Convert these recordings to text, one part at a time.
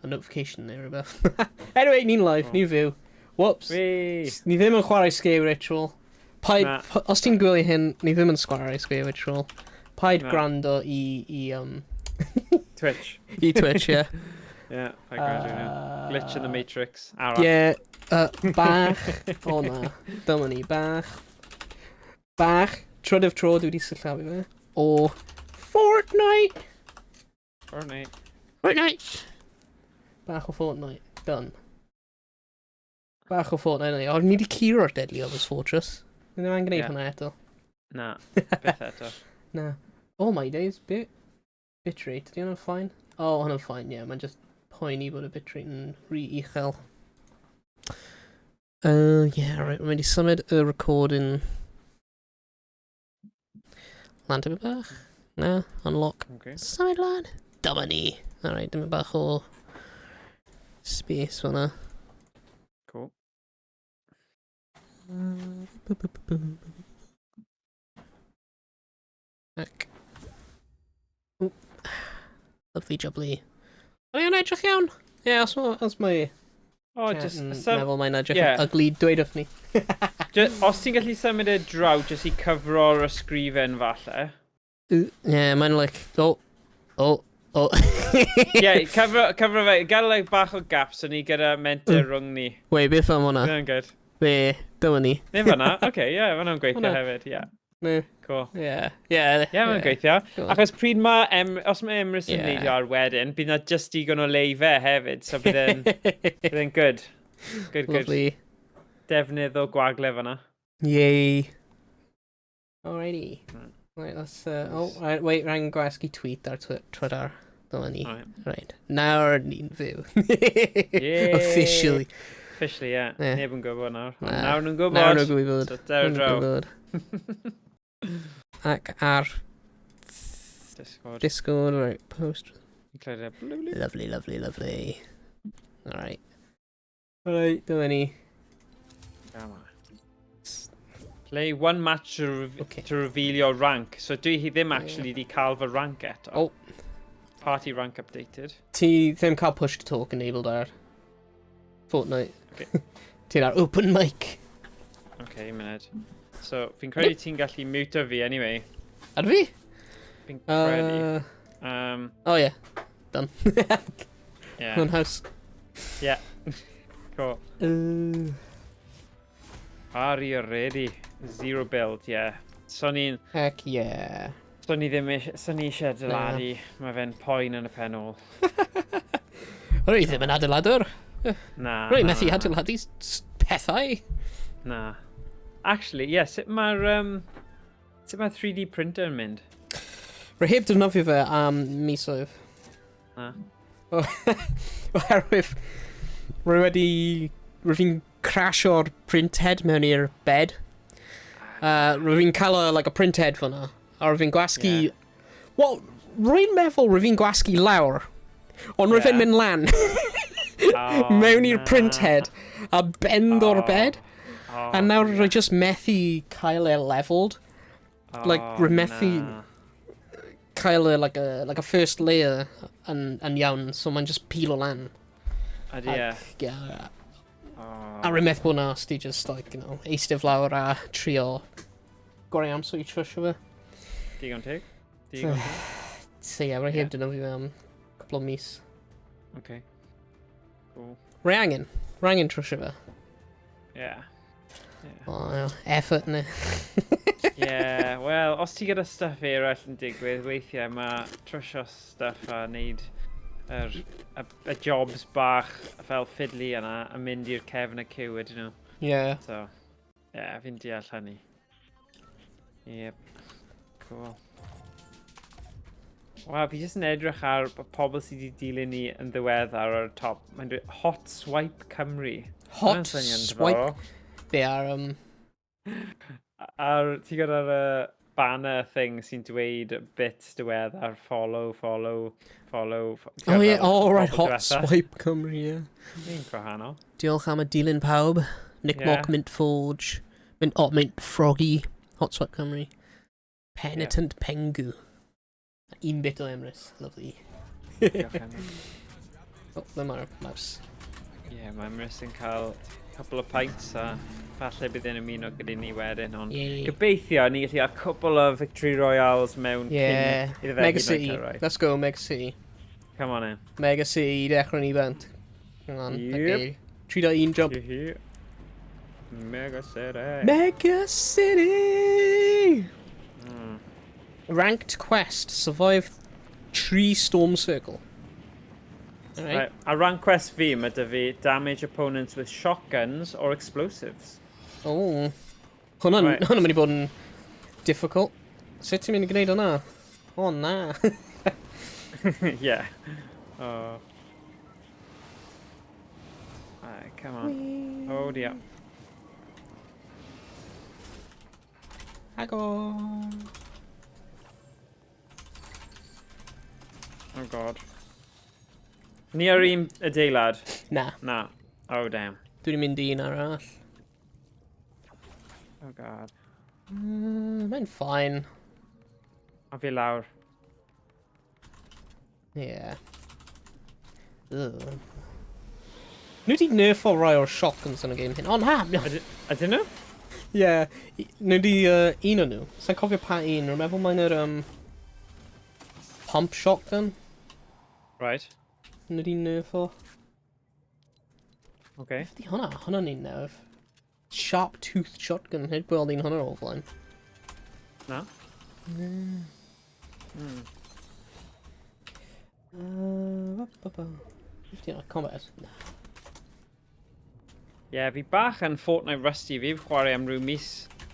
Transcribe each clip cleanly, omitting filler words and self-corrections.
a notification neu rhywbeth. Anyway, ni'n live, ni'n fyw. Whoops. Ni ddim yn chwarae Scare Ritual. Os ti'n gwylio hyn, ni ddim yn chwarae Scare Ritual. Paid gwrando i Twitch. I Twitch, yeah. Yeah, paid gwrando nhw. Glitch in the Matrix. Yeah, bach. O na, dyma ni, bach. Bach, trydydd tro dwi wedi syllafu fe. O Fortnite. Fortnite. Bach o Fortnite. Done. Bach o Fortnite. O, ni wedi curo'r Deadly Elves Fortress. Ni ddim angen gwneud hwnna eto. Na, beth eto. Na. Oh my days, bitrate, ydy hwnna'n fine? Oh, hwnna'n fine, yeah, mae'n just poeni bod y bitrate yn rhy uchel. Yeah, right, mae'n wedi symud y recording... Lan dyma bach? Na, unlock. Okay. Symud lan. Dyma ni. Alright, dyma bach o space fan'na. Cool. Ac. Lovely jubbly. O'n i'n edrych iawn? Ie, os mae... O, just... meddwl mae'n edrych yn ugly, dweud wrth ni. Os ti'n gallu symud y draw jyst i cyfro'r ysgrifen falle. Ie, mae'n like... Oh. Ie, cyfro fe. Gael like bach o gap so ni gyda mentor rhwng ni. Wei, beth am hwnna? Dyna'n good. Fe, dyma ni. Neu fan'na? Oce, ie, fan'na'n gweithio hefyd, ie. Ne. Cool. Ie, mae'n gweithio. Achos pryd os mae Emrys yn neidio ar wedyn, bydd na just digon o leifau hefyd, so bydd e'n good. Good. Lovely. Defnydd o gwagle fan'na. Yay. Alrighty. Right, let's... right, wait, rhaid gwasgu tweet ar Twitter. Dyma ni. Right. Nawr ni'n fyw. Officially. Officially, yeah. Neb yn gwybod nawr. Nawr nhw'n gwybod. Nawr nhw'n gwybod. So, der draw. Ac ar... Discord, right, post. Lovely. Alright. Alright, dyma ni. Play one match to reveal your rank. So dwi hi ddim actually di cael fy rank eto. Oh. Party rank updated. Ti ddim cael push to talk enabled ar Fortnite. Okay. Ti'n ar open mic. Okay, un munud. So, fi'n credu ti'n gallu mute fi anyway. Ar fi? Fi'n credu. Oh yeah. Done. Yeah. On house. Yeah. Cool. Are you ready? 0 build, yeah. So ni'n... Heck yeah. So ni eisiau adeiladu. Mae fe'n poen yn y pen ôl. Rwy ddim yn adeiladwr. Na. Rwy methu adeiladu pethau. Na. Actually, yeah, sut mae'r 3D printer yn mynd? Rwy heb defnyddio fe am misoedd. Na. Oherwydd, rwy fi'n crasho'r printhead mewn i'r bed. Rwy fi'n cael like, a printhead fyna. A rwy fi'n gwasgu... Wel, rwy'n meddwl rwy fi'n gwasgu lawr. Ond rwy fi'n mynd lan. Mewn i'r printhead. A bend o'r bed. A nawr rwy just methu cael e leveled. Like, rwy methu cael e like a first layer yn iawn. So mae'n just peel o lan. Yeah. A rwy methu bod na os di just, like, you know, eistedd lawr a trio gorau amser I trwsio fe. Digon teg? So yeah, rwy heb dyn nhw fi am couple o mis. Okay. Cool. Rwy angen trwsio fe. Yeah. Oh, effort ne. Yeah, well, os ti gyda stuff eraill yn digwydd, weithiau mae trwsio stuff a wneud y jobs bach fel fiddly yna a mynd i'r cefn y cyw, ydyn nhw. Yeah. So, yeah, fi'n deall hynny. Yep. Cool. Wow, fi jyst yn edrych ar pobl sydd wedi dilyn ni yn ddiweddar ar y top. Mae'n dweud Hot Swipe Cymru. Hot Swipe? Be ar, Ar, ti gyda'r banner thing sy'n dweud bits diweddar, follow. Oh yeah, right, Hot Swipe Cymru, yeah. Ni'n gwahanol. Diolch am y dilyn pawb. Nick Mock, Mint Forge, Mint Froggy, Hot Swipe Cymru. Penitent Pengu. Un bit o Emrys, lovely. Oh, ble mae'r mouse? Ie, mae'n mys yn cael couple o pints a falle bydd yn ymuno gyda ni wedyn, ond Ie. gobeithio ni gallu cael cwbl o Victory Royales mewn Yeah. cyn iddo fe Mega hyd yn City. oed cyrraedd. Let's go, Mega City. Come on in. Mega City i dechrau ni bent. Hang on. Yep. Okay. 3.1 jump. Hihi. Mega City. Mega City! Mm. Ranked quest. Survive 3 storm circle. Alright. Right. A rank quest fi, mae dy fi damage opponents with shotguns or explosives. Oh. Hwna'n Right. mynd i bod yn difficult. Sut ti'n mynd i gwneud hwnna? O, na. Yeah. Oh. Alright, come on. Oh dear. Agor. Oh god. Ni ar un adeilad? Na. Na. Oh damn. Dwi'n mynd i un arall. Oh god. Mae'n fine. A fi lawr. Yeah. Ugh. Nhw wedi nerfo rai o'r shotguns yn y game hyn. O na! Ydyn nhw? Yeah. Nhw wedi un o'n nhw. Sa'n cofio pa un. Rwy'n meddwl mae'n yr pump shotgun. Right. Nhw wedi nerfo. Okay. Ydy hwnna? Hwnna'n un nerf. Sharp toothed shotgun. Hyd gweld un hwnna o flaen. Na? Ydy hwnna combat? Na. Yeah, fi bach yn Fortnite rusty. Fi'n chwarae am rhyw mis.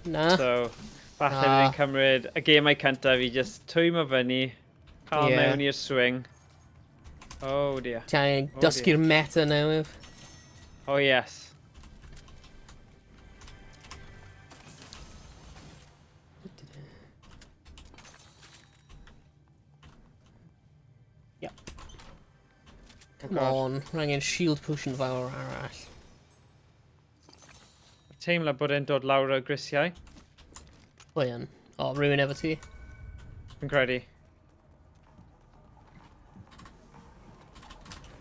Na. So, falle Ah. fi'n cymryd y gemau cyntaf fi just twymo fyny. Cael Ie. mewn i'r swing. Oh dear. Ti'n Oh, dysgu'r meta newydd. Oh yes. Yep. Oh Come god. on. Rhaid shield potion fawr arall. Teimlo bod e'n dod lawr o grisiau. O yan. O, rhywun efo ti. Fi'n credu.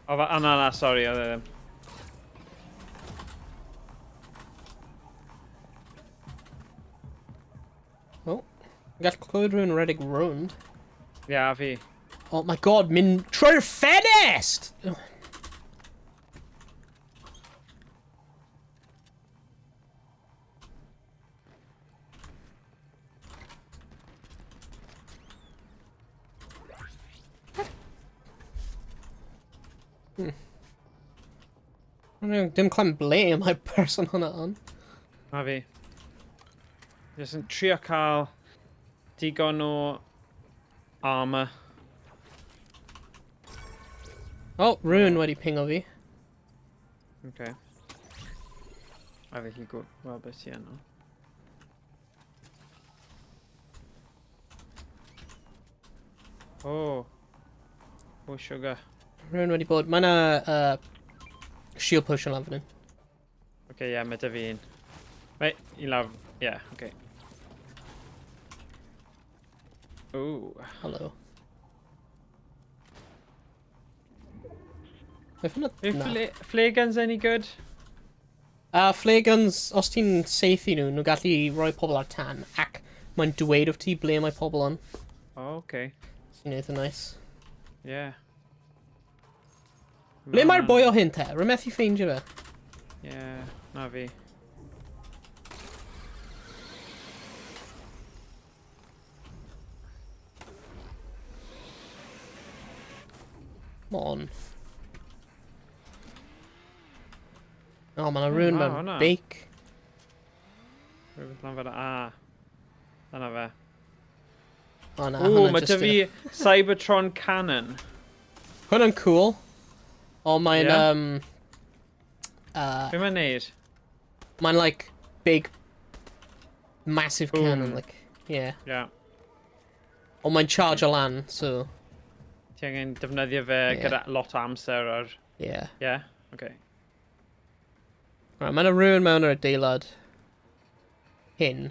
O, na, sorry, oedd e ddim. O. Gall clywed rhywun redig rownd. Ia, fi. Oh my god, mynd trwy'r ffenest! Dim clem ble mae person hwnna on. A fi. Jyst yn trio cael digon o armor. O, rhywun wedi pingo fi. Okay. A fi chi gweld beth sy'n yno. Oh. Oh, sugar. Rhywun wedi bod. Mae yna shield potion lan fan hyn. Okay, yeah, mae dy fi un. Wait, I lawr. Yeah, okay. Ooh. Hello. Beth hwnna? Yw Na. flare guns any good? Flare guns, os ti'n seithi nhw, nhw'n gallu rhoi pobl ar tan, ac mae'n dweud of ti ble mae pobl on. Oh, okay. Sy'n eitha nice. Yeah. Ble mae'r boi o hyn te? Remethu ffeindio fe. Yeah, na fi. Come on. O, mae yna rhywun waw, mewn hwnna. bake. Rhywbeth lan fyna. Dyna fe. O na, Ooh, hwnna mae dy jyst fi Cybertron Cannon. Hwnna'n cool. O, mae'n, Ie? Be mae'n neud? mae'n like, big, massive Boom. cannon, like, yeah. Yeah. O, mae'n charge o lan, so, Ti angen defnyddio fe Ie. gyda lot o amser ar... yeah. Yeah? Okay. Right, mae yna rhywun mewn yr adeilad hyn.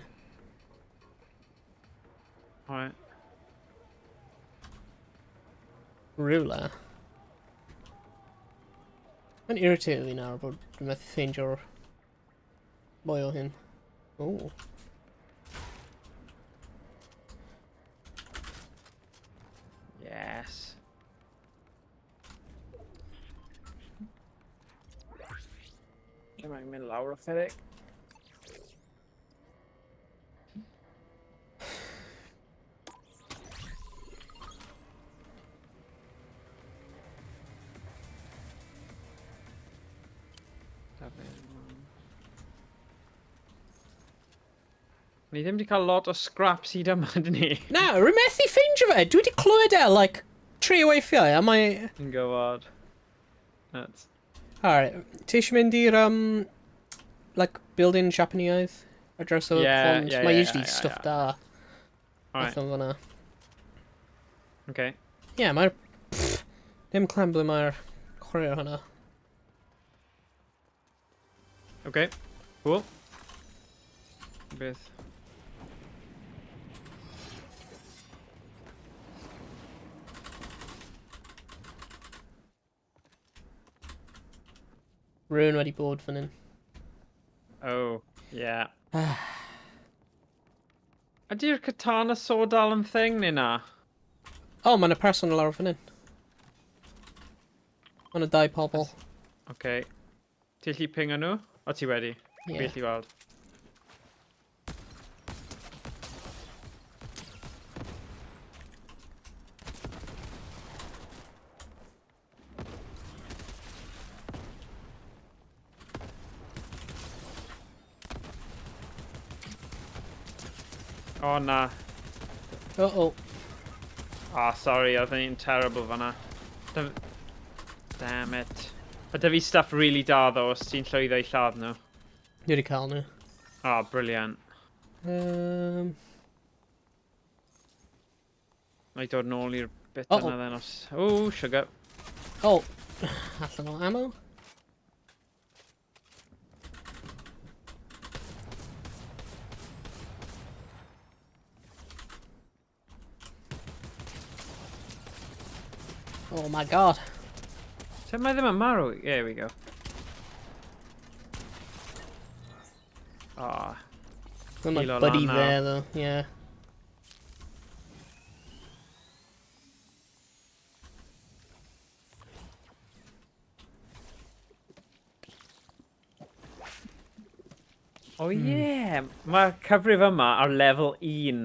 Alright. Rhywle. Mae'n irritated fi nawr bod dwi'n methu ffeindio'r boi o hyn. O. Yes. Mae'n mynd lawr o ffedig. Ni ddim wedi cael lot o scraps hyd yma, dyn ni. Na, rwy methu ffeindio fe. Dwi wedi clywed e, like, 3 weithiau, a mae... Yn gyfod. Nuts. Alright, ti eisiau mynd i'r, like, building Japaneaidd? Ar draws o pond? Mae usually stuff da. Alright. Allan fyna. Okay. Ie, mae'r... Dim clem ble mae'r chwarae hwnna. Okay. Cool. Beth? Rhywun wedi bod fan hyn. Oh, yeah. Ydy'r katana sword dal yn thing neu na? O, mae'n y person lawr fan hyn. Mae'n y 2 pobl. Okay. Ti allu pingo nhw? O ti wedi? Ie. Fi allu weld. O na. Uh-oh. Ah, sorry, oedd yn terrible fanna. Damn it. A dy fi stuff really da ddo os ti'n llwyddo i lladd nhw. Dwi wedi cael nhw. Oh, brilliant. Mae dod nôl i'r bit Uh-oh. yna then os... Oh, sugar. Oh, allan o ammo? Oh my god. So mae ddim yn marw? There we go. Ah. Mae'n like Kilo buddy lan there nawr. though, yeah. Oh yeah! Mae'r cyfrif yma ar level 1.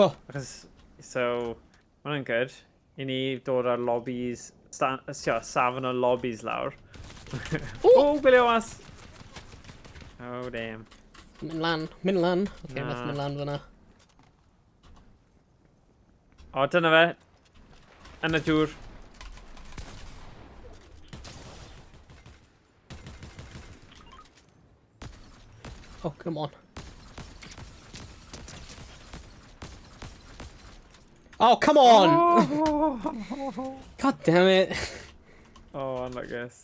Oh, Achos, so, ma' hwnna'n good. I ni dod ar lobbies, safon o lobbies lawr. Oh, gwylio was! Oh, damn. mynd lan, mynd lan. Ok, Na. fath mynd lan fyna. O, dyna fe. Yn y dŵr. Oh, come on. Oh, come on! Oh, God damn it. oh unluckus.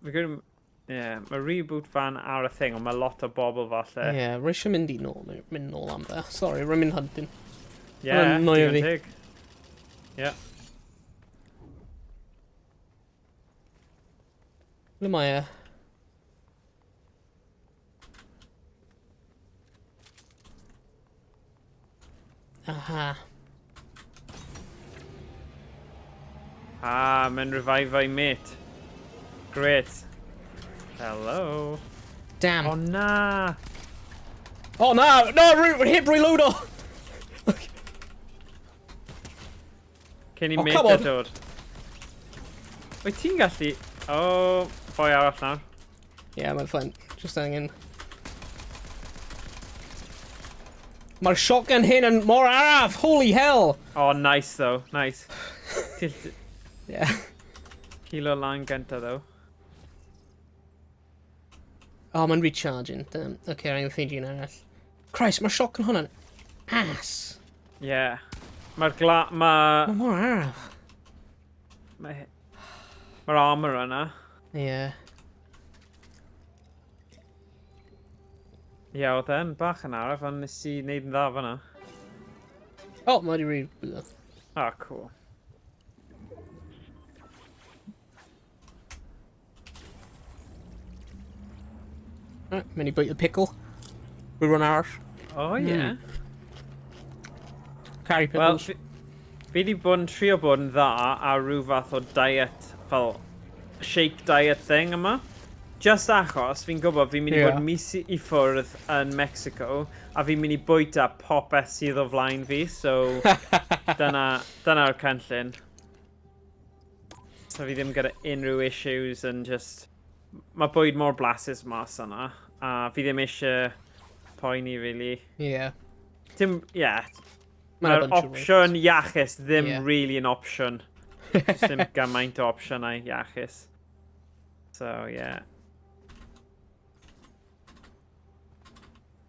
Mae gwyd... Ie, mae reboot fan ar y thing, ond mae lot o bobl falle. Yeah, rwy eisiau mynd i nôl, mynd nôl am fe. Sorry, rwy'n mynd hunting. Ie, Ma'n annoio digon fi. teg. Ie. Ble mae e? Aha. Ah, mae'n revive ei mate. Great. Hello. Damn. Oh na! Oh no! No! Hip reload o! Cyn i Oh, mate come on. dod. Wyt ti'n gallu... Oh, boi arall nawr. Yeah, mae'n fine. Just hanging. Mae'r shotgun hyn yn mor araf! Holy hell! Oh, nice though. Nice. Yeah. Kilo lan gynta though. Oh, mae'n recharging. Damn. Okay, rhaid yn ffeindio un arall. Christ, mae'r shotgun hwnna'n ass. Yeah. Mae'r gla... Mae mor araf. Mae'r armor yna. Yeah. Ie, oedd e'n bach yn araf, ond nes i wneud yn dda fan'na. Oh, mae wedi read. Ah, cool. Right, mynd i bwyta pickle. Rwy'n arall. O, ie. Curry Wel, pickles. fi wedi bod yn trio bod yn dda a rhyw fath o diet, fel shake diet thing yma. Just achos fi'n gwybod fi'n mynd i bod mis i ffwrdd yn Mexico a fi'n mynd i bwyta popeth sydd o flaen fi, so dyna'r cynllun. So fi ddim gyda unrhyw issues yn just... Mae bwyd mor blasus mas yna, a fi ddim eisiau poeni, really. Yeah. Mae'r opsiwn iachus ddim really yn opsiwn. Just ddim gymaint o opsiynau iachus. So, yeah.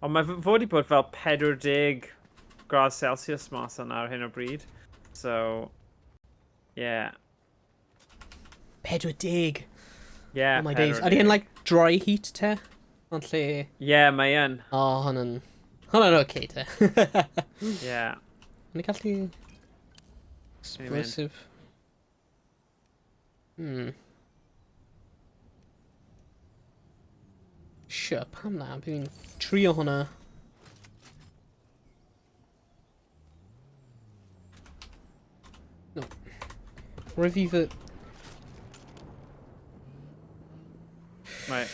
Ond mae fod i bod fel 40 grad Celsius mas yna ar hyn o bryd. So, yeah. 40. Yeah, oh my days. Ydy hyn like dry heat te? Ond lle... Yeah, mae yn. Oh, hwnna'n okay te. Yeah. Yn i gallu... Explosive. Sure, pam na, fi'n trio hwnna. No. Review fy... Right.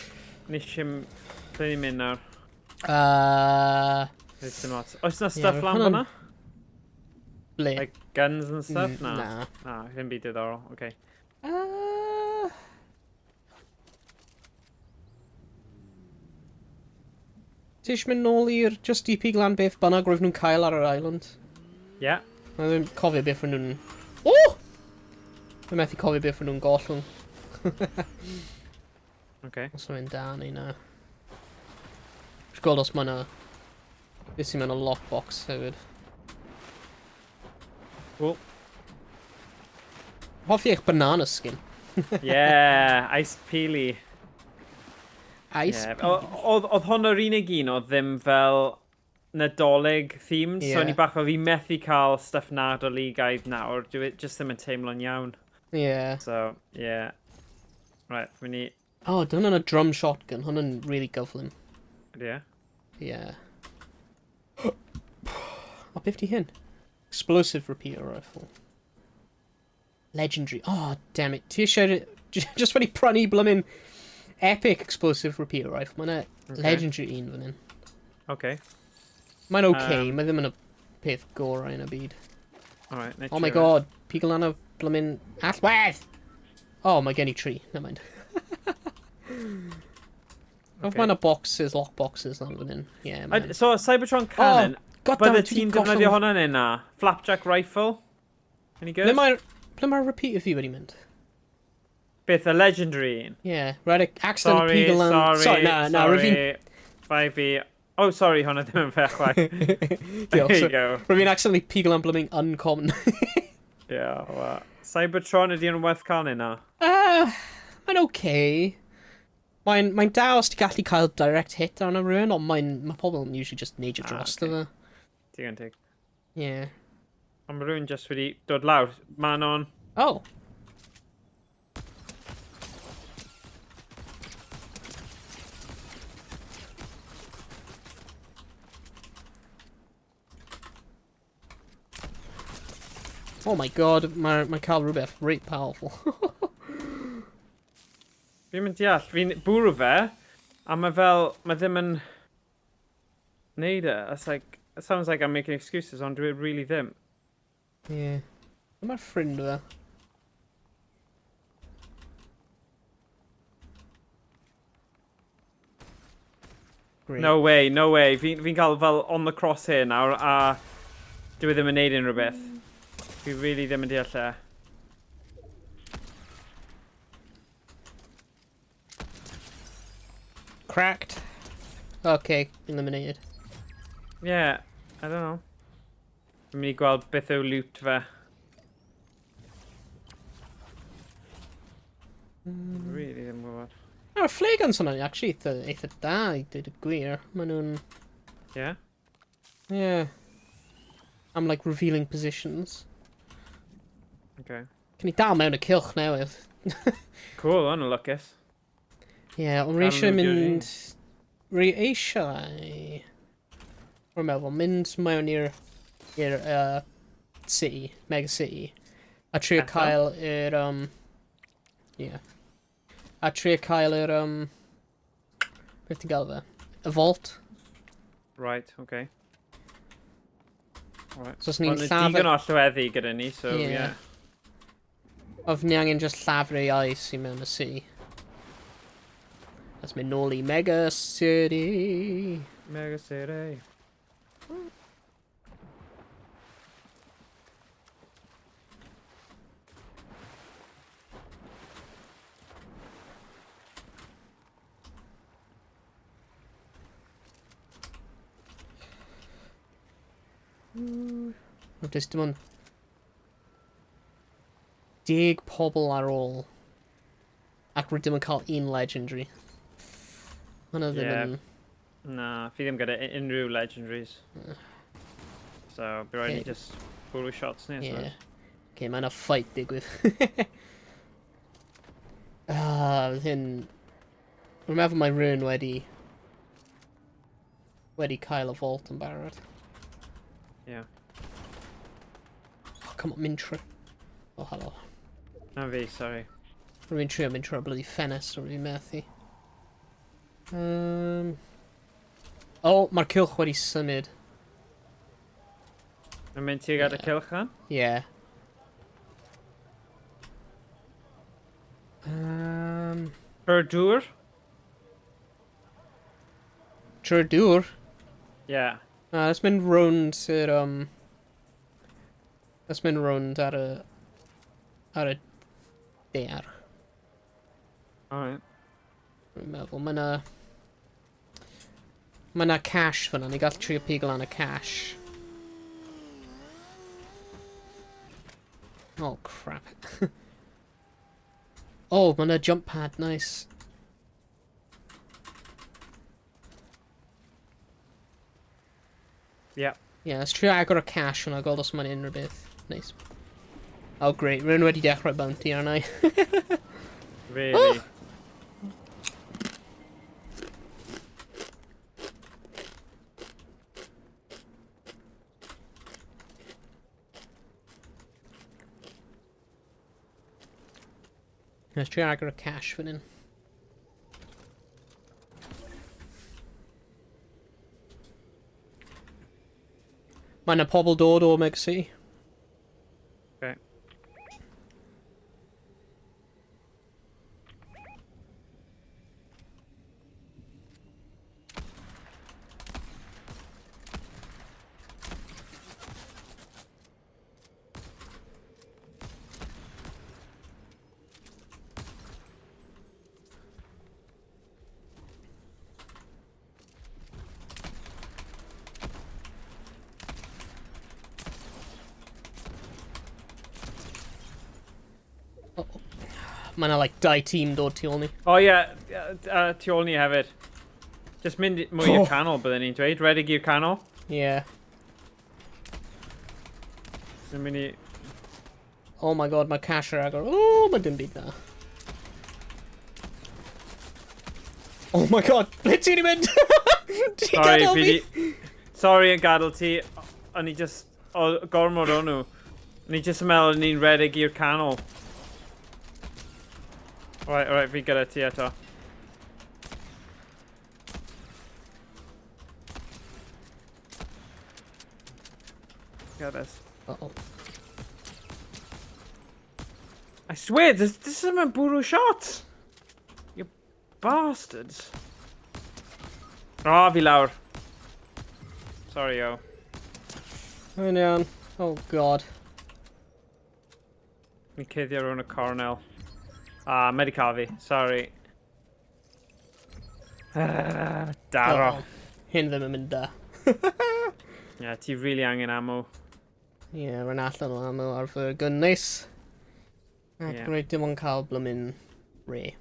Nes i'n... Ble ni'n mynd nawr? Oes na stuff lan fyna? Ble? Like guns and stuff? Na. Na, ddim byd diddorol. Okay. Ti eisiau mynd nôl i'r just i piglan beth bynnag roedd nhw'n cael ar yr island? Yeah. Mae ddim cofio beth nhw'n... O! Mae methu cofio beth nhw'n gollwng. Okay. Os mae'n da neu na. Rwy'n gweld os mae'n beth sy'n mynd o lockbox hefyd. Cool. Hoffi eich banana skin. Yeah, ice peely. Ice Yeah. Oedd hwn o'r unig un oedd ddim fel Nadolig themed, so ni bach o fi methu cael stuff Nadoligaidd nawr, just ddim yn teimlo'n iawn. Yeah. So, yeah. Right, fi ni... Oh, dyna'n a drum shotgun, hwnna'n really gyflym. Yeah. Yeah. O, beth di hyn? Explosive repeater rifle. Legendary. Oh, damn it. Ti eisiau... Just wedi prynu blymyn epic explosive repeater rifle. Mae'n legendary un fan hyn. Okay. Mae'n okay, mae ddim yn y peth gorau yn y byd. Alright, oh my god, pigol lan o blymyn allwedd! Oh, mae gen i tri, never mind. Oedd mae'n y boxes, lock boxes lan fan hyn. Yeah, man. So, Cybertron Cannon, bydde ti'n defnyddio hwnna'n yna? Flapjack Rifle? Any good? Ble mae'r repeater fi wedi mynd? Beth, a legendary un? Yeah, right, accidentally pigol lan... Sorry. Bai fi... Oh, sorry, hwnna ddim yn fechlau. There you go. Rwy'n actually pigol lan blyming uncommon. Yeah, well. Cybertron ydy yn werth cael yna? Mae'n okay. Mae'n da os ti gallu cael direct hit arno rhywun, ond mae pobl yn usually just neidio dros dy fe. Digon tig. Yeah. Ond mae rhywun just wedi dod lawr. Manon. Oh. Oh my god, mae cael rhywbeth reit powerful. Fi'n mynd deall, fi'n bwrw fe, a mae ddim yn neud e. It's like, it sounds like I'm making excuses, ond dwi really ddim. Yeah. Mae'r ffrind fe. Great. No way, no way. Fi'n cael fel on the cross here nawr, a dwi ddim yn neud unrhyw beth. Fi really ddim yn deall e. Cracked. Okay, eliminated. Yeah, I don't know. Fi'n mynd I gweld beth yw loot fe. Really ddim yn gwybod. Mae'r flare guns hwnna actually eitha da I dweud y gwir. Maen nhw'n... Yeah? Yeah. I'm like revealing positions. Okay. Can I dal mewn y cylch newydd? Cool, hwn yn lwcus. Yeah, ond rwy eisiau mynd... Rhi eisiau... Rwy'n meddwl, mynd mewn i'r city, Mega City. A trio Eto? cael i'r, ie. A trio cael i'r, beth ti'n gael fe? Y vault. Right, okay. Right. So os ni'n Ond y llafur... digon o allweddi gyda ni, so Ie. yeah. Of ni angen just llafur ei ice i mewn y city. Let's mynd nôl i Mega City. Mega City. Does dim ond 10 pobl ar ôl. Ac rydym yn cael un legendary. Hwna ddim Ie. yn... Na, fi ddim gyda unrhyw legendaries. So, bydd rhaid ni Okay. just bwrw shots ni, I Ie. suppose. Okay, mae yna fight digwydd. Fydd hyn... Rwy'n meddwl mae rhywun wedi cael y vault yn barod. Yeah. Oh, come on, mynd trwy. Oh, helo. Na fi, sorry. Rwy'n trio mynd trwy'r bloody ffenest o'r fi methu. Oh, mae'r cylch wedi symud. Yn mynd tuag at y cylch fan? Yeah. Yr dŵr? Trwy'r dŵr? Yeah. Let's mynd round i'r, Let's mynd round ar y dear. Alright. Rwy'n meddwl, mae 'na cash fyna, ni gall trio pigol lan y cash. Oh, crap. Oh, mae 'na jump pad, nice. Yeah. Yeah, let's trio agor y cash fyna, gweld os mae'n unrhyw beth. Nice. Oh, great, rwy'n wedi dechrau bounty arna i. Really? Let's trio agor y cash fan hyn. Mae 'na pobl dod o Mega City. Okay. Mae 'na like 2 tîm dod tu ôl ni. Oh yeah, tu ôl ni hefyd. Just mynd mwy i'r Oh. canol byddwn ni'n dweud. Redig i'r canol. Yeah. Yn mynd i... Oh my god, mae cash ar agor. Oh, mae dim byd na. Oh my god, ble ti'n mynd? Ti'n Sorry, gadael fi fi? di... Sorry yn gadael ti. O'n i just... O gormod o'n nhw. O'n i just yn meddwl ni'n redig i'r canol. Alright, fi gyda ti eto. Got this. Uh-oh. I swear, this isn't a bwrw shots. You bastards. Oh, fi lawr. Sorry, yo. Mae'n iawn. Oh god. Fi'n cuddio rhwng y cornel. Ah, mae di cael fi. Sorry. Daro. Hyn ddim yn mynd da. Yeah, ti really angen ammo. Yeah, rhan allan o ammo ar fy gun nice. Ac Ie. rhaid dim ond cael blymyn rare.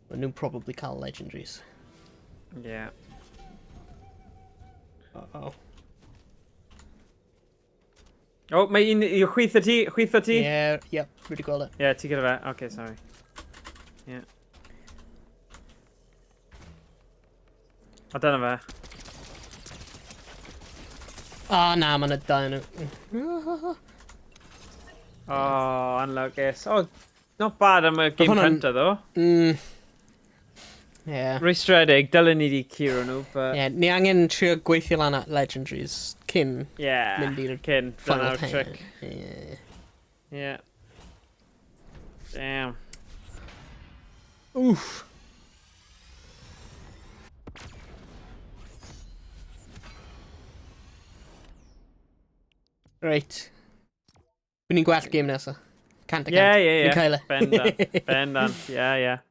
Maen nhw'n probably cael legendaries. Yeah. Uh-oh. Oh, mae un... Yw chwytho ti? Chwytho ti? Yeah, yep, wedi gweld e. Yeah, ti gyda fe. Okay, sorry. Yeah. O, dyna fe. Ah, na, mae'n y dau nhw. Oh, unluckus. Oh, not bad am y game hwnna'n- cynta, ddo. Yeah. Rwystredig, dylen ni di curo nhw, but... Yeah, ni angen trio gweithio lan at Legendaries cyn Yeah, mynd i'r cyn, final dyna'r 10. trick. Yeah. Yeah. Damn. Oof. Right. Bydd ni'n gweld game nesa. Cant a cant. Yeah, Fi'n cael e. Bendant, bendant, yeah.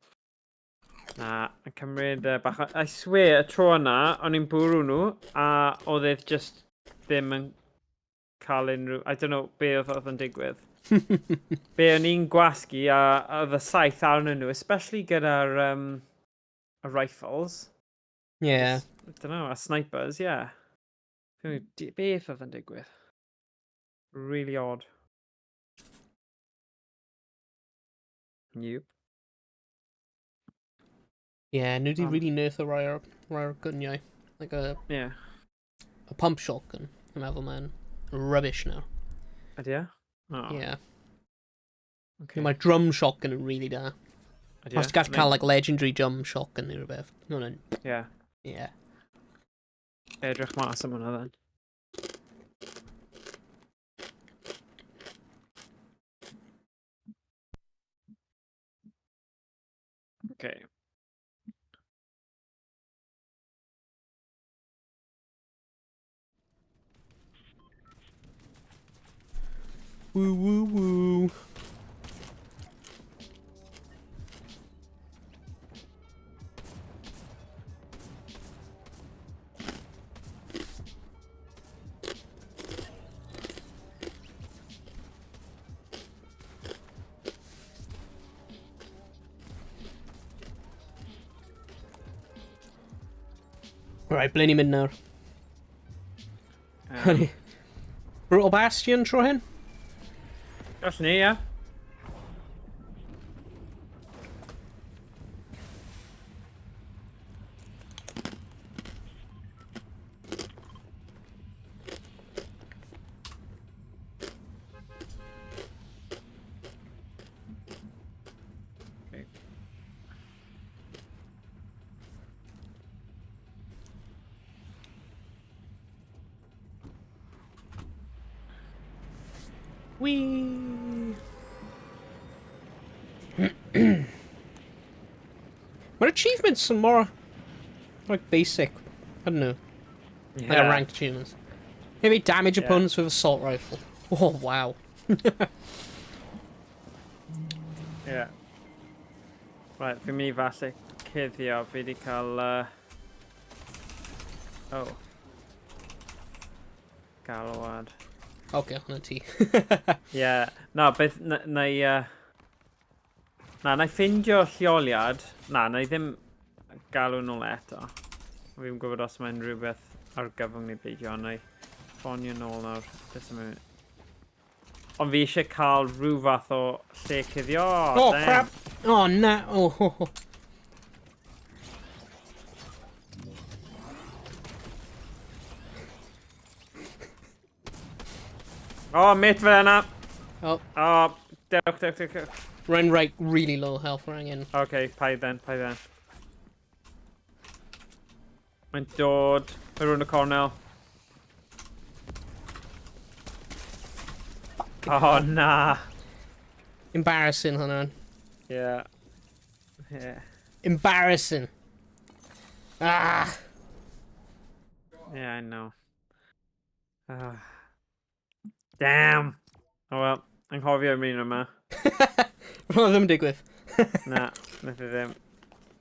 Na, yn cymryd bach o... I swear, y tro yna, o'n i'n bwrw nhw, a oedd e just ddim yn cael unrhyw... I don't know be oedd yn digwydd. Be o'n i'n gwasgu, a oedd y saith arnyn nhw, especially gyda'r y rifles. Yeah. I don't know, a snipers, yeah. Beth oedd yn digwydd? Really odd. Nope. Yeah, nhw di really nerf o rai o'r gyniau. Like Yeah. a pump shotgun. Dwi'n meddwl mae'n rubbish now. Ydy e? Oh, Yeah. okay. Mae'r drum shotgun yn really da. Ydy e? Os ti'n gallu cael like legendary drum shotgun neu rhywbeth. No, no. Yeah. Yeah. Edrych mas am hwnna then. Okay. Woo woo woo. Right, ble ni'n mynd nawr? Brutal Bastion tro hyn? Gallwn ni, ie. Okay. Whee! Mae'r achievements yn more like basic. I don't know. Like a ranked achievements. Maybe damage Yeah. opponents with assault rifle. Oh wow. Yeah. Right, fi'n mynd i falle cuddio, fi wedi cael... Oh. Galwad. Okay, hwnna ti. Yeah. No, beth... Na i ffindio lleoliad. Na i ddim galw nôl eto. Fi'n gwybod os mae'n rhywbeth ar gyfwng neu beidio, na i ffonio nôl nawr. Just a minute. Ond fi eisiau cael rhyw fath o lle cuddio. Oh, crap! Oh, na! Oh, ho, ho. Oh, mit fe yna! Oh, Oh, dewch. run right, really low health ranking. Okay, paid then. Mae'n dod rhwng y cornel. Oh, na. Embarrassing, hwnna. Yeah. Embarrassing. Ah! Yeah, I know. Damn. Oh well, anghofio am un yma. Roedd ddim yn digwydd. Na, nath I ddim.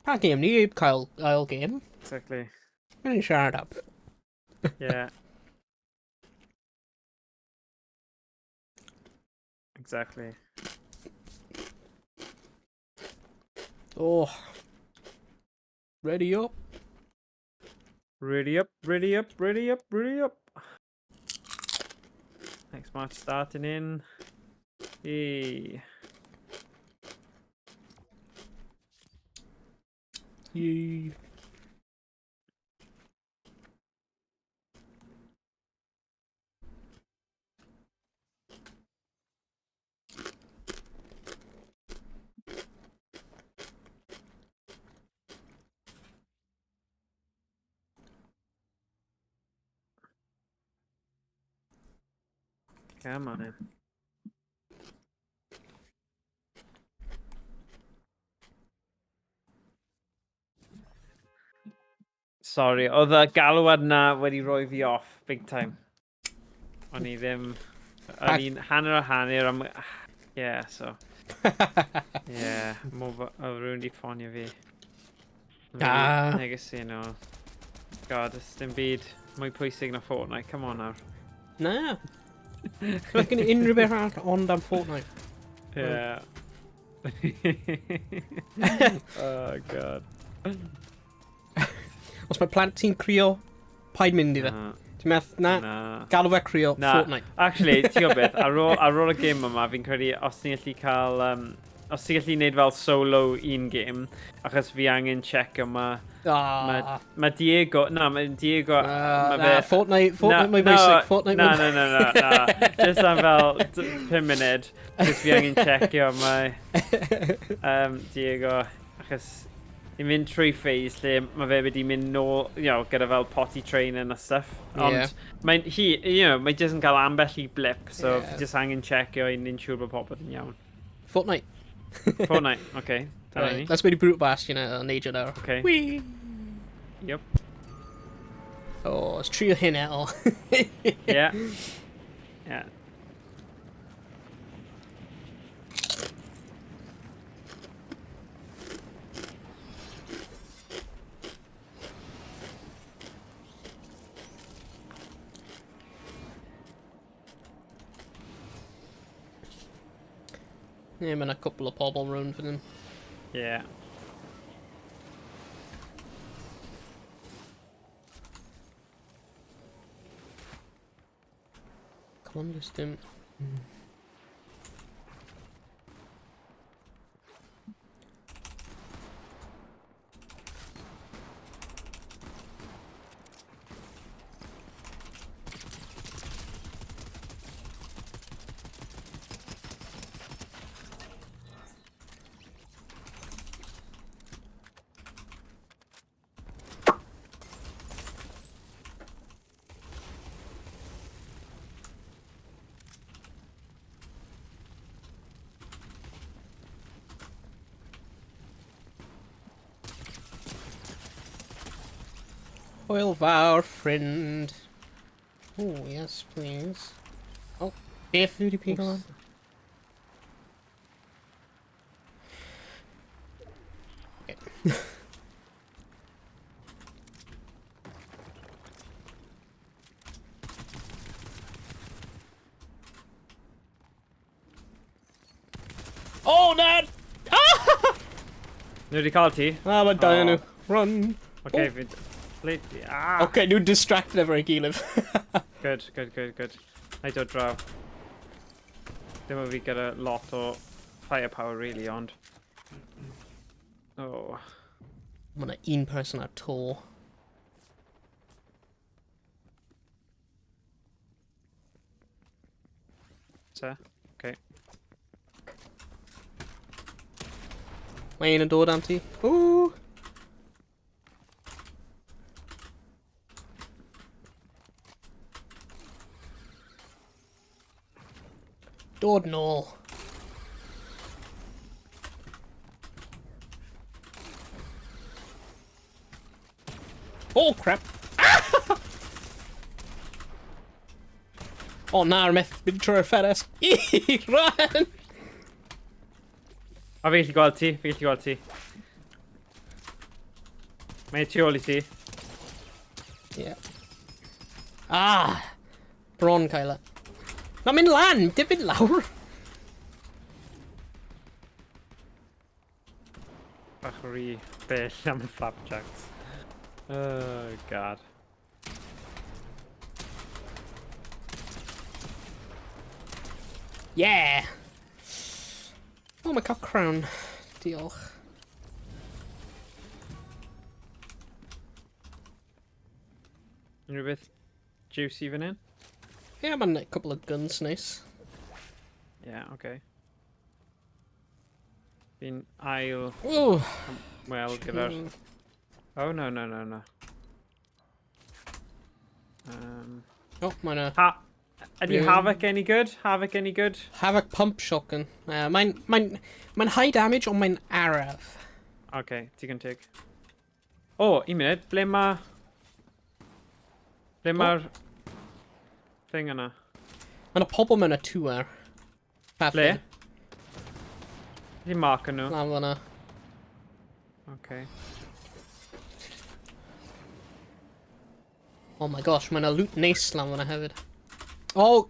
Pa game ni? Cael ail game? Exactly. Mae'n ni'n siarad up. Yeah. Exactly. Oh. Ready up. Ready up. Next match starting in. Yay. Yay. Come on in. Sorry, oedd y galwad na wedi rhoi fi off big time. O'n i ddim... O'n i'n hanner am... Yeah, so... Yeah, oedd rhywun wedi ffonio fi. Negesu nhw. God, ys dim byd mwy pwysig na Fortnite, come on nawr. Na. Roedd gen i unrhyw beth arall ond am Fortnite. Yeah. Oh, God. Os mae plant ti'n crio, paid mynd i fe. Ti'n meth, na, galw fe crio Fortnite. Actually, ti'n gwybod beth, ar ôl y gêm yma, fi'n credu os ti'n gallu cael... os ti'n gallu gwneud fel solo un gêm, achos fi angen check yma... Mae Diego... Na, mae Diego... Fortnite mae basic. Na. Just am fel 5 munud, cos fi angen checkio mae... Diego... Achos... I'n mynd trwy phase lle mae fe wedi mynd nôl, gyda fel potty training a stuff. Ond mae jyst yn cael ambell i blip, so fi jyst angen checkio i ni'n siŵr bod popeth yn iawn. Fortnite. Fortnite, oce. Right, let's maybe brute bash, neud nawr. Okay. Whee! Yep. Oh, it's trio hyn eto. Yeah. Yeah, mae'n a couple of pobl round for them. Yeah. Come on, just him. Hwyl fawr, friend. Oh, yes, please. Oh, beth yw di pigo lan? Okay. Oh, Dad! Ah! Nhw wedi cael ti? Mae'n dau nhw. Run! Okay, fi... Okay, nhw'n distracted efo'r gilydd. Good. Na I dod draw. Ddim o fi gyda lot o firepower, really, ond... Oh. Mae yna un person ar to. Ta? Okay. Mae un yn dod am ti. Woo! Dod nôl. Oh, crap. Oh, na'r myth. Mynd trwy'r fferes. Run! A fi gallu gweld ti, Mae tu ôl I ti. Yeah. Ah! Bron, Kyla. Mae'n mynd lan! Dim mynd lawr! Bach rhy bell am y flapjacks. Oh, God. Yeah! Oh, mae cael crown. Diolch. Unrhyw beth juicy fan hyn? Yeah, mae'n a couple of guns nice. Yeah, okay. Fi'n ail... Ooh! Wel, gyda'r... Oh, no. Oh, mae'n a... Ha! Ydy Havoc any good? Havoc any good? Havoc pump shotgun. Mae'n high damage ond mae'n araf. Okay, digon teg. O, un munud, ble ma... Ble ma'r... thing yna? Mae yna pobl mewn y tŵr. Ble? Di mark nhw. Lan fan'na. Okay. Oh my gosh, mae yna loot neis lan fan'na hefyd. Oh!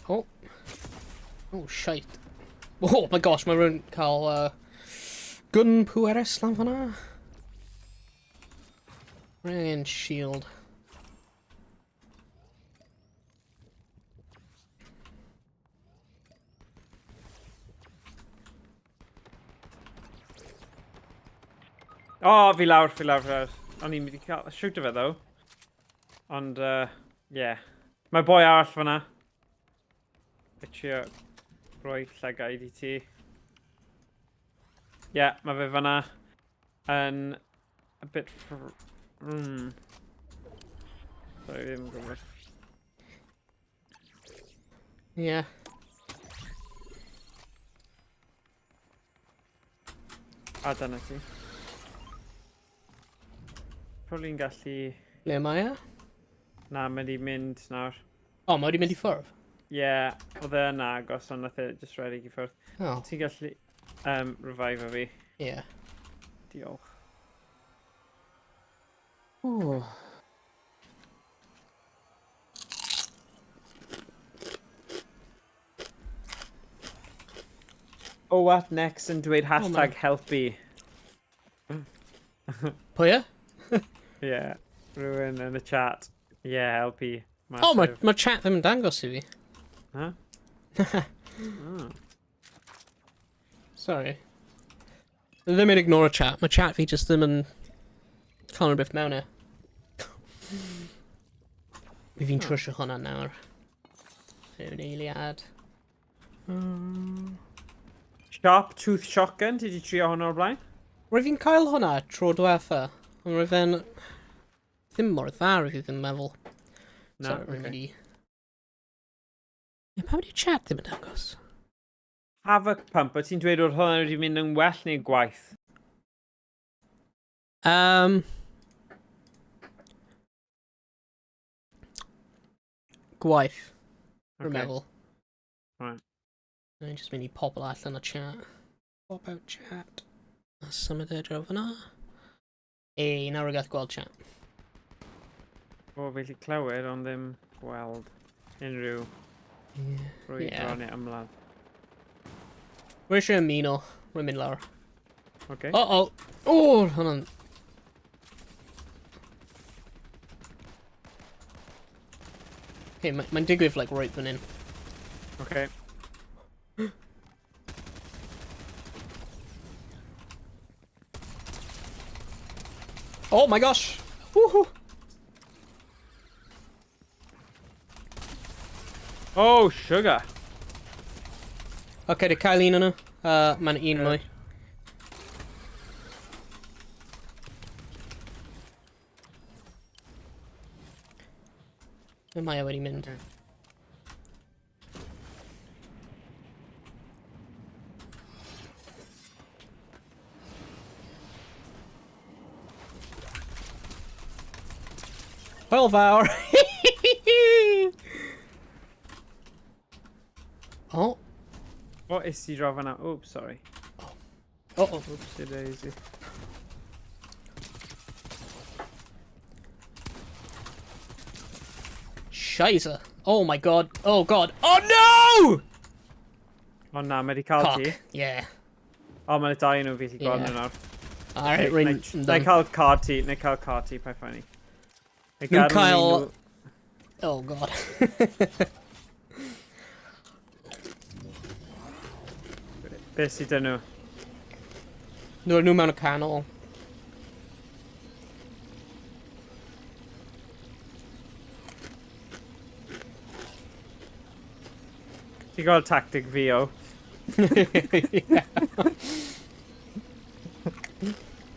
Oh. Oh, shite. Oh my gosh, mae rhywun cael gun pwerus lan fan'na. Ring shield. O, fi lawr. O'n i'n mynd i cael... shoot o fe, ddo. Ond, yeah. Mae boi arall fan'na. Trio rhoi llygad i ti. Yeah, mae fe fan'na. Yn... a bit... Sorry, ddim yn gwybod. Yeah. A dyna ti. Probably'n gallu... Le mae e? Na, mae di mynd nawr. O, mae wedi mynd i ffwrdd? Yeah, oedd e yna agos, ond nath e just redig i ffwrdd. O. Ti'n gallu revive fi. Yeah. Diolch. Ooh. Oh, what next yn dweud hashtag helpu. Pwy e? Yeah, rhywun yn y chat. Yeah, helpu. O, mae chat ddim yn dangos i fi. Huh? Oh. Sorry. Ddim yn ignore chat. Mae chat fi just ddim yn cael rhywbeth mewn e. Mi fi'n trwsio hwnna nawr. Fe'n eiliad. Sharp Tooth Shotgun, ti di trio hwnna o'r blaen? Rwy fi'n cael hwnna tro diwetha. Ond rwy fe'n... ddim mor dda rwy fi ddim meddwl. No, Sorry, rwy okay. wedi... Ie, pam wedi chat ddim yn dangos? Havoc Pump, o ti'n dweud o'r hwnna wedi mynd yn well neu gwaith? Gwaith. Rwy'n Okay. meddwl. Right. Dwi'n just mynd i pobl allan o chat. Pop out chat. A symud e draw fyna. Ei, nawr rwy'n gath gweld chat. O, felly clywed, ond ddim gweld unrhyw rwy bron i ymladd. Rwy eisiau ymuno. Rwy'n mynd lawr. Okay. O! O! Hwna'n... Okay, mae'n digwydd, like, right fan hyn. Okay. Oh my gosh! Woohoo! Oh, sugar! Okay, di cael un yna. Mae'n un mwy. Be mae e wedi mynd? Okay. Hwyl fawr! Oh. O, is ti draw fan'na? Oops, sorry. Oh. Oopsie daisy. Scheisse. Oh my god. Oh god. Oh no! O na, mae di cael Cock. ti. Yeah. O, mae'n dau nhw fi ti gweld Yeah. nhw nawr. Alright, rwy'n... Na i cael card ti, na i cael card ti, pa ffynnu. Nhw'n cael... Oh god. Be sydd dyn nhw? Nhw mewn y canol. Ti'n gweld tactic fi o?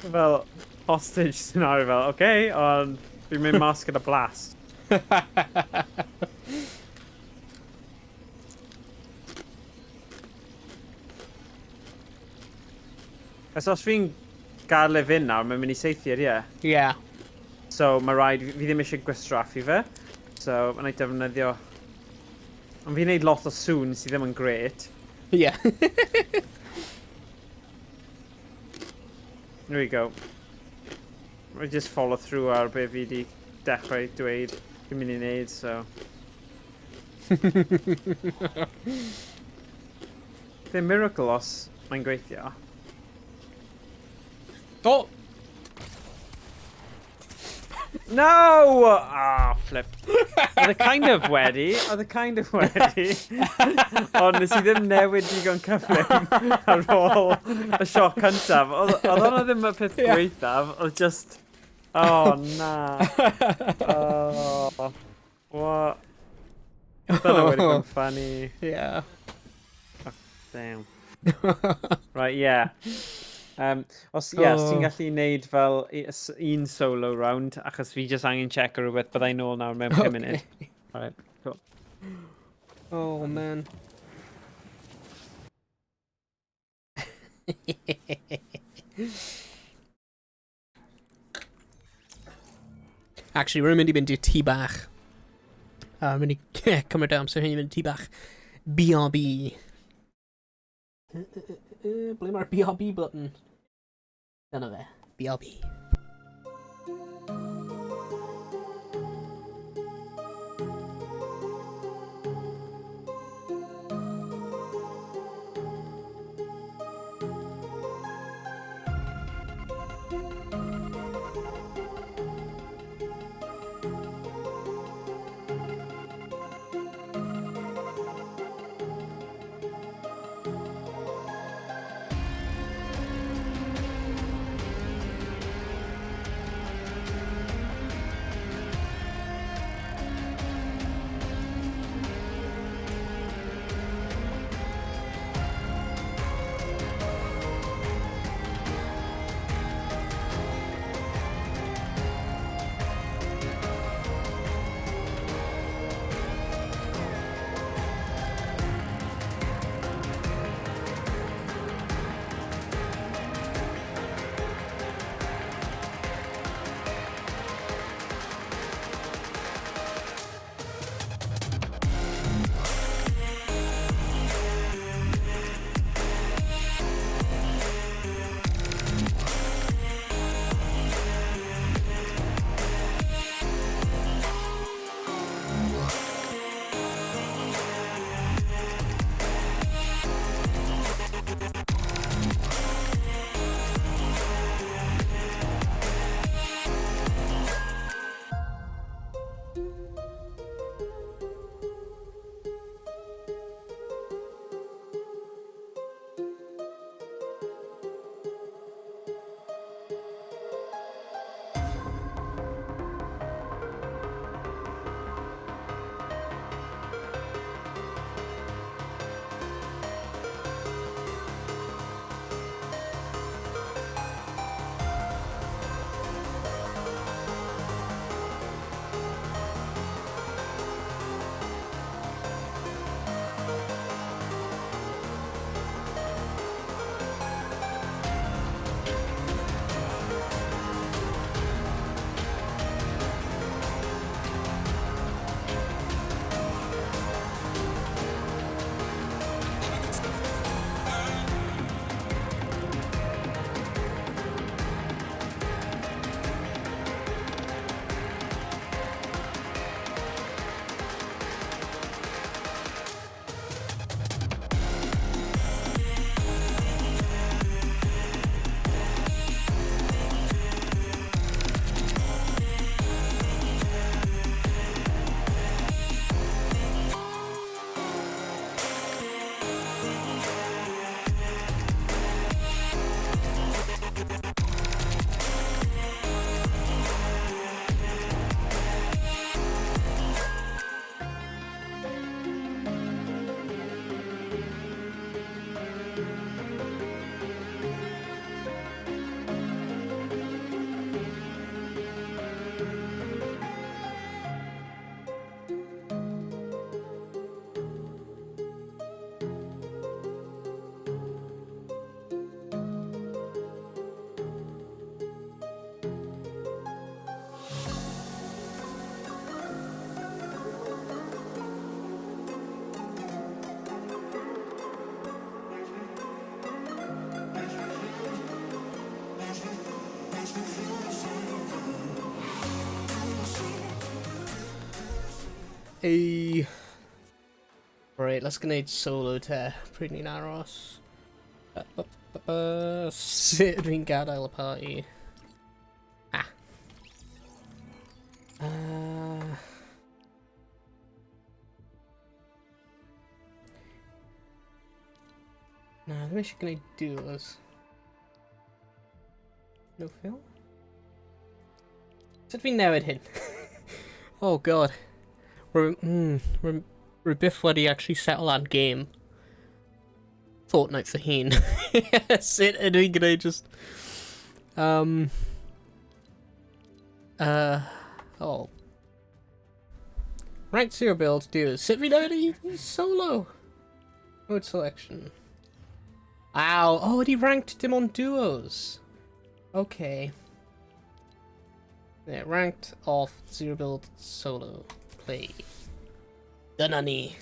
Fel hostage scenario fel, oce, ond fi'n mynd mas gyda blast. Os fi'n gael e fynd nawr, mae'n mynd i seithir, ie. Yeah. So, mae rhaid, fi ddim eisiau gwastraffu fe. So, mae'n ei defnyddio... Ond fi'n neud lot o sŵn sydd ddim yn gret. Yeah. There we go. I just follow through ar be fi di dechrau dweud. Fi'n mynd i neud, so... Ddim miracle os mae'n gweithio. Oh! No! Ah, flip. Oedd e kind of wedi. Ond nes i ddim newid digon cyflym ar ôl y sioc cyntaf. Oedd hwnna ddim y peth gweithaf. Oedd just... Oh, na. Oh. What? Dyna wedi bod yn funny. Yeah. Oh, damn. Right, yeah. Os ti'n gallu neud fel un solo round, achos fi just angen check o rhywbeth, byddai nôl nawr mewn 5 munud. Alright, cool. Oh, man. Actually, rwy'n mynd i fynd i'r tŷ bach. Rwy'n mynd i cymryd amser hyn i fynd i tŷ bach. BRB. Ble mae'r BRB button? Dyna fe. BRB. a... Right, let's grenade solo te pryd ni'n aros. Sut dwi'n gadael y party? Ah. Na, ddim eisiau gwneud duos. No Phil? Sut fi'n newid hyn? Oh god. We're biff wedi actually settle that game. Fortnite for hun. Sut ydw i'n gwneud just... Oh. Ranked 0 build duos. Sut fi'n newid i solo? Mode selection. Ow! Oh, he ranked dim on duos. Okay. Yeah, ranked off 0 build solo. Play. Dyna ni.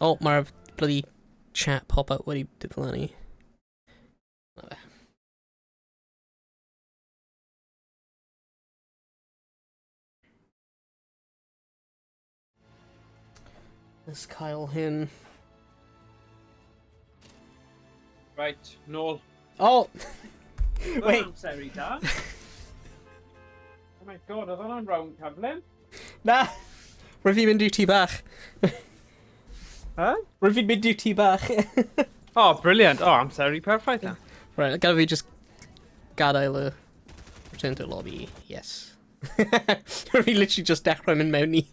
Oh, mae'r bloody chat pop-up wedi diflannu. Let's Kyle hyn. Right, nôl. Oh! Wait. Wait. Seri da. Oh my god, oedd hwnna'n round cyflym? Na! Rwy'n fi'n mynd i'w tŷ bach. Huh? Rwy'n fi'n mynd i'w tŷ bach. Oh, brilliant. Oh, I'm sorry, perfect then. Right, gotta fi just gadael y return to lobby. Yes. Rwy'n fi literally just dechrau mynd mewn i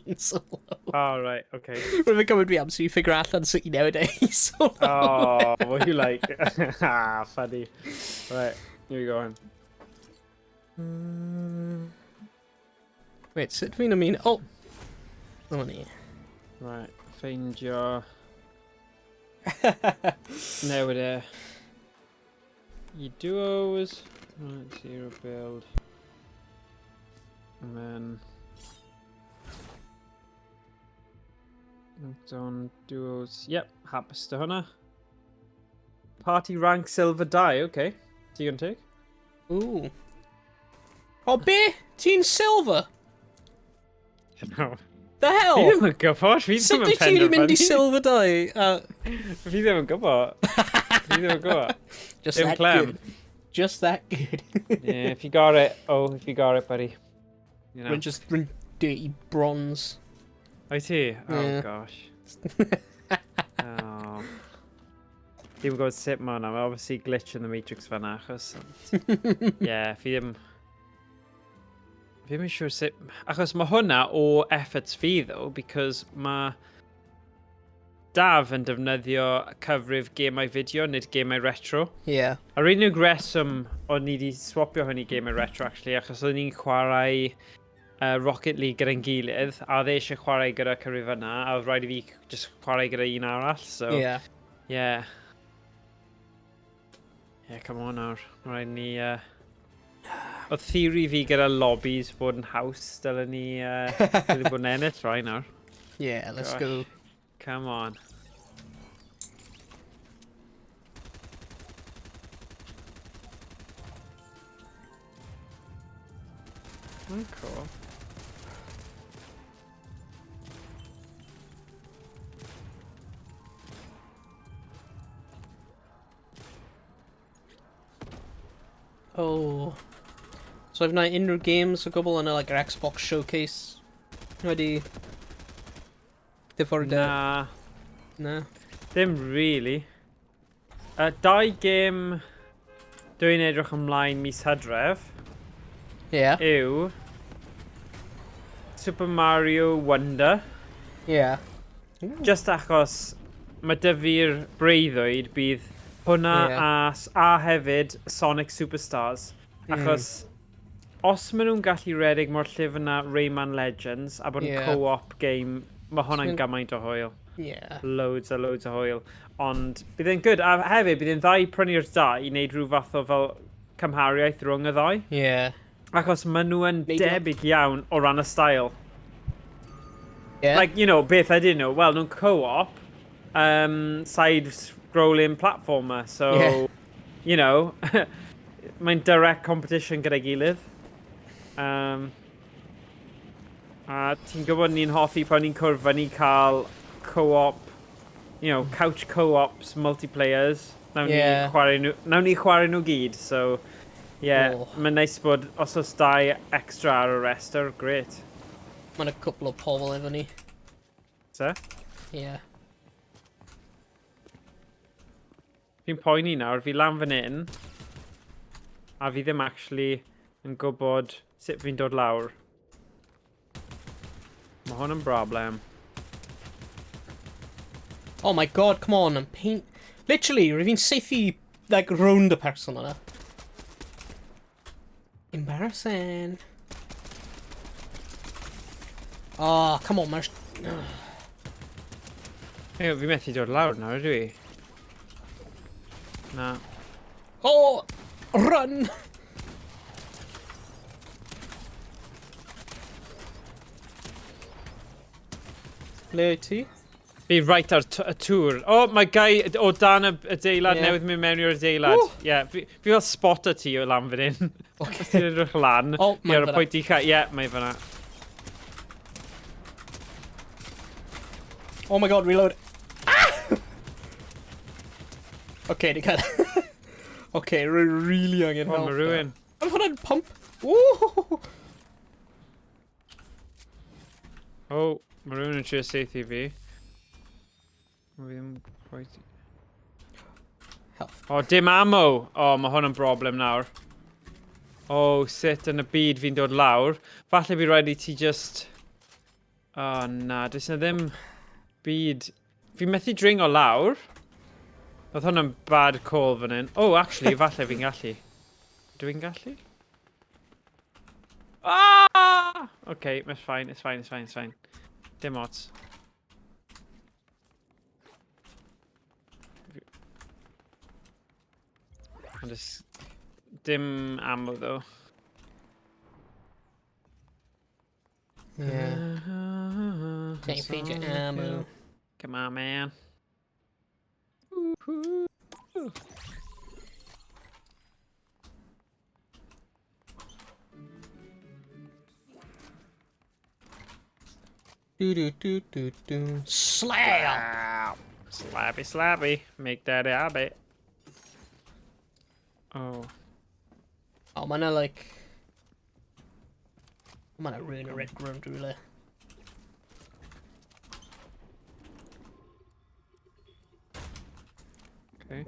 un solo. Oh, right, okay. Rwy'n fi'n cymryd fi amser i ffigur allan sut i newid e i solo. Oh, what you like? Ah, funny. Right, here we go. Wait, sut fi'n ymuno? Oh! O ni. Right, ffeindio newid e i duos. Right, 0 build. And then looked on duos. Yep, hapus to hwnna. Party rank silver die, okay. Digon teg. Ooh. Oh, be? Ti'n silver? No. The Fi hell? ddim yn gwybod, fi Sut ddim dwi yn ti'n mynd i penderfynu. silver die? Fi ddim yn gwybod. Fi ddim yn gwybod. Just Dim that clem. good. Just that good. Yeah, if you got it, oh, if you got it, buddy. You know. Rwy'n dirty bronze. I see. Oh Yeah. gosh. Oh. Ddim yn gwybod sut ma hwnna. Mae obviously glitch in the Matrix fan achos. Yeah, fi ddim yn siŵr sut... Achos mae hwnna o efforts fi though, because mae Daf yn defnyddio cyfrif gemau fideo, nid gemau retro. Yeah. A'r unig reswm o'n ni wedi swapio hwn i gemau retro actually, achos o'n ni'n chwarae Rocket League gyda'n gilydd, a dde eisiau chwarae gyda cyfrif yna, a oedd rhaid i fi just chwarae gyda un arall, so... Yeah. Yeah. Yeah, come on nawr. Mae rhaid ni... Oedd theory fi gyda lobbies bod yn haws, dylen ni... Dylen bod yn ennill rai nawr. Yeah, let's Gosh. go. Come on. Oh, cool. Oh. So I've not unrhyw games o gwbl yn y, like, yr Xbox showcase wedi ddifford Na, Na. ddim really. Dau gêm dwi'n edrych ymlaen mis Hydref Yeah. yw Super Mario Wonder. Yeah. Just achos mae dy fi'r breuddwyd bydd hwnna a hefyd Sonic Superstars. Achos os maen nhw'n gallu redig mor llyfr na Rayman Legends a bod yn co-op game, mae hwnna'n gymaint o hwyl. Yeah. Loads a loads o hwyl. Ond bydd e'n good. A hefyd bydd e'n ddau prynu'r dau i wneud rhyw fath o fel cymhariaeth rhwng y ddau. Yeah. Achos maen nhw yn debyg iawn o ran y style. Yeah. Like, you know, beth ydyn nhw? Wel, nhw'n co-op, side-scrolling platformer, so, you know, mae'n direct competition gyda'i gilydd. A ti'n gwybod ni'n hoffi pan ni'n cwrdd ni cael co-op, couch co-ops, multiplayers. Nawn ni chwarae nhw gyd, so mae'n neis bod os oes 2 extra ar y rester, great. Mae'n a couple o pobl efo ni. Se? Ie. Fi'n poeni nawr, fi lan fan hyn, a fi ddim actually yn gwybod sut fi'n dod lawr. Mae hwn yn broblem. Oh my god, come on, I'm paint... Literally, rwy'n fi'n seithi, like, round y person yna. Embarrassing. Oh, come on, mae'r... Fi methu dod lawr nawr, ydw i? Na. Oh! Run! Le wyt ti? Fi right ar y tŵr. Oh, mae gai o dan y deilad newydd mynd mewn i'r deilad. Ie, fi fel spotter ti o lan fan hyn. Os ti'n edrych lan. Oh, mae'n fyna. Pwynt i ca... Ie, mae fyna. Oh my god, reload. Ah! Okay, ni cael... Okay, rwy'n really angen help. Oh, mae rhywun. Oedd hwnna'n pump? Woo! Oh, mae rhywun yn trio seithi fi. Mae ddim quite... Health. Oh, dim ammo! Oh, mae hwn yn broblem nawr. Oh, sut yn y byd fi'n dod lawr. Falle fi rhaid I ti just... Oh, na, does na ddim byd... Fi'n methu dringo lawr. Oedd hwn yn bad call fan hyn. Oh, actually, falle fi'n gallu. Dwi'n gallu? Ah! Okay, it's fine, it's fine, it's fine, it's fine. Dim ots. Just... Dim ammo, though. Yeah. Can't feed your ammo. Come on, man. Do. Slam! Slappy, slappy. Make that habit. Oh. Oh, mae 'na, like... Mae 'na rhywun yn red ground rhywle. Okay.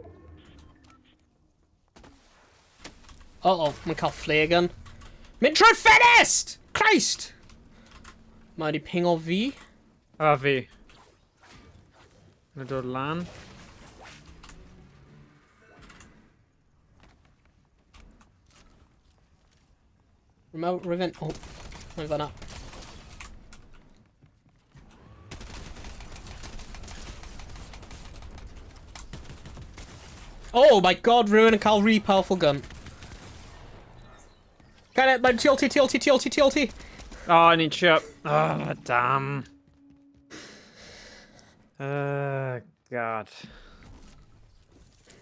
Uh-oh, mae'n cael flare gun. Mynd trwy'r ffenest! Christ! Mae wedi pingo fi. A fi. Mae'n dod lan. Rwy'n... Oh, mae'n fan'na. Oh my god, rhywun yn cael really powerful gun. Gael e, mae'n TLT. Oh, ni'n trio... Oh, damn. God.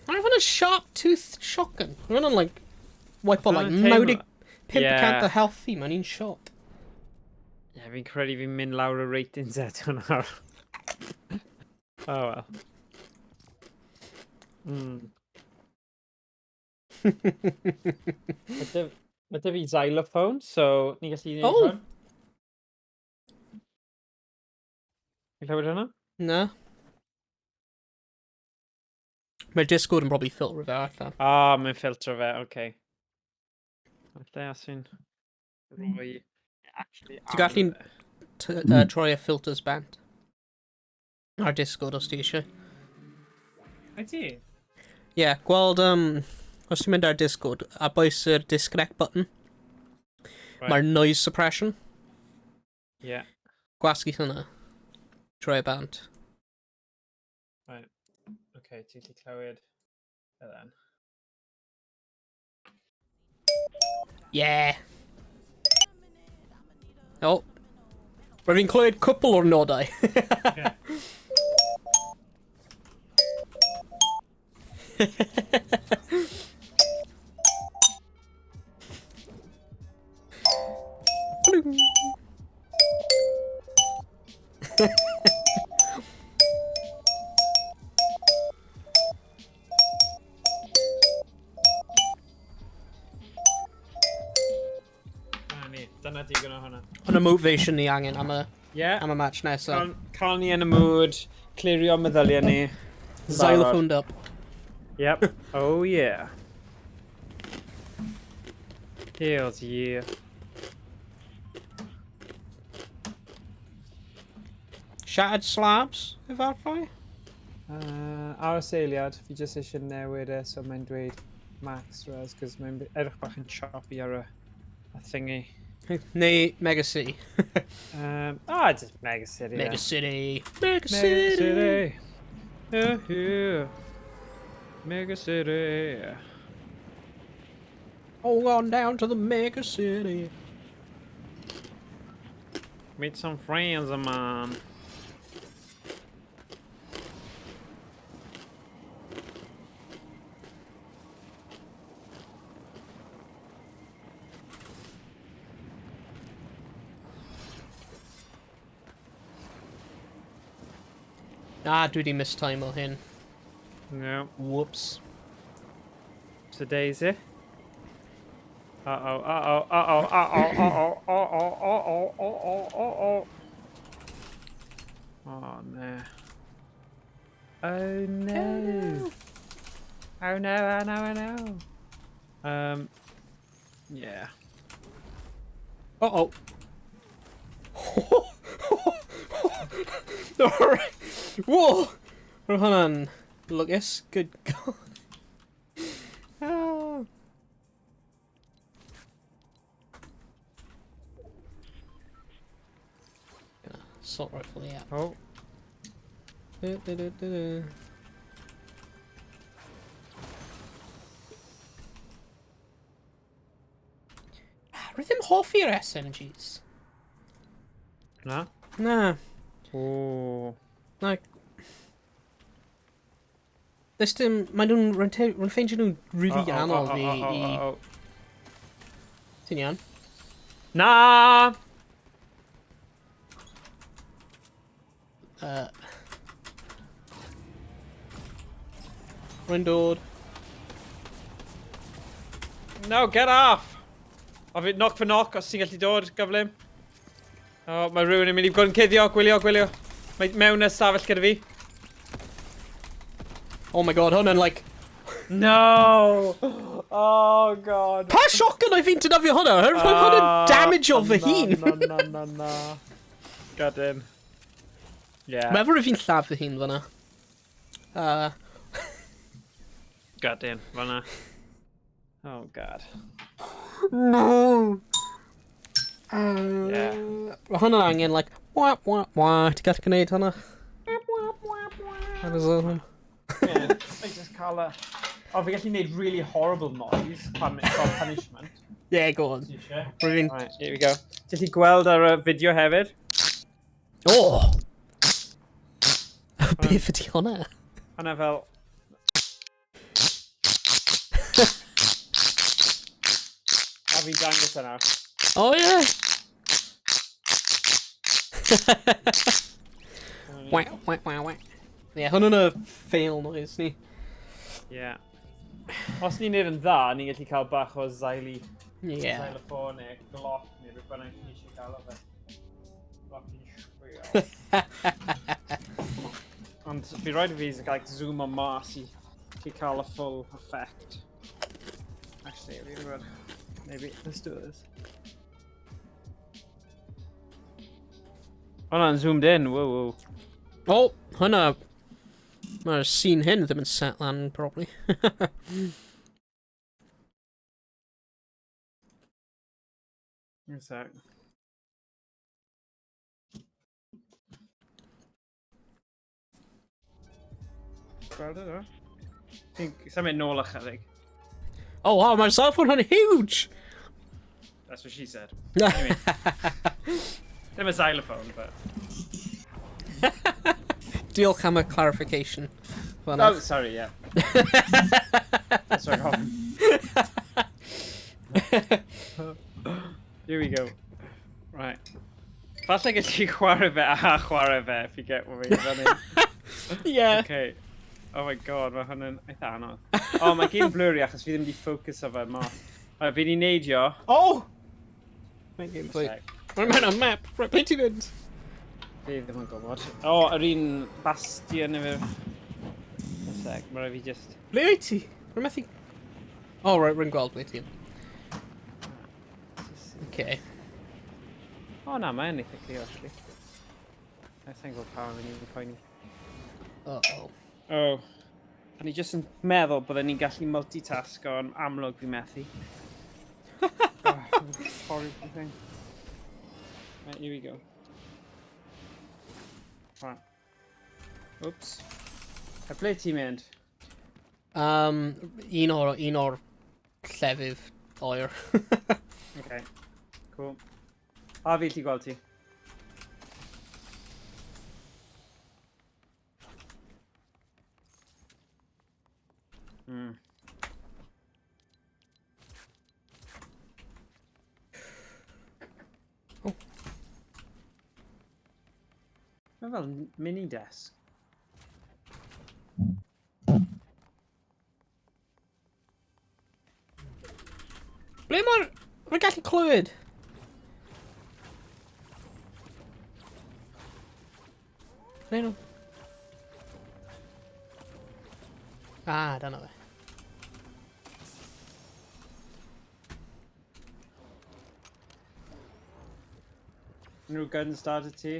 Mae'n fan a sharp tooth shotgun. Rwy'n yn, like, wipe on, like, 95% o health fi, mae'n un shot. Ie, fi'n credu fi'n mynd lawr y ratings eto nawr. Oh, well. Mae dy fi xylophone, so ni gallu neud hwn. Fi'n clywed hwnna? Na. Mae'r Discord yn probably filter fe allan. Ah, mae'n filtro fe, oce. Lle as fi'n rhoi... Ti'n gallu troi y filters band ar Discord os ti eisiau. Ydy? Ie, gweld, os ti'n mynd ar Discord, a bwys yr disconnect button. Mae'r noise suppression. Ie. Gwasgu hwnna. Troi y band. Right. Okay, ti'n gallu clywed y then. Yeah! Oh. Rwy'n fi'n clywed cwpl o'r nodau. Yeah. Dyna digon o hwnna. Ond y motivation ni angen am y Yeah. match nesaf. Cael ni yn y mood, clirio meddyliau ni. Xylophoned up. Yep. Oh yeah. Hells yeah. Shattered slabs, efallai? Ar y seiliad, fi jyst eisiau newid e, so mae'n dweud max res, cos mae'n edrych bach yn choppy ar y thingy. Neu Mega City. Just Mega City. Mega City. Mega Mega City. City. Yeah, yeah. Mega City. Hold on down to the Mega City. Meet some friends of mine. Dwi di mistime o hyn. No. Whoops. So Daisy. Uh-oh. Oh no. Oh no. Oh no. Yeah. Uh-oh. Alright. Whoa! Rohanan. Lucas. Good God. Ah. Assault rifle, yeah. Oh. Rhythm hoffi'r SMGs. No? Na. Oh. Like... Nes dim... Mae nhw'n... Rwy'n ffeindio nhw'n really anodd i... Ti'n iawn? Na! Rwy'n dod. No, get off! A fi knock for knock, os ti'n gallu dod, gyflym. O, mae rhywun yn mynd i bod yn cuddio, gwylio. Mae mewn y stafell gyda fi. Oh my god, hwnna'n like... No! Oh god. Pa shotgun oedd fi'n dynafio hwnna? Hwnna'n damage o fy hun. No. Gadyn. Yeah. Meddwl rwy'n fi'n lladd fy hun fyna. Gadyn, fanna. Oh god. No! Yeah. Mae hwnna'n angen, like, wap. Ti gallu gwneud hwnna? How does that hwn? Yeah, I just cael y... O, fi gallu neud really horrible noise pan for punishment. Yeah, go on. Ti isie? Rwy'n... Right, here we go. Ti'n gallu gweld ar y fideo hefyd? Oh! Beth ydi hwnna? Hwnna fel... A fi'n dangos yna. Oh, yeah! Wah. Yeah, hwnna'n y fail noise ni. Yeah. Os ni'n neud yn dda, ni'n gallu cael bach o Yeah. xylophone neu glock neu rhywbeth bynnag ni eisiau cael o fe. Glock i'n shrio. Ond fi roed fi sy'n cael zoom o mas i cael y full effect. Actually, really good. Maybe, let's do this. Hwnna'n zoomed in, whoa. Oh, hwnna... Mae'r scene hyn ddim yn set lan properly. Un sec. Gweld yna? Ti'n symud nôl ychydig. Oh wow, mae'r cell phone hwn huge! That's what she said. Anyway. Ddim a xylophone, but... Diolch am y clarification. Oh, sorry, yeah. That's right, wrong. Here we go. Right. Falle gallu chi chwarae fe a chwarae fe, if you get what I mean. Yeah. Okay. Oh my god, mae hwn yn eitha anodd. O, mae gyn blurry achos fi ddim wedi focus o fe mas. O, fi wedi neidio. Oh! Mae'n Un gameplay. sec. Mae'n a map. Right, ble ti'n mynd? Fi ddim yn gwybod. O, yr un bastion efo... Un sec, mae rhaid fi just... Ble wyt ti? Rwy'n methu... Oh, right, rwy'n gweld ble ti. Okay. O na, mae'n eitha clear, actually. Sa'n gwybod pa o'n i'n poeni. Uh-oh. O. O'n i jyst yn meddwl byddwn ni'n gallu multitask o'n amlwg fi methu. Horrible thing. Right, here we go. Right. Oops. A ble ti'n mynd? Un o'r llefydd oer. Okay. Cool. A fi allu gweld ti. Oh. Mae fel mini desk. Ble mae'n gallu clywed? Ble nhw? Ah, dyna fe. Unrhyw guns da dy ti?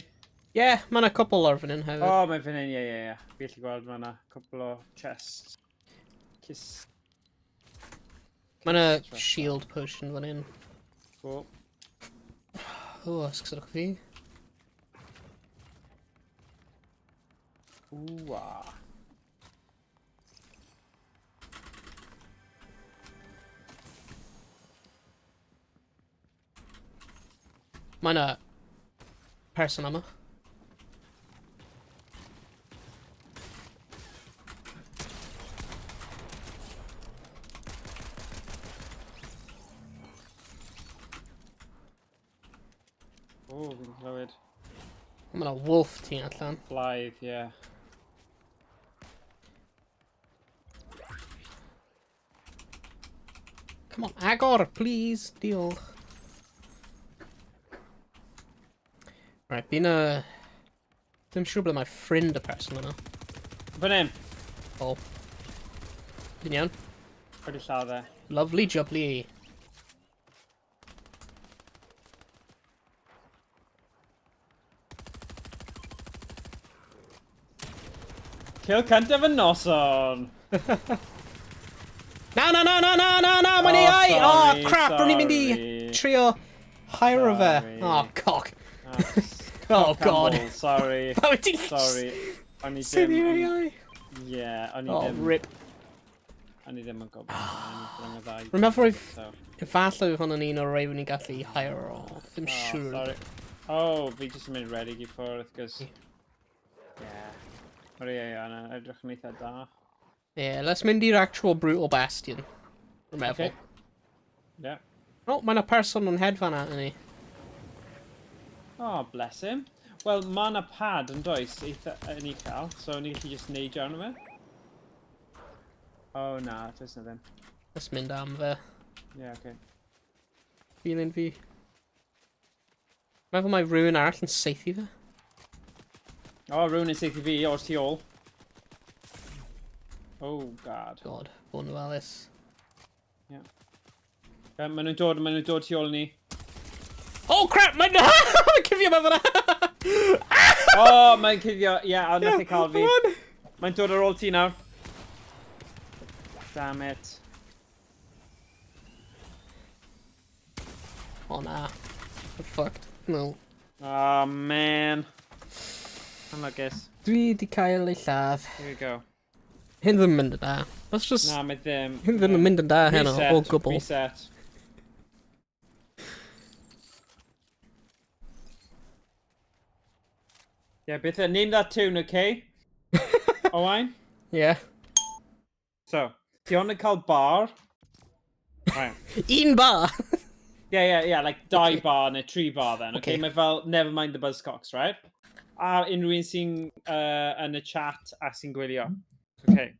Yeah, mae yna cwpl o'r fan hyn hefyd. O, mae fan hyn, ie. Fi allu gweld mae yna cwpl o chests. Kiss. Mae yna shield potion fan hyn. Cool. O, ysgyswch fi. Wwa. Mae yna person yma. O, fi'n clywed. Mae yna wolf ti allan. Blythe, ie. Come on, agor, please. Diolch. Right, fi'n ddim siŵr ble mae ffrind y person yna. Fan hyn. O. Fi'n iawn. Wedi lladd e. Lovely jubbly. Kill cyntaf y noson! Na, mae'n Oh, AI! Oh, sorry, crap, ro'n i'n mynd i sorry. trio hire fe. Sorry. Oh, cock. Oh, Oh, God. Campbell, sorry. Pam wyt ti'n... Sorry. O'n i Sydd ddim... i'r AI? Ie, o'n i Oh, ddim... rip. O'n i ddim yn gwybod. O'n i ddim yn Remember if... So. Falle fydd hwn yn un o'r rei fy'n ni'n gallu hire o. Ddim Oh, siŵr. sorry. Oh, fi jyst yn mynd redig i ffwrdd, cos... Ie. O'r ie, yna, edrych yn eitha da. Yeah, let's mynd i'r actual brutal bastion. Remember. Okay. Yeah. Oh, mae yna person yn hedfan at ni. Oh, bless him. Wel, mae yna pad yn does eitha yn ei cael, so ni gallu just neidio arno fe. Oh, na, does na ddim. Let's mynd am fe. Yeah, okay. Feeling fi. Meddwl mae rhywun arall yn seithi fe. Oh, rhywun yn seithi fi o'r tu ôl. Oh, god. God, bod nhw Alice. Yeah. Maen nhw'n dod tu ôl ni. Oh crap, mae'n cifio me fyna! Oh, mae'n cuddio, ie, a nath ei cael fi. Come on. Mae'n dod ar ôl ti nawr. Damn it. Oh na. We're fucked. No. Oh, man. Unluckus. Dwi di cael ei lladd. Here we go. Hyn ddim yn mynd yn da. Let's just... Na, mae ddim. Hyn ddim yn mynd yn da heno, o gwbl. Reset. Yeah, beth name that tune, okay? Owain? Yeah. So, ti ond yn cael bar. Right. Un bar! Yeah, like 2 Okay. bar neu 3 bar then, okay? Okay. Mae fel Never Mind the Buzzcocks, right? A unrhyw un sy'n yn y chat a sy'n gwylio. Okay.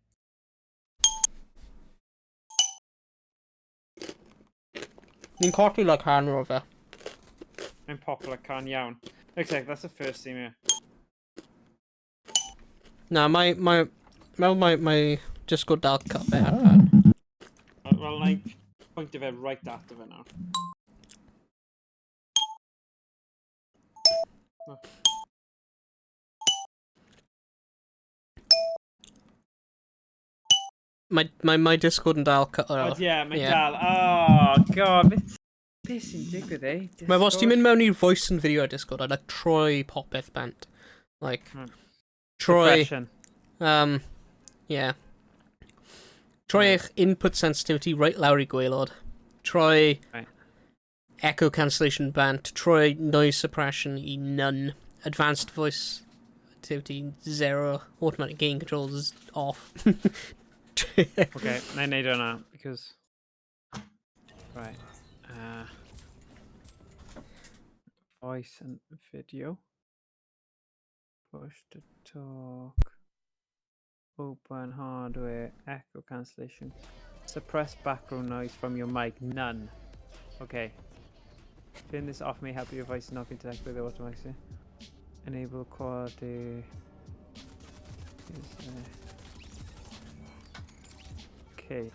Ni'n colli like hanner o fe. Mae'n popular can iawn. Okay, that's the first thing here. Na, mae Discord dal cut fe ar fan. Well, like, point of it right after it now. Mae Discord yn dal cut ar. Ond ie, mae dal. Oh, god. Beth sy'n digwydd, eh? Mae os ti'n mynd mewn i'r voice and video Discord, I'd like troi popeth bant. Like, troi... Depression. Yeah. Troi eich input sensitivity right lawr I gwaelod. Troi echo cancellation bant. Troi noise suppression I none. Advanced voice activity 0. Automatic gain controls off. Okay, na I neud hwnna, because... Right. Voice and video. Push to talk. Open hardware. Echo cancellation. Suppress background noise from your mic. None. Okay. Turn this off may help your voice not be detected automatically. Enable quality. Okay.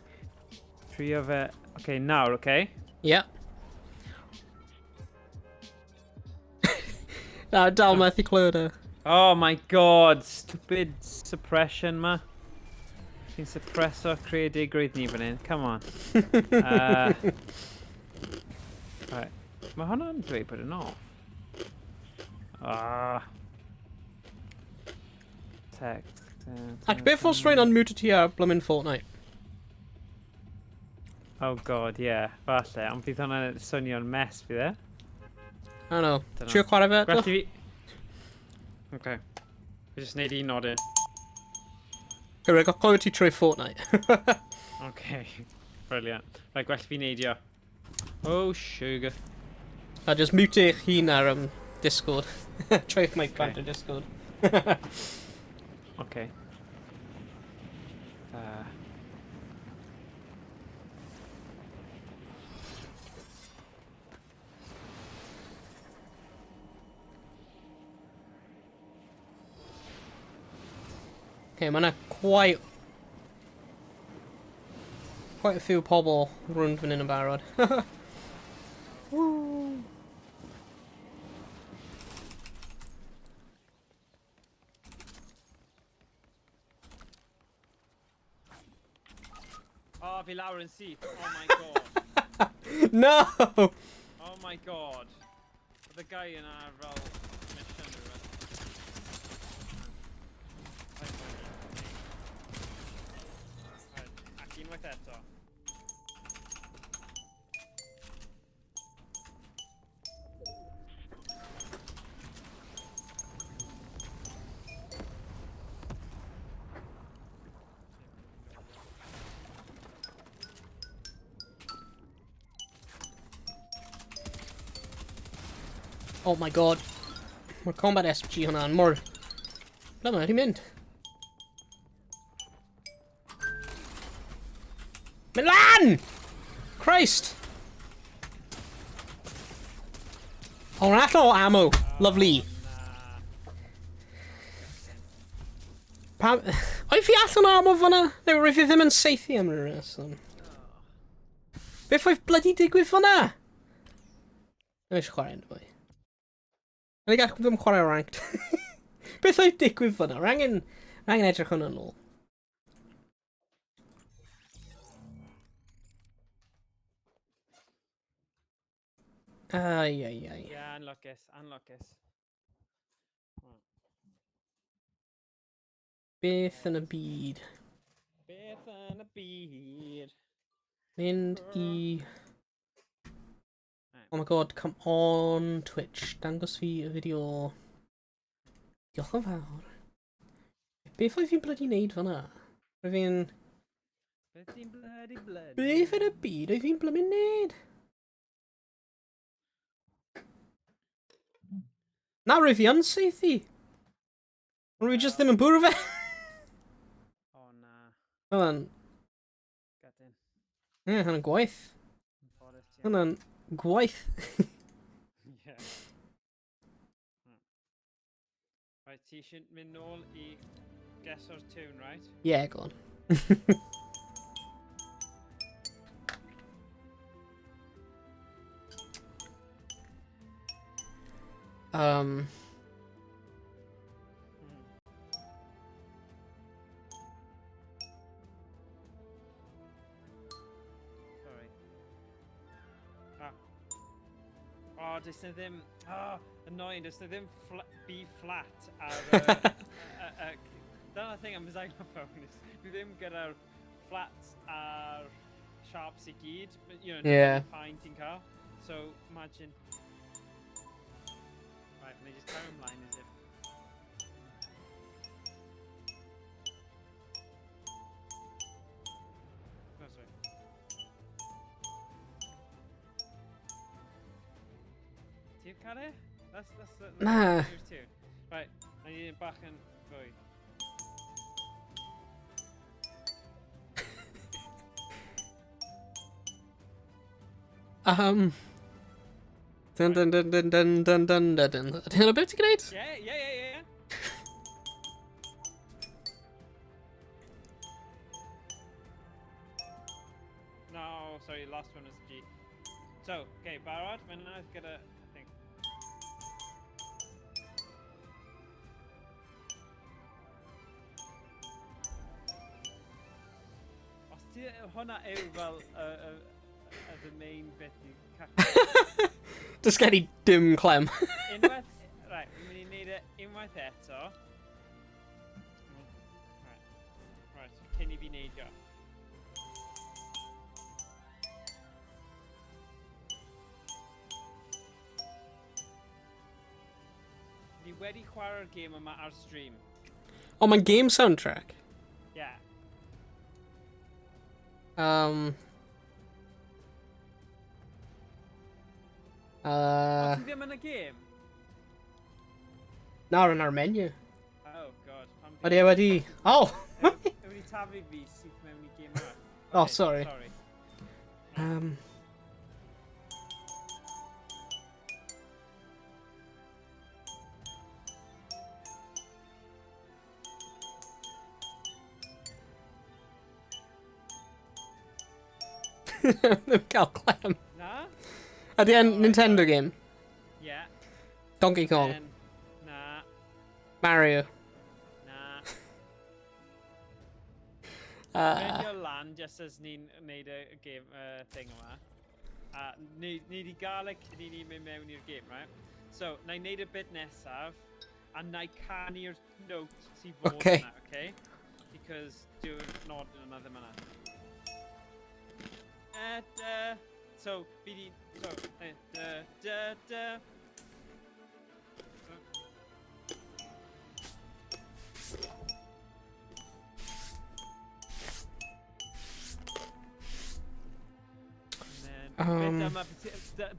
3 of it. Okay, now, okay? Yeah. Dal methu clywed e. Oh my god, stupid suppression, ma. Fi'n suppresso creadigrwydd ni fan hyn, come on. Right. Mae hwnna'n dweud bod yn off. Text. Ac beth os rwy'n unmuted ti ar blymyn Fortnite? Oh god, yeah. Falle, ond bydd hwnna'n swnio'n mes fydd e. I don't know. Trio chwarae fe? Gwell i fi... Okay. Fi jyst neud un nodyn. Hyrwyd, gael clywed ti trwy Fortnite. Okay. Brilliant. Right, gwell fi neidio. Oh, sugar. A just mute eich hun ar Discord. Troi eich mic bant ar Discord. Okay. Okay, mae yna quite a few pobl rwy'n fan hyn yn barod. Woo. Oh, fi lawr yn syth. Oh my god. No! Oh my god. The guy in our mission or ac unwaith eto. Oh my god. Mae'r combat SPG hwnna'n mor... Ble mae wedi mynd? Mynd lan! Christ! Oh, we're allan o ammo. Lovely. Pam... Oedd fi allan o ammo fan'na? Neu roedd fi ddim yn seithi am y reswm. Beth oedd bloody digwydd fan'na? Neu eisiau chwarae yn y boi. Yn ei gall ddim chwarae ranked. Beth oedd digwydd fan'na? Rangen edrych hwnna nôl. Ai. Yeah, unluckus. Beth yn y byd? Beth yn y byd? Mynd I... Oh my god, come on, Twitch. Dangos fi y fideo. Diolch yn fawr. Beth oedd fi'n bloody neud fan'na? Roedd fi'n... Beth yn bloody? Beth yn y byd oedd fi'n bloody neud? Na rwyf i yn seithi. Rwy just ddim yn bwrw fe. O na, Hwna'n... gadyn. Ie, hwna'n gwaith. Forest, ie. Hwna'n gwaith. Ie. Right, ti eisiau mynd nôl i Guess o'r Tune, right? Yeah, go on. Um... Sorry. Ah. Oh, does na ddim... Oh, annoying, does na ddim B flat ar... Dyna'r thing am xylophone is, dwi ddim gyda'r flats a'r sharps I gyd, you know, Yeah. pine ti'n cael. So, imagine... Right, and they just carry ymlaen as if... No, sorry. Ti'n cael e? That's Na. Here's two. Right, I need it bach yn fwy. Dun dun dun dun dun dun dun dun dun. Ydy hynna beth ti'n gwneud? Yeah. No, sorry, last one was G. So, okay, barod, mae'n nice gyda thing. Os ti hwnna yw fel the main bit I cachod. Does gen I dim clem. Unwaith, right, fi'n mynd I wneud e unwaith eto. Right, cyn I fi neidio. Ni wedi chwarae'r gêm yma ar stream. Oh, mae'n game soundtrack. Yeah. Os ti ddim yn y gêm? Nawr yn ar menu. Oh god. Ydy e wedi... Oh! Yw wedi taflu fi sydd mewn I gêm yma. Oh, sorry. Sorry. Ddim cael clem. Na? Ydy e'n Nintendo game? Yeah. Donkey Kong? Then, na. Mario? Na. Uh, Mynd lan just as ni'n neud y game thing yma. A ni di gael y cyn I ni mynd mewn i'r game, right? So, na I neud y bit nesaf, a na I canu'r note sy'n fod Okay. yna, okay? Because dwi'n nod yn yna ddim yna. So, fi di... So,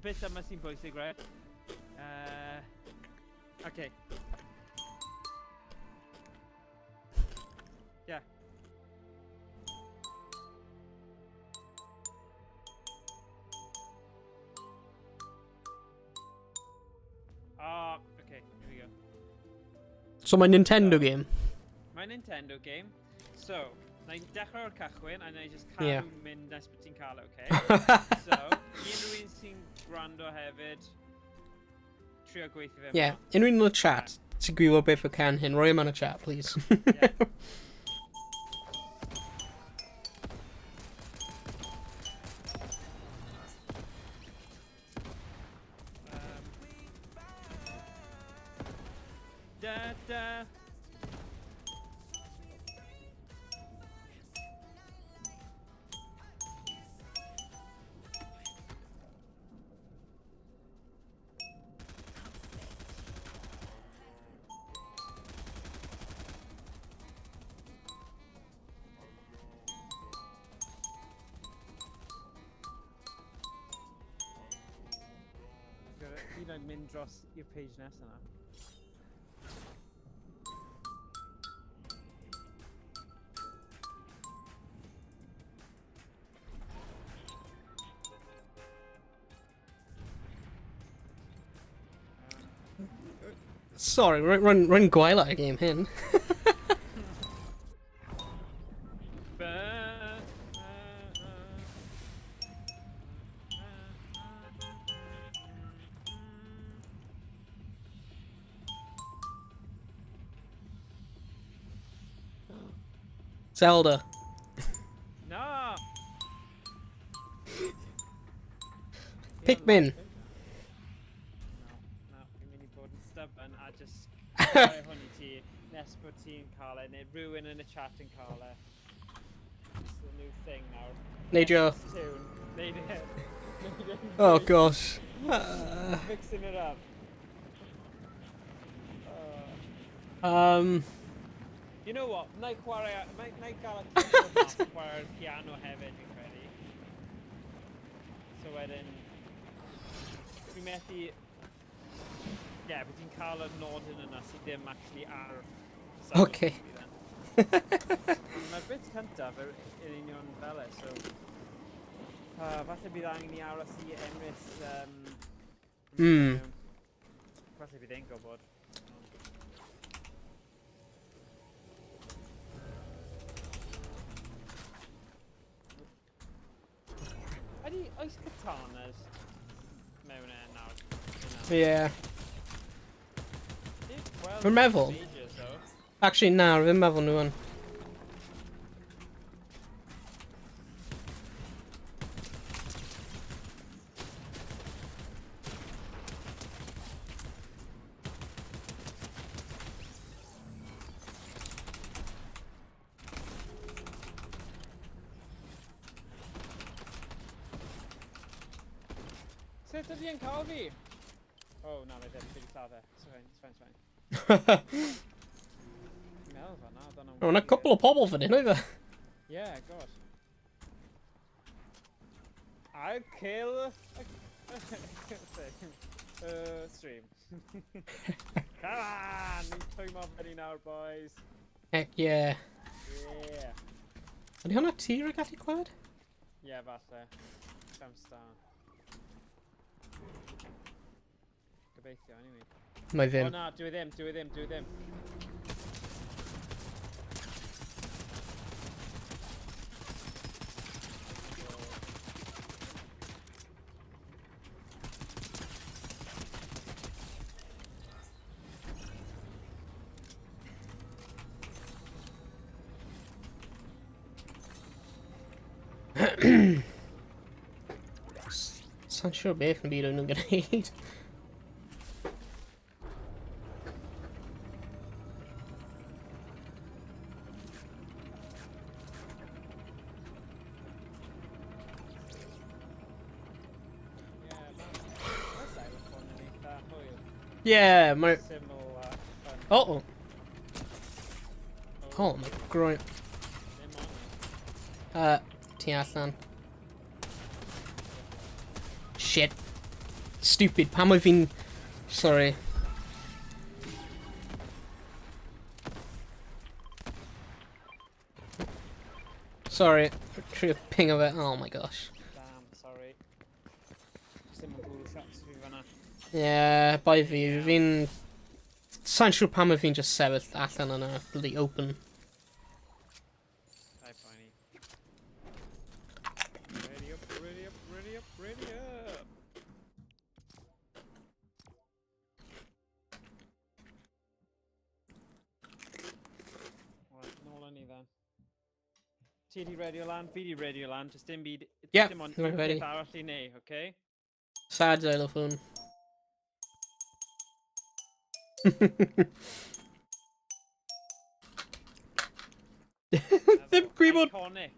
bit yma sy'n bwysig, right? Okay. Yeah. Okay, here we go. so mae'n Nintendo game? My Nintendo game. So, na I dechrau'r cychwyn, a na I just cadw Yeah. mynd nes bod ti'n cael, okay? So, unrhyw un sy'n gwrando hefyd, trio gweithio fe Yeah, unrhyw un yn y chat, ti'n gwybod beth o can hyn, roi yma yn y chat, please. Yeah. Da. hyd yn oed mynd dros i'r page nesaf yna. Sorry, run gwael ar y game hyn. Zelda. No! Pikmin. Na, fi'n mynd I bod yn stubborn a just rhoi hwn I ti nes bod ti'n cael e, neu rhywun yn y chat yn cael e. It's the new thing now. Neidio. Tune. Neud it. Oh gosh. Mixing it up. You know what? Na I chwarae... Na I gael y keyboard mas I chwarae'r piano hefyd fi'n credu. So wedyn... Dwi'n methu... Yeah, bod ti'n cael y nodyn yna sydd ddim actually ar... Okay. Mae'r bit cyntaf yn union fel e, so... falle bydd angen I aros I Emrys... Falle bydd e'n gwybod. Ydy, oes katanas mewn e nawr? Yeah. Well, Rwy'n meddwl. ages, though. Actually, na, rwy'n meddwl nhw yn. Sut ydy e'n cael fi? Oh, na, mae ddim. Fi wedi lladd e. It's fine, it's fine, it's fine. Dwi'n meddwl fan'na, I don't know. Oh, 'na couple o pobl fan hyn, oedd e? Yeah, God. I'll kill... stream. Come on! Ni'n twymo fyny nawr, boys. Heck yeah. Yeah. Ydy hwnna tir a gallu clywed? Yeah, falle. Chance da. Gobeithio, anyway. Mae Oh ddim. na, dwi ddim, dwi ddim, dwi ddim. Sa'n siŵr beth yn byd o'n nhw'n gwneud. Yeah, mae... Oh! Oh, my groin. Ti allan. Shit. Stupid. Pam oedd fi'n... Sorry. Sorry. Trio ping of it. Oh my gosh. Damn, sorry. Dim yn bwrw shots fi fan'na. Yeah, bai fi. Fi'n... Sa'n siŵr pam oedd fi'n just sefyll allan yna. Bloody open. Hi, Piney. Ready up, ready up, ready up, ready up! Right, nôl â ni then. Ti di radio lan, fi di radio lan, just dim byd... Yep, dim ond we're un ready. peth arall I neu, okay? Sad xylophone. Ddim gwybod... Iconic.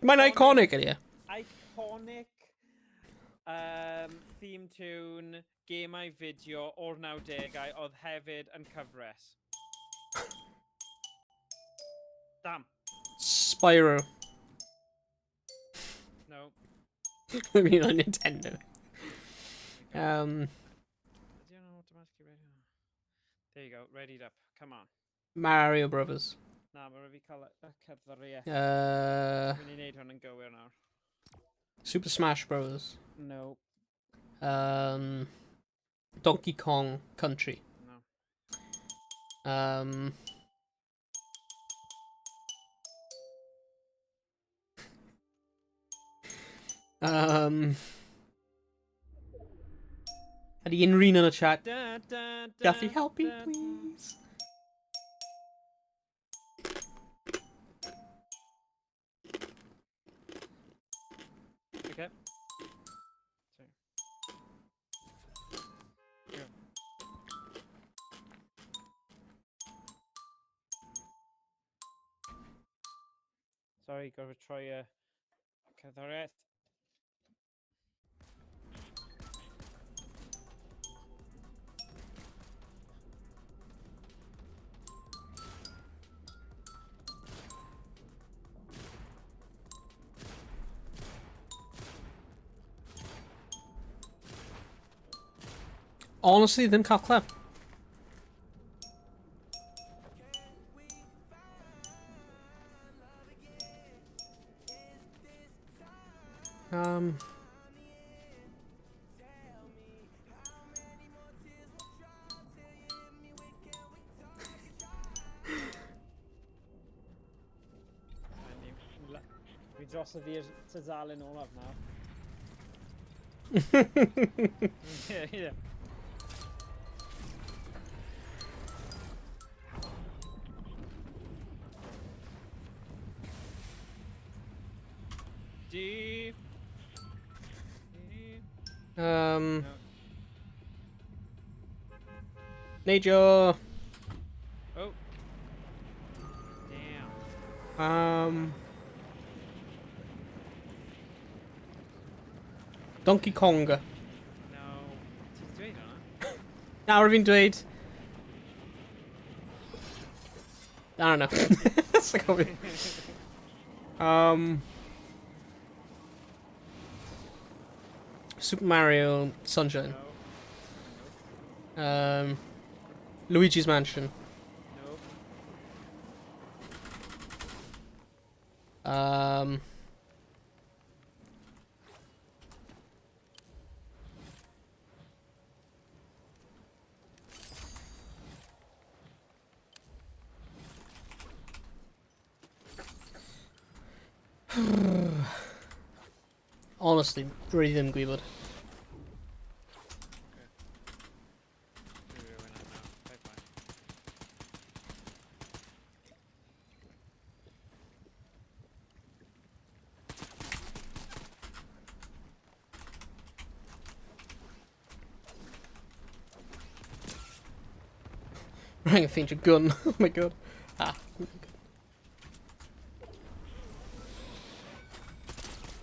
Mae'n iconic ydy e. Iconic theme tune, gemau fideo o'r 90au oedd hefyd yn cyfres. Damn. Spyro. No. I mean on Nintendo. There you go, readied up. Come on. Mario Brothers. Na, mae fi cael y cerddoriaeth. Uh, Fi'n ei wneud hwn yn gywir nawr. Super Smash Bros. No, Donkey Kong Country. no. Um, Ydy unrhyw un yn y chat? Gallu helpu, please? Okay. Sorry. Go. Sorry, gorfod troi y cerddoriaeth. Honestly, ddim cael clef. Fi dros y fi'r tydalen olaf nawr. Yeah. Deep. No. Neidio. Oh. Damn. Donkey Konga. No. Ti'n dweud hwnna? Nawr fi'n dweud... I don't know. It's like Super Mario Sunshine. No. Luigi's Mansion. No. Honestly, really ddim gwybod. Rhaid yn ffeindio gun. Oh my god. Ah.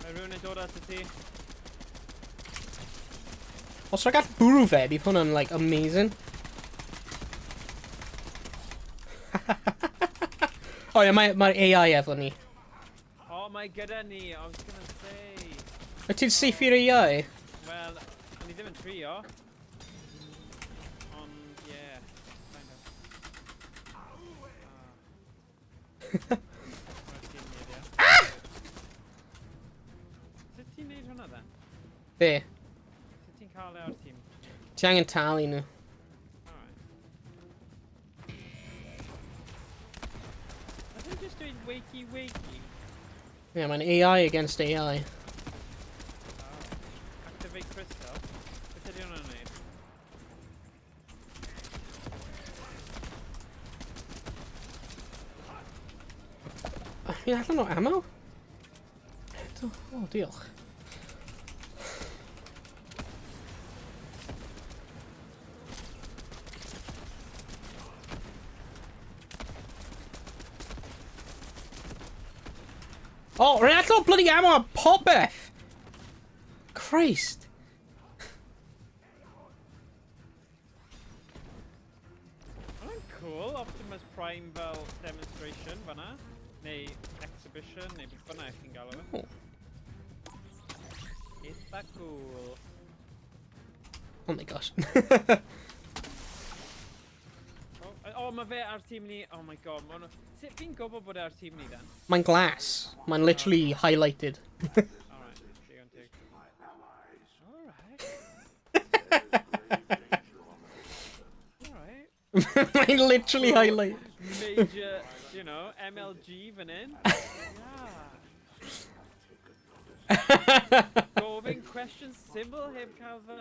Mae rhywun yn dod at y ti. Os rhaid gall bwrw fe, bydd hwnna'n, like, amazing. O ie, mae'r AI efo ni. Oh, mae gyda ni, I was gonna say. Wyt ti'n safe i'r AI? Wel, o'n i ddim yn trio. Ond, yeah, kind of. Sut ti'n neud hwnna then? Be? Sut ti'n cael e ar tîm? Ti angen talu nhw. Alright. I think just doing wakey. Ie, mae'n AI against AI. Oh. Activate crystal. Beth ydy hwnna'n neud? Fi'n allan o ammo? O, diolch. Oh, rhaid allan o bloody ammo a popeth! Christ. Oh, cool. Optimus Prime fel demonstration fan'na. Neu exhibition, neu beth bynnag chi'n galw fe. Eitha cool. Oh my gosh. mae fe ar tîm ni. Oh my god, sut fi'n gwybod bod e ar tîm ni then? Mae'n glas. Mae'n literally highlighted. Alright, digon teg. Alright. Mae'n literally highlighted. Major, you know, MLG fan hyn. Gofyn cwestiwn syml heb cael fy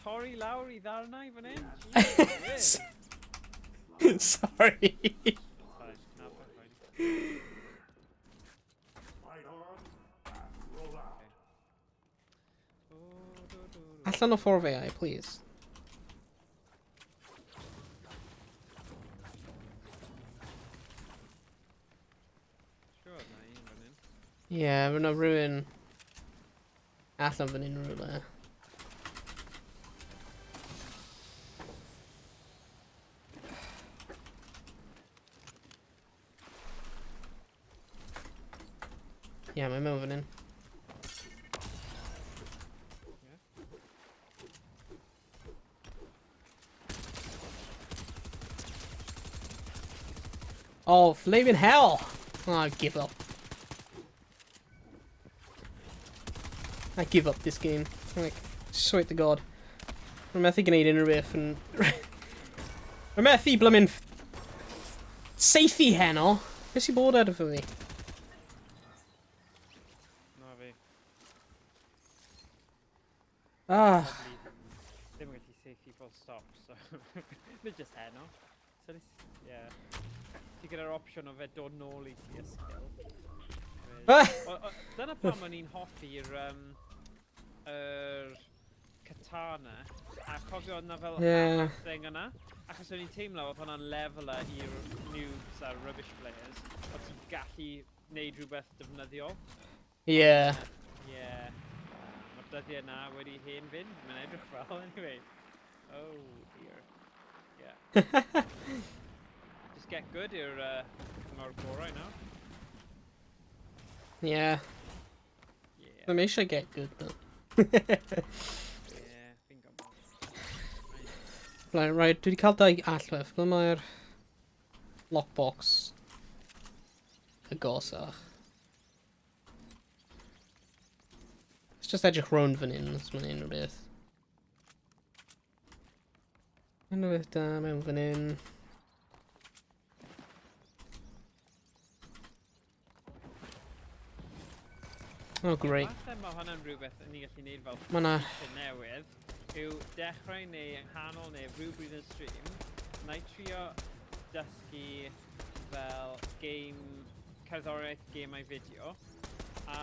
torri lawr i ddarnau fan hyn. Jesus. Sorry. Fine, no, fine. Allan o 4FAI, please. Sure, na un fan hyn. Yeah, we're not ruin. Allan fan hyn rhywle. Yeah, mae'n mewn fan hyn. Oh, flaming hell! Oh, I give up. I give up this game. Like, swear to God. Rwy'n methu gwneud unrhyw beth yn... Rwy'n methu blymyn... Seithi heno! Beth sy'n bod ar y fi? Na fi. Ah, Ddim yn gallu safety full stop, so... Nid just heno. So this, yeah. Ti gyda'r opsiwn o fe dod nôl i ti ysgil. Dyna pam o'n i'n hoffi'r katana, a cofio yna fel Yeah. thing yna, achos o'n i'n teimlo oedd hwnna'n leveler i'r noobs a rubbish players, oedd ti'n gallu neud rhywbeth defnyddiol. yeah. Yeah. Mae'r dyddiau yna wedi hen fynd, mae'n edrych fel, anyway. Oh dear. Yeah. Just get good i'r cyngor gorau nawr. Yeah. Yeah. Ddim eisiau get good, though. Yeah, fi'n gwybod. Right, dwi wedi cael 2 allwedd. Ble mae'r... lockbox... agosach. It's just edrych rownd fan hyn, os mae'n unrhyw beth. Unrhyw beth da mewn fan hyn. Oh, great. Falle mae hwnna'n rhywbeth ni gallu neud fel Ma' 'na- feature newydd yw dechrau neu yng nghanol neu rhywbryd yn stream na i trio dysgu fel cerddoriaeth gemau fideo a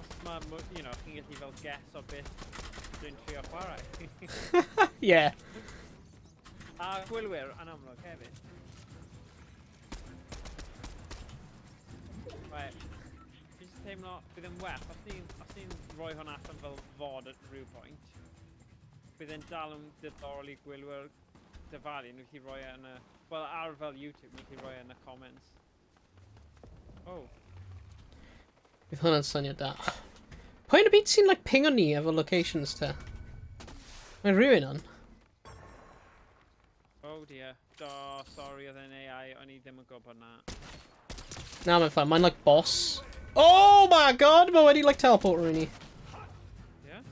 os mae, you know, chi'n gallu fel guess o beth dwi'n trio chwarae. Yeah. A gwylwyr yn amlwg hefyd. Right. Fi'n just teimlo bydd yn well, os ni'n rhoi hwn allan fel fod at rhyw pwynt, bydd yn dal yn diddorol i gwylwyr dyfalu, nhw'n gallu rhoi yn y... Wel, ar fel YouTube, nhw'n gallu rhoi yn y comments. Oh. Bydd hwnna'n swnio da. Pwy yn y byd sy'n like pingo ni efo locations te? Mae rhywun on. Oh dear. Oh, sorry, oedd yn AI, o'n i ddim yn gwybod na. Na, mae'n fine. Mae'n like boss. Oh my god! Mae wedi like teleport rhywun i. Yeah?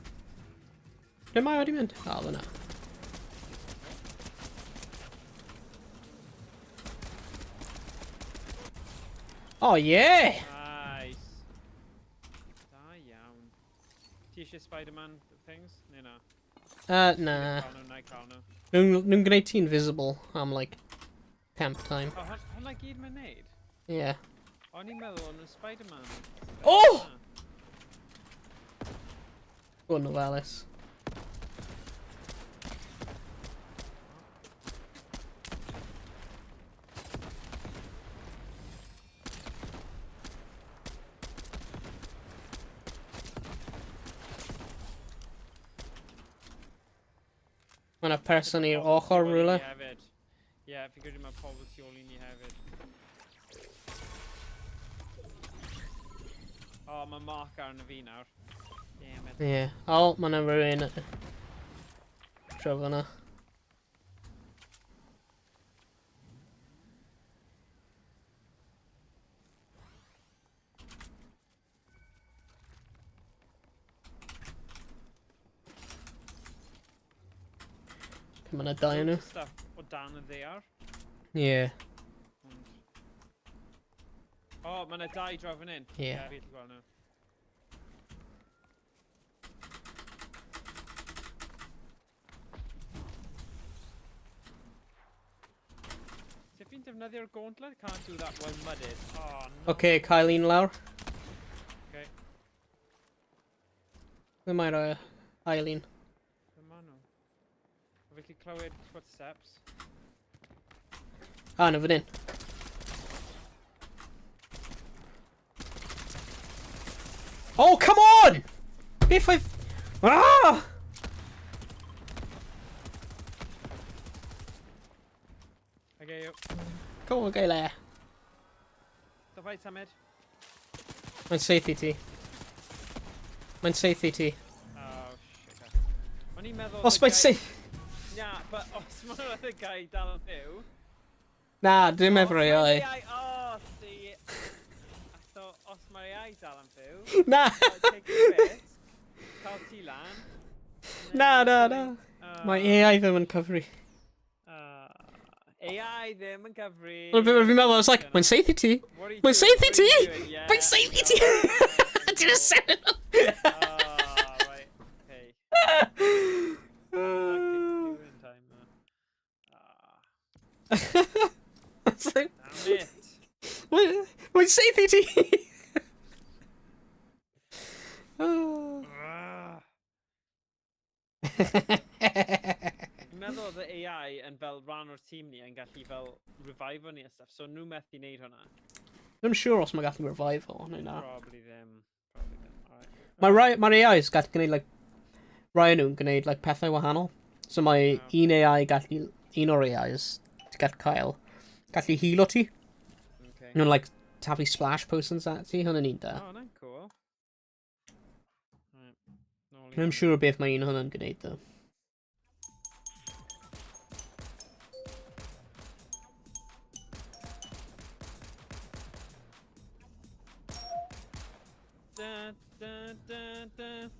Ble mae wedi mynd? O, fyna. Oh yeah! Nice. Da iawn. Ti eisiau Spider-Man things? Neu na? Nah. Cael nhw, na i cael nhw. Nhw'n gwneud ti invisible am like temp time. O, hwnna gyd mae'n neud? Yeah. O'n i'n meddwl o'n Spider-Man. Oh! Go on, Novalis. Mae 'na person i'r ochr rhywle. Ie, fi'n credu mae pobl tu ôl i ni hefyd. O, mae Mark arno fi nawr. Damn it. Ie. O, mae 'na rhywun. Tro fyna. Mae'n a dau nhw. Stuff o dan y ddear. Ie. O, mae yna dau draw fan hyn. Ie. Fi gallu gweld nhw. Sut fi'n defnyddio'r gauntlet? Can't do that while mudded. Oh, no. Okay, cael un lawr. Okay. Ble mae'r Eileen? Dyma nhw. O, fi gallu clywed footsteps. Ah, no, fan hyn. Oh, come on! If I've... Ah! Okay, Come on, gael e. Dafai symud. Mae'n saith i ti. Mae'n saith i ti. Oh, shit. O'n i'n meddwl... Os mae'n saith... Na, but os mae'r y gai dal yn fyw... Na, dim efo AI. Oh, see... I thought, os mae'r AI dal yn fyw... Na! Take a risk, cael ti lan... Na. Mae AI ddim yn cyfri. AI ddim yn cyfri... Fi'n meddwl, I was like, mae'n saith i ti. Mae'n saith i ti! Mae'n saith i ti! Ti'n ysyn! Right, okay. Damn it! Mae'n saith i ti! Dwi'n meddwl oedd y AI yn fel rhan o'r tîm ni yn gallu fel revive ni a stuff, so nhw methu neud hwnna. Ddim siŵr os mae gallu revive o, neu na. Probably ddim. Alright. Mae'r AI's gallu gwneud, like, rai o nhw'n gwneud, like, pethau wahanol. So mae un AI gallu, un o'r AI's, ti gallu cael, gallu heal o ti. Okay. Nhw'n, like, tafu splash potions at ti, hwnna'n un da. Oh, na'n cool. Right. Ddim siŵr beth mae un hwnna'n gwneud, though. Dun, dun, dun, dun.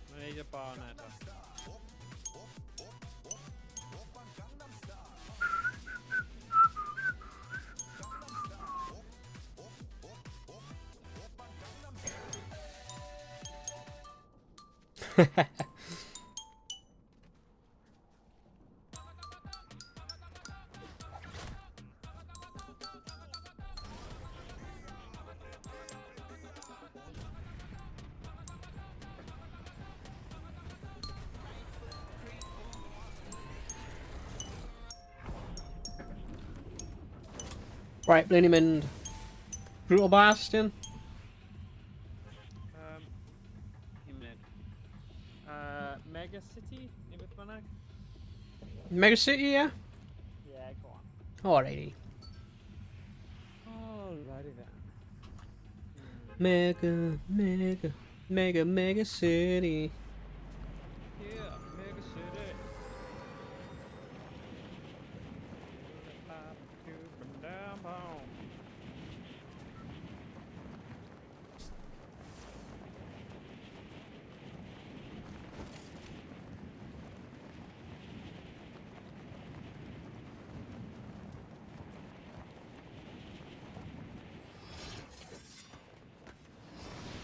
Mae'n neud y bar na eto. Right, ble ni'n mynd? Brutal Bastion? Un munud. Mega City? Neu beth bynnag? Mega City, yeah? Yeah, go on. Alrighty. Alrighty then. Mega City. Yeah, Mega City. Up, and down, boom.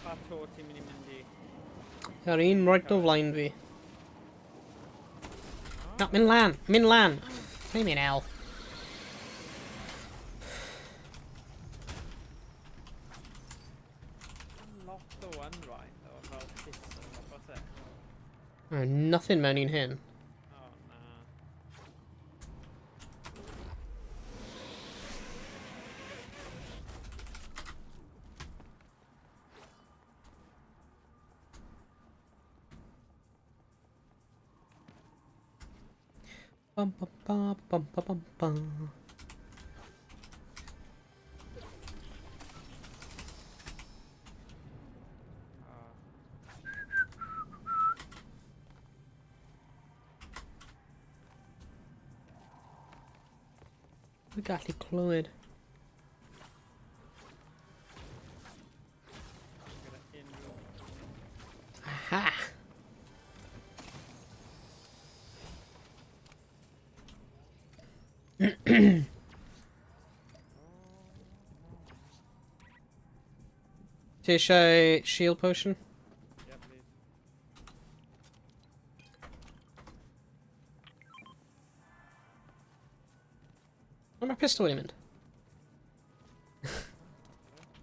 Pa to ti'n mynd i mynd i? Yr un right o flaen fi. No, mynd lan! Mynd lan! Ble mi'n el? Lot o unright though, fel pistol, what's it? Nothing mewn un hyn. Oh, na. Bum bum bum bum bum bum bum. Dwi'n gallu clywed. Ha! Fish a shield potion. Yeah, please. What my pistol element?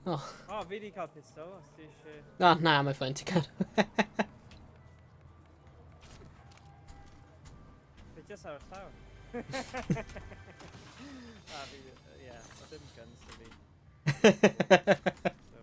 Oh. Oh, fi 'di cael pistol, os ti eisiau... Ah, nah, I'm fine to cut. Fi just ar y llaw. Fi, ie, o dim guns da fi. So,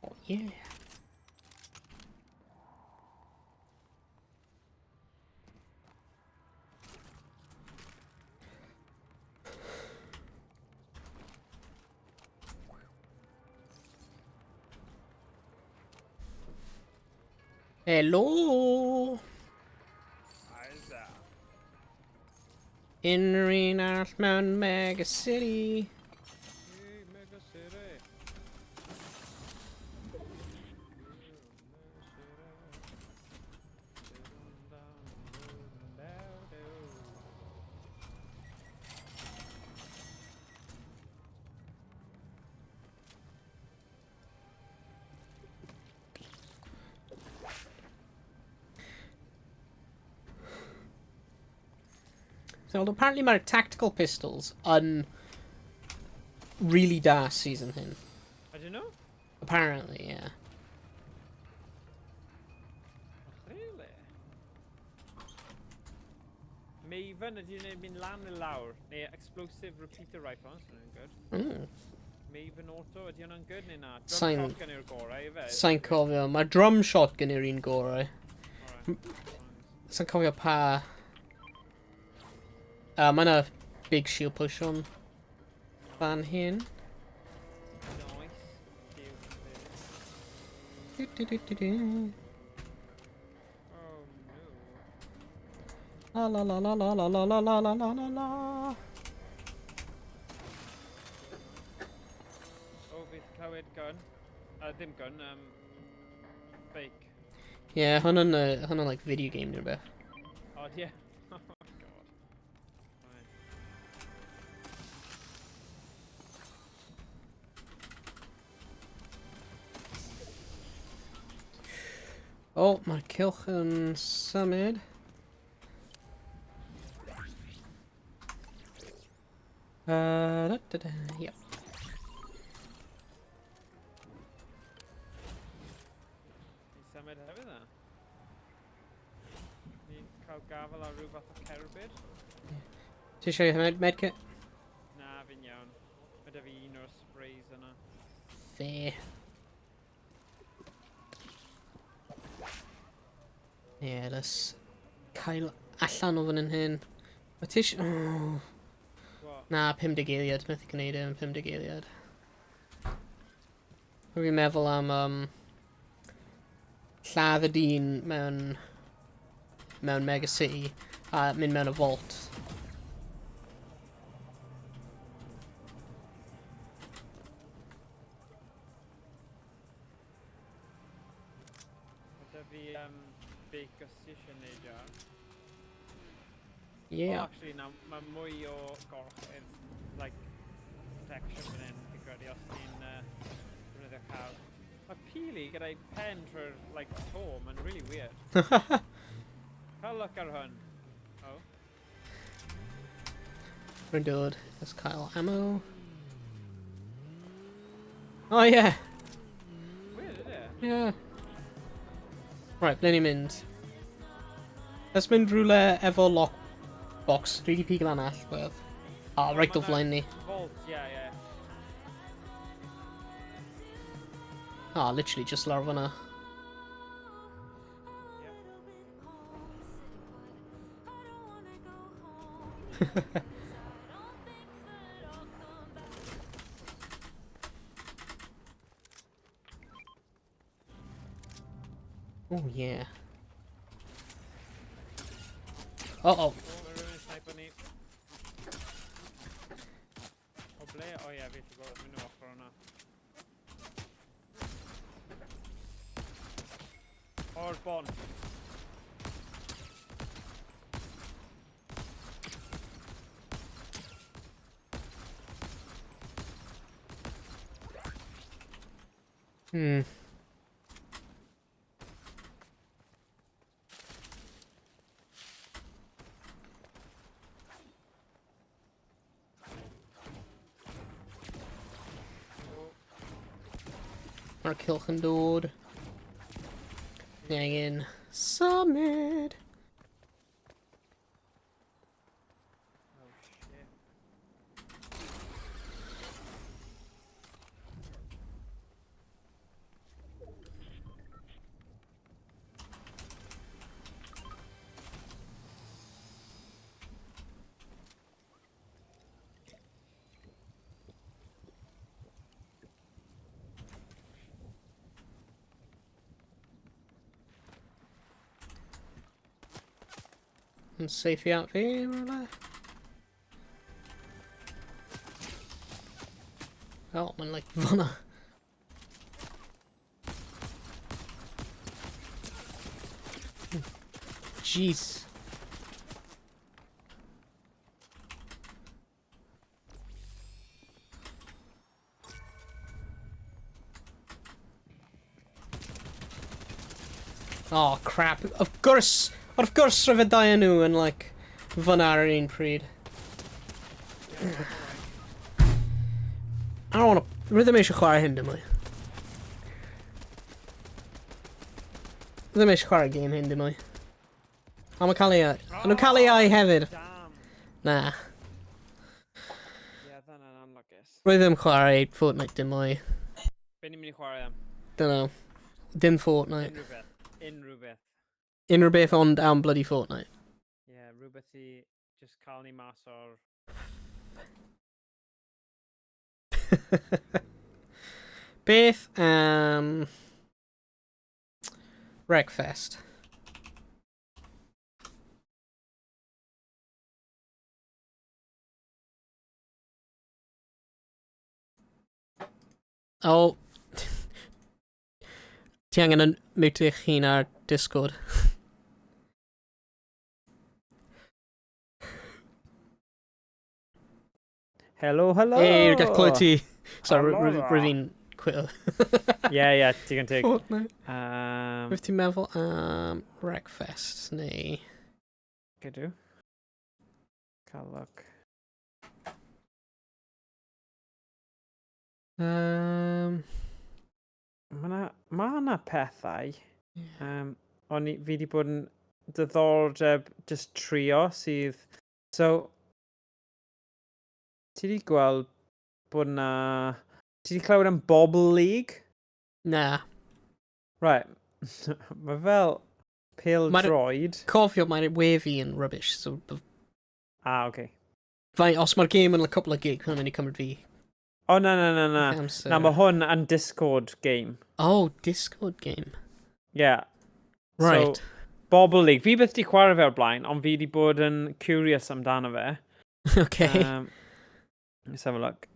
Oh, yeah. Hello. Isaac. In Reenath Mountain Mega City. Hey, Mega City. So apparently mae'r tactical pistols yn really da season hyn. I don't know. Apparently, yeah. Really? Maven ydy wneud mynd lan y lawr. Neu explosive repeater rifle. That's not good. Mm. Maven auto, ydy hwnna'n good neu na? Sain- Drum shotgun yw'r gorau, ife? Sa'n cofio. Mae drum shotgun yw'r un gorau. Alright. Sa'n cofio pa... mae yna big shield push on fan hyn. Nice. Cute. Du-du-du-du-du. Oh no. La la la la la la la la la la la la la. Oh, fi'n clywed gun. Dim gun, fake. Yeah, hwnna'n like video game neu beth. Oh, yeah. Oh, God. Right. Oh, mae'r cylch yn symud. Yep. Ni'n symud hefyd na. Ni'n cael gafel ar rhyw fath o cerbyd. Ti eisiau medkit? Na, fi'n iawn. Mae da fi un o'r sprays yna. Fair. Yeah, let's cael allan o fan hyn. Mae ti eisiau... Oh. What? Na, 50 geiliad. Methu gwneud e yn 50 geiliad. Fi'n meddwl am lladd y dyn mewn Mega City a mynd mewn y vault. Mae da fi big gusti eisiau neud o. Well, Yeah. actually, na, mae mwy o gorchudd, like, protection fan hyn, fi'n credu, os ni'n defnyddio cael. Mae pili gyda'i pen trwy'r, like, to, mae'n really weird. Cael look ar hwn. Oh. Rwy'n dod. Let's cael ammo. Oh yeah. Weird, isn't it? Yeah. Right, ble ni'n mynd? Let's mynd rhywle efo lockbox. Dwi wedi pigl anall, beth. Ah, right o flaen ni. Vault, yeah, yeah. Ah, literally just lawr fan'na. Yep. Oh yeah. Uh-oh. Oh ja, vet du vad nu var corona. Hardbon. Hmm. Mar kilchan dod. Hanging. Summit. Oh shit. And safe out here, eller? Ja, men like vanna. Jeez. Oh crap. Of course rhyfedd dau o nhw yn like fanna ar yr un pryd. I don't wanna... Rydym eisiau chwarae hyn dim mwy. Rydym eisiau chwarae game hyn dim mwy. Ond nhw'n cael ei... nhw'n cael ei hefyd. Damn. Na. Yeah, dyna'n anlygus. Rydym chwarae Fortnite dim mwy. Be ni'n mynd i chwarae am? Dunno. Dim Fortnite. Unrhywbeth. Unrhywbeth. Unrhyw beth ond am bloody Fortnite. Yeah, rhywbeth i just cael ni mas o'r... Beth Wreckfest. Oh. Ti angen yn mute eich hun ar Discord. Hello, hello! Hey, rwy'n gael clywed ti. Sorry, Hello. rwy'n quit. Yeah, digon teg. Fortnite. Um, Beth ti'n meddwl am Wreckfest, neu... Gydw. Cael look. Ma' 'na pethau. Yeah. Fi 'di bod yn diddordeb just trio sydd... So, ti 'di gweld bod 'na... Ti 'di clywed am Bobble League? Na. Right. Mae fel pêl-droed. Cofio, mae'r wefi yn rubbish, so... Okay. Fai, os mae'r game yn a couple of gig, mae'n mynd i cymryd fi. O, na. Amser. Na, mae hwn yn Discord game. Oh, Discord game. Yeah. Right. So, Bobble League. Fi byth di chwarae fe o'r blaen, ond fi di bod yn curious amdano fe. Okay. Let's have a look.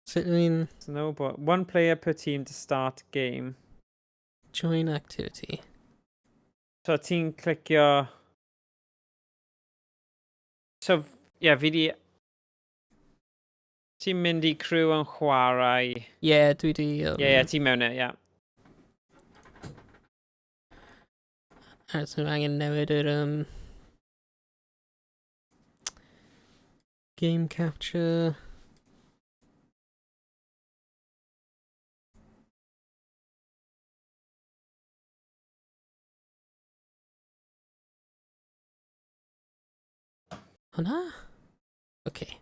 So, I mean... No, but one player per team to start game. Join activity. So, ti'n clicio... So, yeah, fi di... Ti'n mynd i crew yn chwarae. Yeah, dwi di... Yeah, ti'n mewn e, yeah. So angen newid yr... Game capture... Hwna? Okay.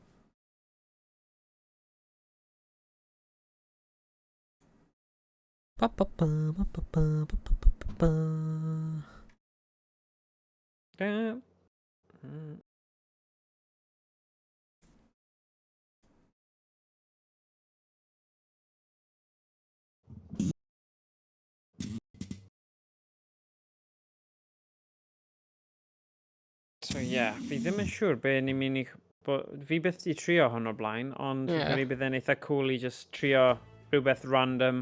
So yeah, fi ddim yn siŵr be ni'n mynd i... Fi byth di trio hwn o'r blaen, ond fi'n Ie. credu bydd e'n eitha cool i just trio rhywbeth random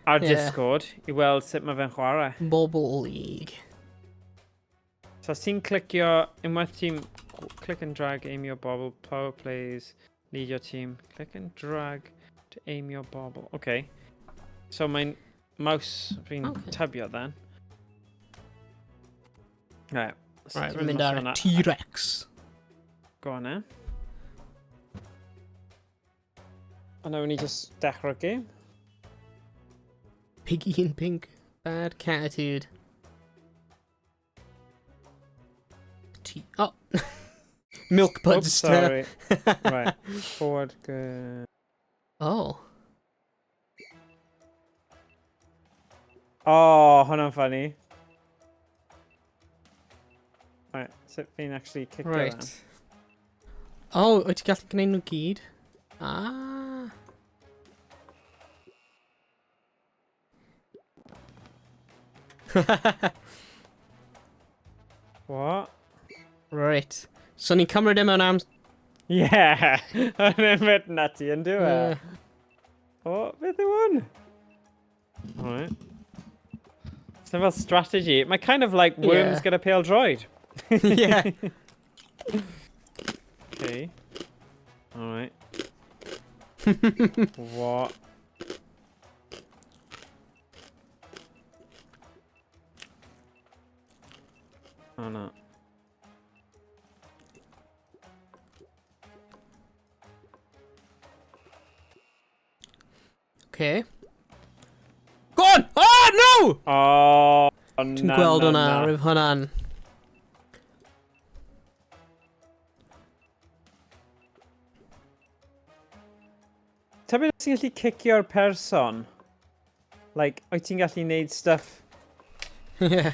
ar Ie. Discord i weld sut mae fe'n chwarae. Bobble League. So os ti'n clicio, unwaith ti'n click and drag, aim your bobble, power plays, lead your team, click and drag to aim your bobble. Okay. So mae'n mouse fi'n tabio then. Right. Right, we're mynd ar T-Rex. Go on then. A now we need to dechrau'r game. Piggy in pink. Bad catitude. Oh. Milk Oops, buds. sorry. Right. Forward, good. Oh. Oh, hwnna'n funny. Right, sut fi'n actually kick it Right. then? Oh, wyt ti gallu gwneud nhw gyd? Ah. What? Right. So ni'n cymryd e mewn am... Yeah! Hwnna'n bit nutty yn dyw e? Oh, beth yw hwn? Alright. It's fel strategy. Mae kind of like Worms Yeah. get a pale droid. Yeah. Okay. Alright. What? Oh no. Okay. Go on! Oh, no! Oh, Ti'n gweld hwnna, rwyf hwnna'n... Ta beth os ti'n gallu cicio'r person? Like, wyt ti'n gallu neud stuff... Yeah.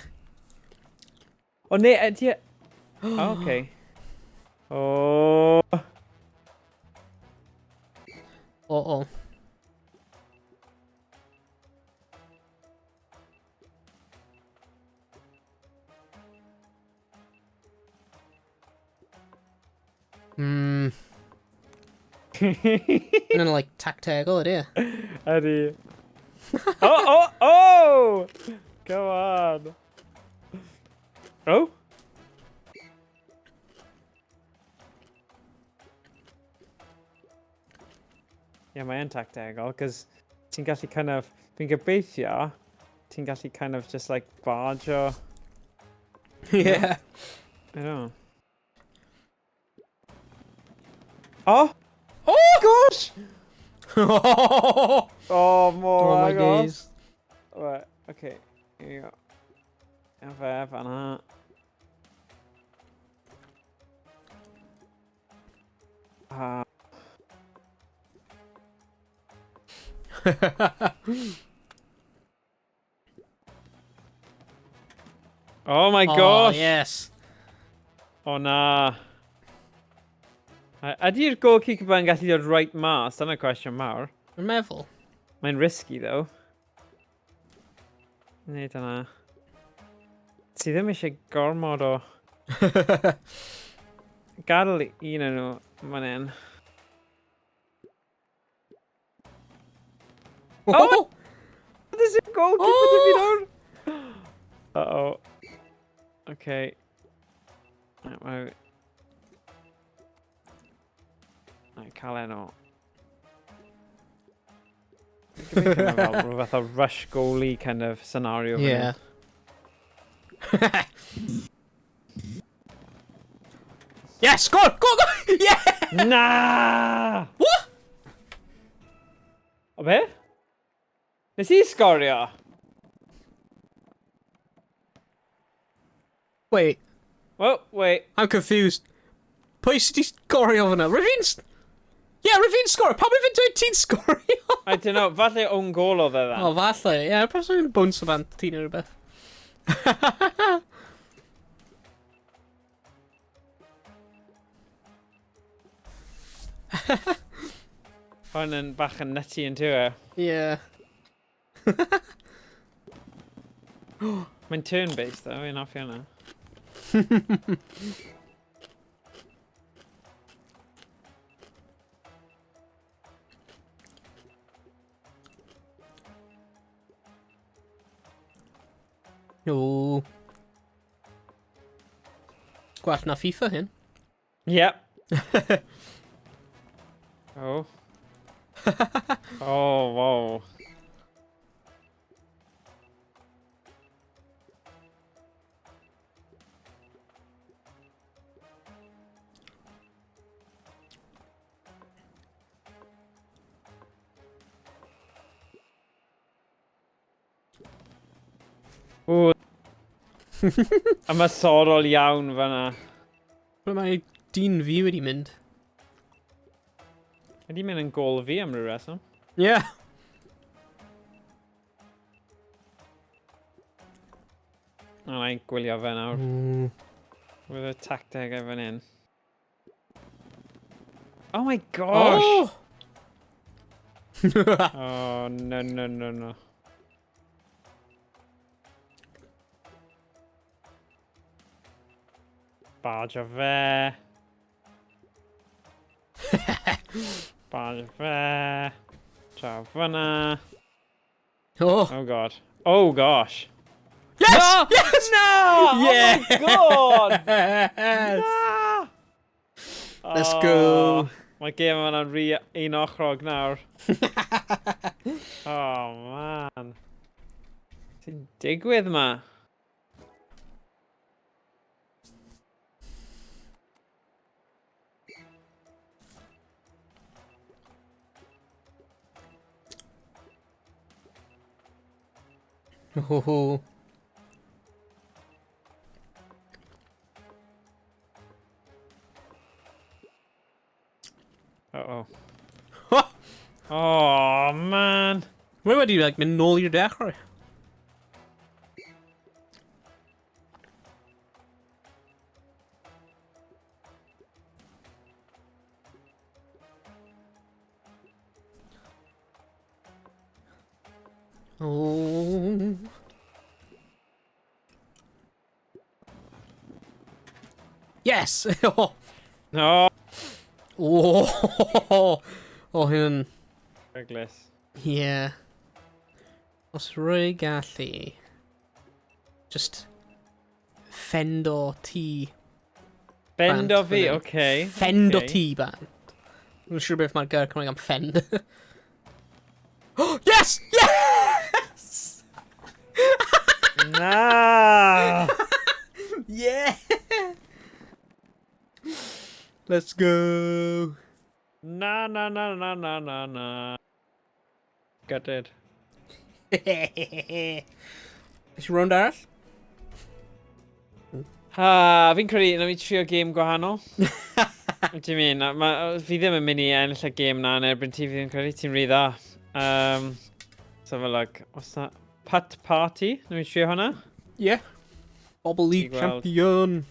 O ne, ydy... Oh, okay. Oh. Uh-oh. Hmm. Yna'n like tactical, ydy e? Ydy. Oh! Come on. Oh? Yeah, mae'n tactical, cos ti'n gallu kind of... Fi'n gobeithio, ti'n gallu kind of just like barge o... Yeah. I don't know. Oh! Oh! Gosh! Oh Oh, more my days. Right, okay. Here you go. Have fan'na. Oh my Oh, gosh! yes. Oh na. Ydy'r goalkeeper yn gallu dod right mas? Dyna'r cwestiwn mawr. Rwy'n meddwl. Mae'n risky, though. Neu dyna. Ti ddim eisiau gormod o... Gadael un o'n nhw man hyn. Oh! There's a goalkeeper to be down! Uh-oh. Okay. Right, cael enw. Rhywbeth o rush goalie kind of scenario. Yeah. Yes, go on, go, go! Yeah! Na! What? O be? Nes I sgorio? Wait, Oh, wait. I'm confused. Pwy sydd wedi sgorio fyna? Rwy'n... Yeah, rwy'n sgorio. Pam i fynd dweud ti'n sgorio? I don't know, falle own goal oedd e then. O, falle. Yeah, pas rwy'n bounce o fan ti neu rhywbeth. Hwn yn bach yn nutty yn tywe. Yeah. Mae'n turn-based though, fi'n hoffi hwnna. O. Gwell na FIFA hyn. Yep. Oh. Oh, wow. Ww. Ymasorol iawn fan'na. Ble mae dyn fi wedi mynd? Ydy mynd yn gol fi am ryw reswm. Yeah. A na i gwylio fe nawr. With a tacteg fan hyn. Oh my gosh! Oh! Oh, no, no, no, no. Barge o fe. Barge o fe. Draw fyna. Oh! Oh god. Oh gosh. Yes! No! Yes! No! Yeah! Oh my god! Yes! No! Let's go. Mae gêm yma'n rhy un ochrog nawr. Oh man. Sy'n digwydd ma? Oh. Uh-oh. Oh man. Where would you like mynd nôl i'r dechrau? Oh. Yes! Oh. No. Oh. Oh, hyn. Reglis. Yeah. Os rwy gallu just fend o tŷ. Bend Band o fi, fan hyn. okay. Fend o okay. tŷ band. Dwi'n siŵr beth mae'r gair Cymraeg am fend. Oh, yes! Yes! Na! Yeah! Let's go! Na, na, na, na, na, na, na. Gutted. Is round arall? Ha, fi'n credu na mi trio gêm gwahanol. Ti'n mynd, fi ddim yn mynd i ennill y gêm na yn erbyn ti, fi'n credu ti'n rhy dda. So fel like, os na Putt Party, na mi trio hwnna? Yeah. Bobble League Ti gweld. champion.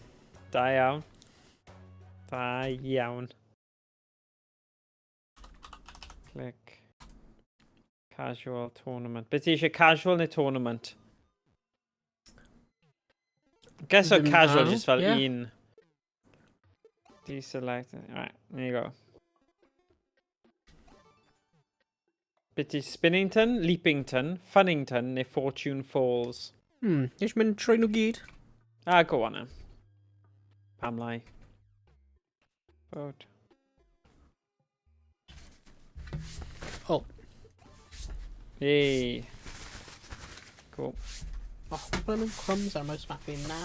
Da iawn. Da iawn. Click. Casual tournament. Beth ti eisiau casual neu tournament? Guess o Ddim casual arw, just fel yeah. un. Deselect. Alright, there you go. Beth ti Spinnington, Leapington, Funnington neu Fortune Falls? Nes mynd trwy nhw gyd. Ah, go on then. Pam lai. Vote. Oh. Yay. Cool. Oh, ble mae'n crumbs ar mouse map fi? Na.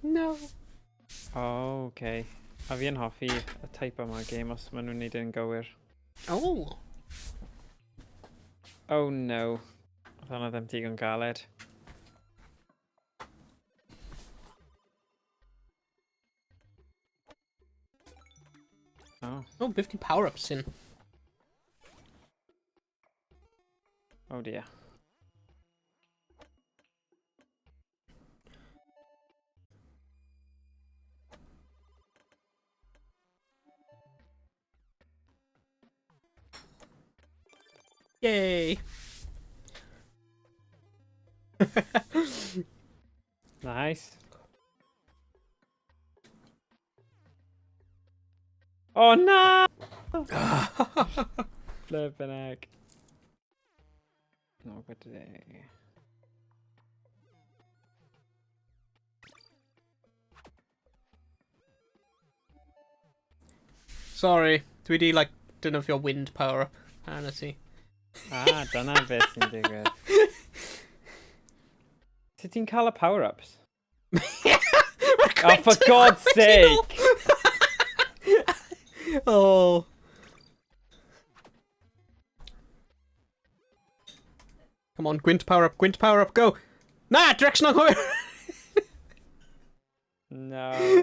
No. Oh, okay. A fi yn hoffi y type yma game os maen nhw'n neud yn gywir. Oh. Oh no. Oedd hwnna ddim digon galed. Oh. Oh, 50 power-ups in. Oh dear. Sorry. Nice. Oh no! Flippin' heck. No good today. Sorry. 3D, like, don't know if your wind power up. Hanity. Dyna beth sy'n digwydd. Sut ti'n cael y power-ups? Oh, for God's sake! Oh. Come on, Gwent power up, go! Nah, direction anghywir! No.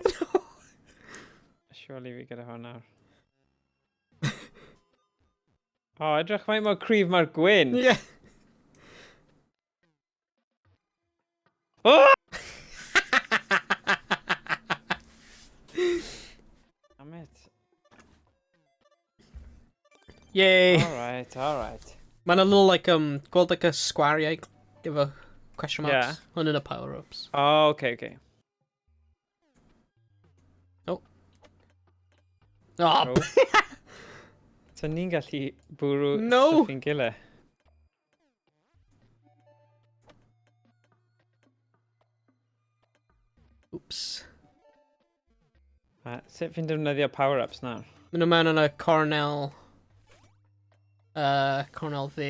Surely fi gyda hwn nawr. O, edrych mai mor cryf mae'r gwyn. Yeah. Oh! Damn it. Yay! Alright. Man, a little like called like a square, give a question marks Yeah. under the power ups. Oh, okay. Oh. Oh. So ni'n gallu bwrw No. stuff i'n gilydd. Oops. Sut fi'n defnyddio power-ups nawr? Mynd mewn yn y Cornell. Cornell V.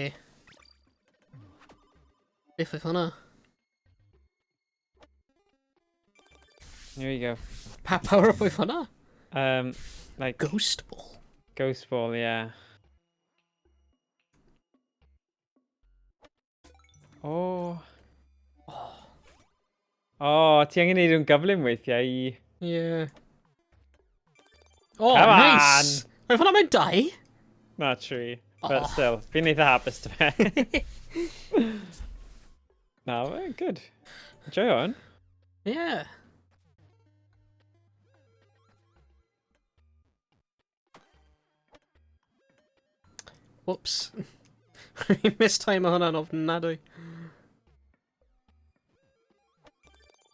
Beth oedd hwnna? Here we go. Power up oedd hwnna? Like Ghost Ball. Ghost Ball, yeah. Oh, ti angen neud yn gyflym weithiau i... Yeah. Oh, Come nice! Oedd hwnna mewn dau? Not true, but Oh. still, fi'n eitha hapus to fe. No, good. Enjoy on. Yeah. Whoops. Mistime o hwnna'n ofnadwy.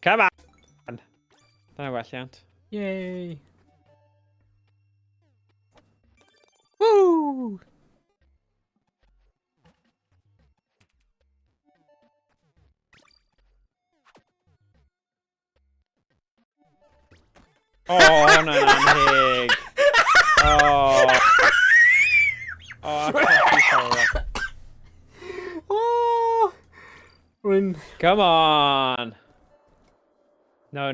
Come on! Dyna welliant. Yay. Woo! Oh, hwnna'n anheg. Oh. Oh, Oh! Rwy'n... come on! No.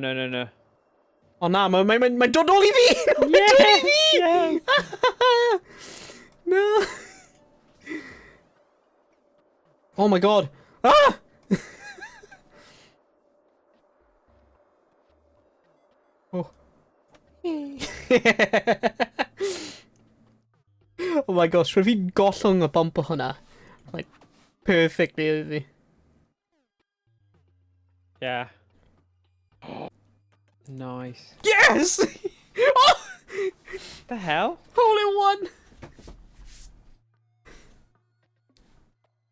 O na, mae'n dod nôl i fi! Mae'n dod i fi! Yes! No! Oh my god! Ah! Oh. Oh my gosh, rwy'n fi gollwng y bump o hwnna. Like, perfectly over fi. Yeah. Nice. Yes! Oh! The hell? Hole in one!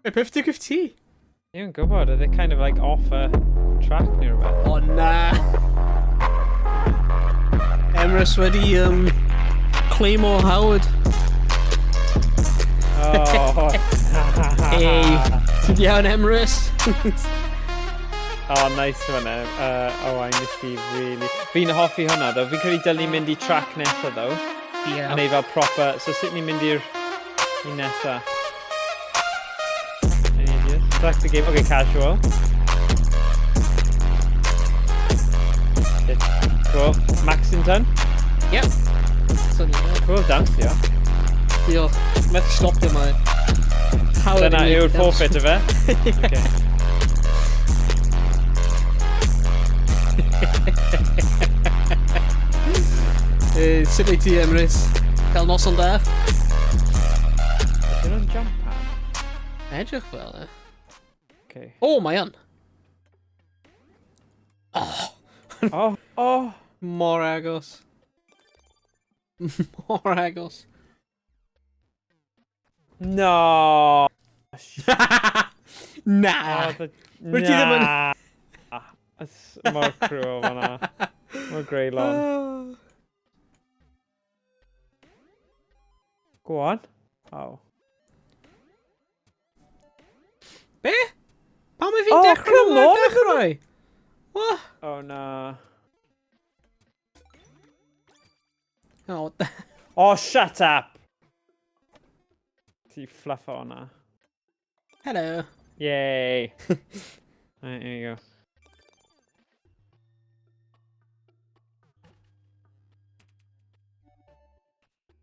Hey, 50-50. Even gwybod, are they kind of like off a track neu rhywbeth? Oh na! Emrys wedi, Claymore Howard. Oh. Hey, ti'n iawn Emrys? Oh, nice hwnna. I missed you really. Fi'n hoffi hwnna though. Fi'n credu dylwn ni mynd I track nesa though. Yeah. A neud fel proper. So sut ni'n mynd i'r nesa? Any ideas? Select the game. Okay, casual. Okay, cool. Maxington. Yep. Cool, dawnsio. Diolch. Methu stopio mae. Howard Dyna yn yw'r neud forfeit y fe. Okay. Sut ei ti, Emrys? Cael noson da? Ydyn nhw'n jump pad? Edrych fel e. Okay. Oh, mae yn. Oh. Mor agos. Mor agos. No. Nah. Oh, the... Wyt ti ddim yn- Nah. Mor cruel fan'na. Mor greulon. Go on. Oh. Be? Pam mae fi'n Oh, dechrau come na on, dechrau? What? Oh, no. Oh, what the... Oh, shut up! Ti fluff hwnna. Hello. Yay. Right, here you go.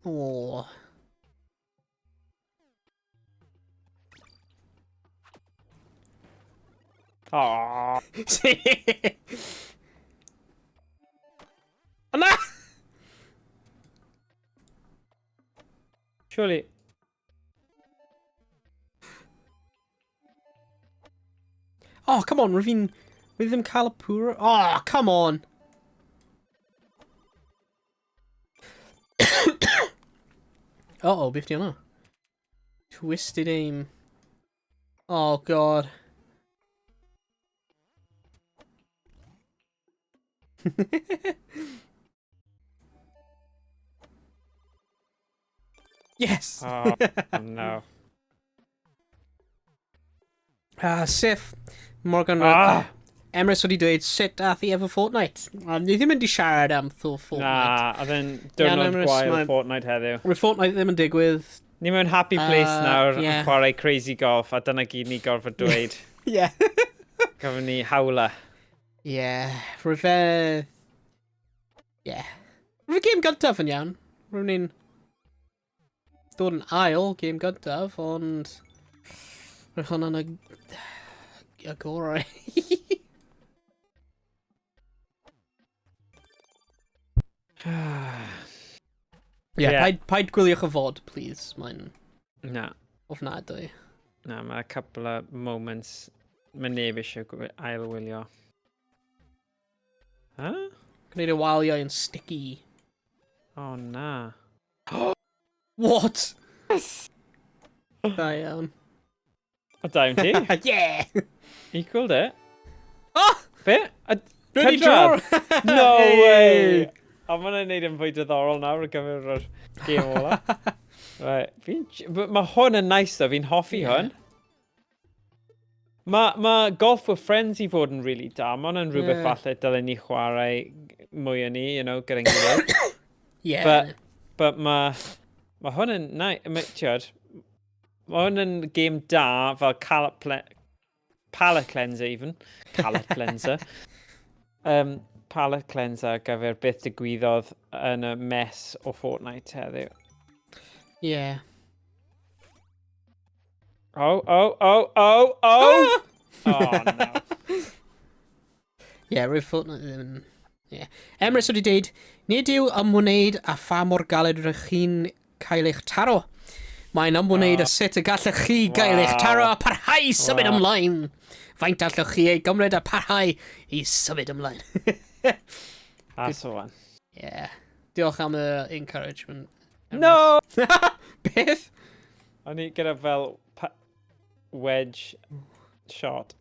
Oh. Oh. Oh, no! Surely. Oh, come on, Ravine. With them Kalapura. Oh, come on. Uh-oh, beth di hwnna? Twisted aim. Oh, God. Yes! Oh, no. Sif. Morgan. Ah! Emrys wedi dweud sut ath i efo Fortnite. Ni ddim yn di siarad am Fortnite. Nah, a then diwrnod Emrys, gwael mae- Fortnite heddiw. Mae Fortnite ddim yn digwydd. Ni mewn happy place nawr yeah. yn chwarae crazy golf a dyna gyd ni gorfod dweud. Yeah. Gafon ni hawla. Yeah. Rwy'n fe... Yeah. Rwy'n game gyntaf yn iawn. Rwy'n ni'n dod yn ail game gyntaf, ond... Rwy'n hwnna'n y gorau. Yeah, Yeah. paid gwylio'ch y fod, please. Mae'n Na, ofnadwy. na, mae a couple of moments mae neb eisiau ailwylio. Huh? Gwneud y waliau yn sticky. Oh, na. What? Da iawn. O da ti? Yeah! Equaled it. Oh! Be? Bloody Cydradd? draw! No Hey! way! A mae'n neud yn fwy diddorol nawr ar gyfer yr game ola. Right. Mae hwn yn nice though, fi'n hoffi hwn. Mae Golf with Friends i fod yn really da. Mae hwn yn rhywbeth falle dylen ni chwarae mwy o ni, you know, gyda'n gilydd. Yeah. But mae hwn yn nice. Mae hwn yn game da fel palette cleanser even. Palette cleanser. Palette cleanser ar gyfer beth digwyddodd yn y mess o Fortnite heddiw. Yeah. Oh! Oh, no. Yeah, rwy'n Fortnite ddim yn... Yeah. Emrys wedi dweud, nid yw ymwneud a pha mor galed rydych chi'n cael eich taro. Mae'n ymwneud â sut y gallech chi gael eich taro a parhau symud ymlaen. Faint allwch chi ei gymryd a parhau i symud ymlaen. That's the one. Yeah. Diolch am y encouragement. No! Beth? O'n i gyda fel wedge shot.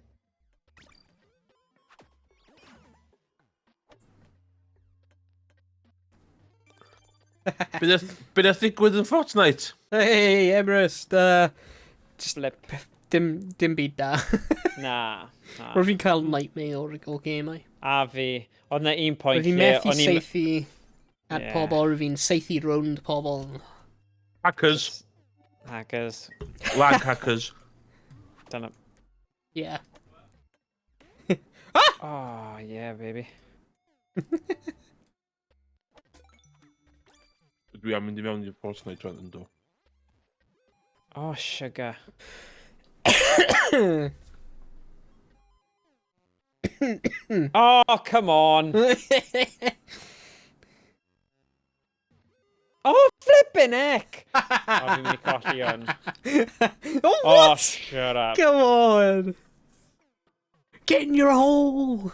Bydd e'n digwydd yn Fortnite? Hey, Emrys, just Flip. dim byd da. Na. Rwy'n fi'n cael nightmare o'r gemau. A fi. Oedd na un pwynt Rwy'n fi'n lle... methu seithi at Yeah. pobl, rwy'n fi'n seithi rownd pobl. Hackers. Hackers. Lag hackers. Dyna. Yeah. Oh, yeah, baby. Dwi am mynd I mewn i'r Fortnite rhan yn do. Oh, sugar. Oh, come on. Oh, flipping heck. Oh, fi'n mynd I colli hwn. Oh, Oh, what? shut up. Come on! Get in your hole!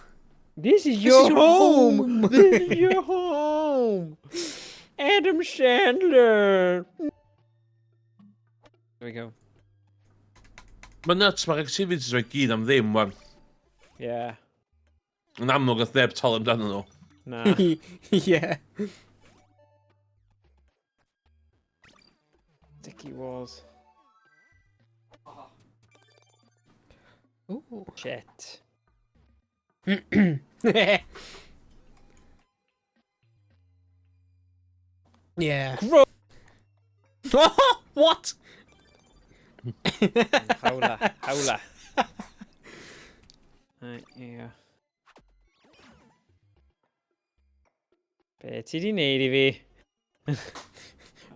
This is is your your home. home. This is your home. Adam Sandler. There we go. Mae'n nuts, mae'r activities o'i gyd am ddim, wan. Yeah. Yn amlwg oedd neb tol amdano nhw. Na. Yeah. Dicky walls. Ooh. Shit. Yeah. Gro- What? Howla. Howla. Right, yeah. Be ti di neud I fi?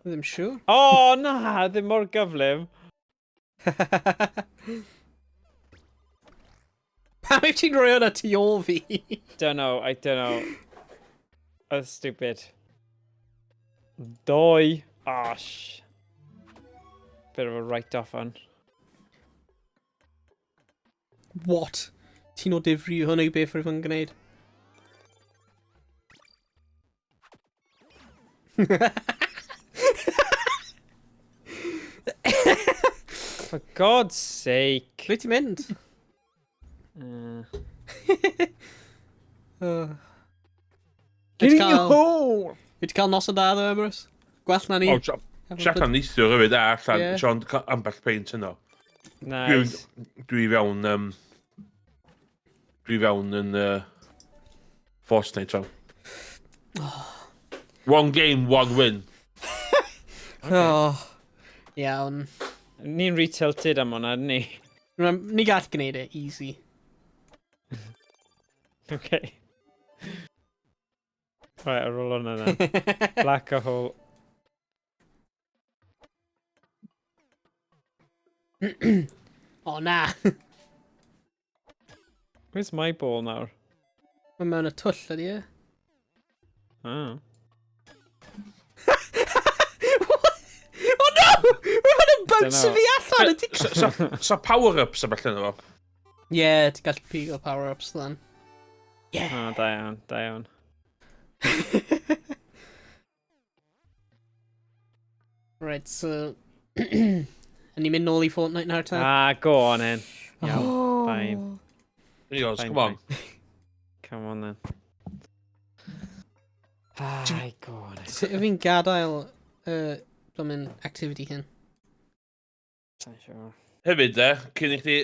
I'm sure. O, na, ddim mor gyflym. Pam yw ti'n rhoi hwnna tu ôl fi? I don't know. That's stupid. Doi. Osh. Bit of a write-off on. What? Ti'n o difri hwnna I beth rwy'n gwneud? For God's sake. Ble ti'n mynd? Fi ti cael nos o da ddo, Emrys? Gwell na ni. O, Jack am neithio rhywbeth allan, Ie. Sean ambell peint yno. Nice. Dwi fewn yn Fortnite fan. One game, one win. Oh. Iawn. Ni'n retilted am hwnna, ni. Ni gall gwneud e, easy. Okay. Right, ar ôl hwnna then. Black a hole. Oh, na. Where's my ball nawr? Mae mewn y twll ydi e. Oh. Oh no! Mae'n yn bounce Dunno. fi allan ydi. So power-ups a bell yno fo. Yeah, ti'n gallu pigo power-ups then. Yeah. Oh, da iawn, da iawn. Right, so... Yn ni'n mynd nôl I Fortnite nawr ta? Ah, go on then. Iawn, fine. Eos, Fine, come on. Come on then. Ai, go on then. Sut yw fi'n gadael blymyn activity hyn? Sa'n siŵr. Hefyd cyn I chdi,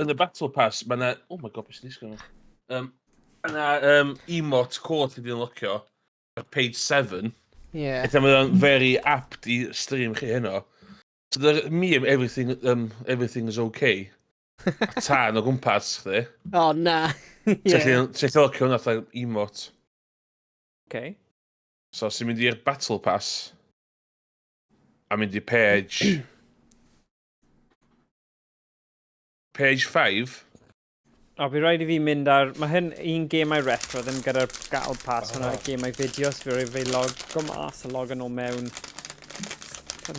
yn y Battle Pass, mae yna... Oh my god, beth sy'n disgwyl yna? Yna emote code ti di'n locio, page 7. Yeah. Eitha mae'n very apt I stream chi heno. So me, everything is okay. A tan o gwmpas chdi. Oh, na. Yeah. Ti'n locio hwnna fatha emote. Okay. So, sy'n mynd i'r Battle Pass, a mynd I page... page 5. O, bydd rhaid I fi mynd ar... Mae hyn un game I retro, ddim gyda'r Battle Pass, hwnna game I fideos, fi rhaid fi go mas a log yn o mewn.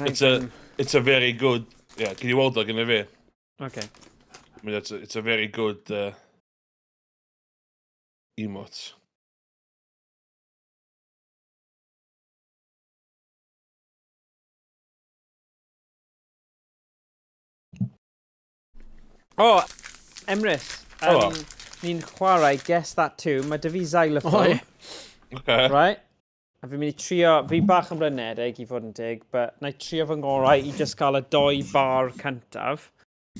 It's a very good... Yeah, can you weld o gyda fi? Okay. I mean, it's a very good emote. O, Emrys. O. Ni'n chwarae Guess That Tune. Mae dy fi Oh, xylophone. yeah. Okay. Right? A fi'n mynd I trio... Fi bach yn blynedig I fod yn dig, but na I trio fy ngorau I just cael y 2 bar cyntaf.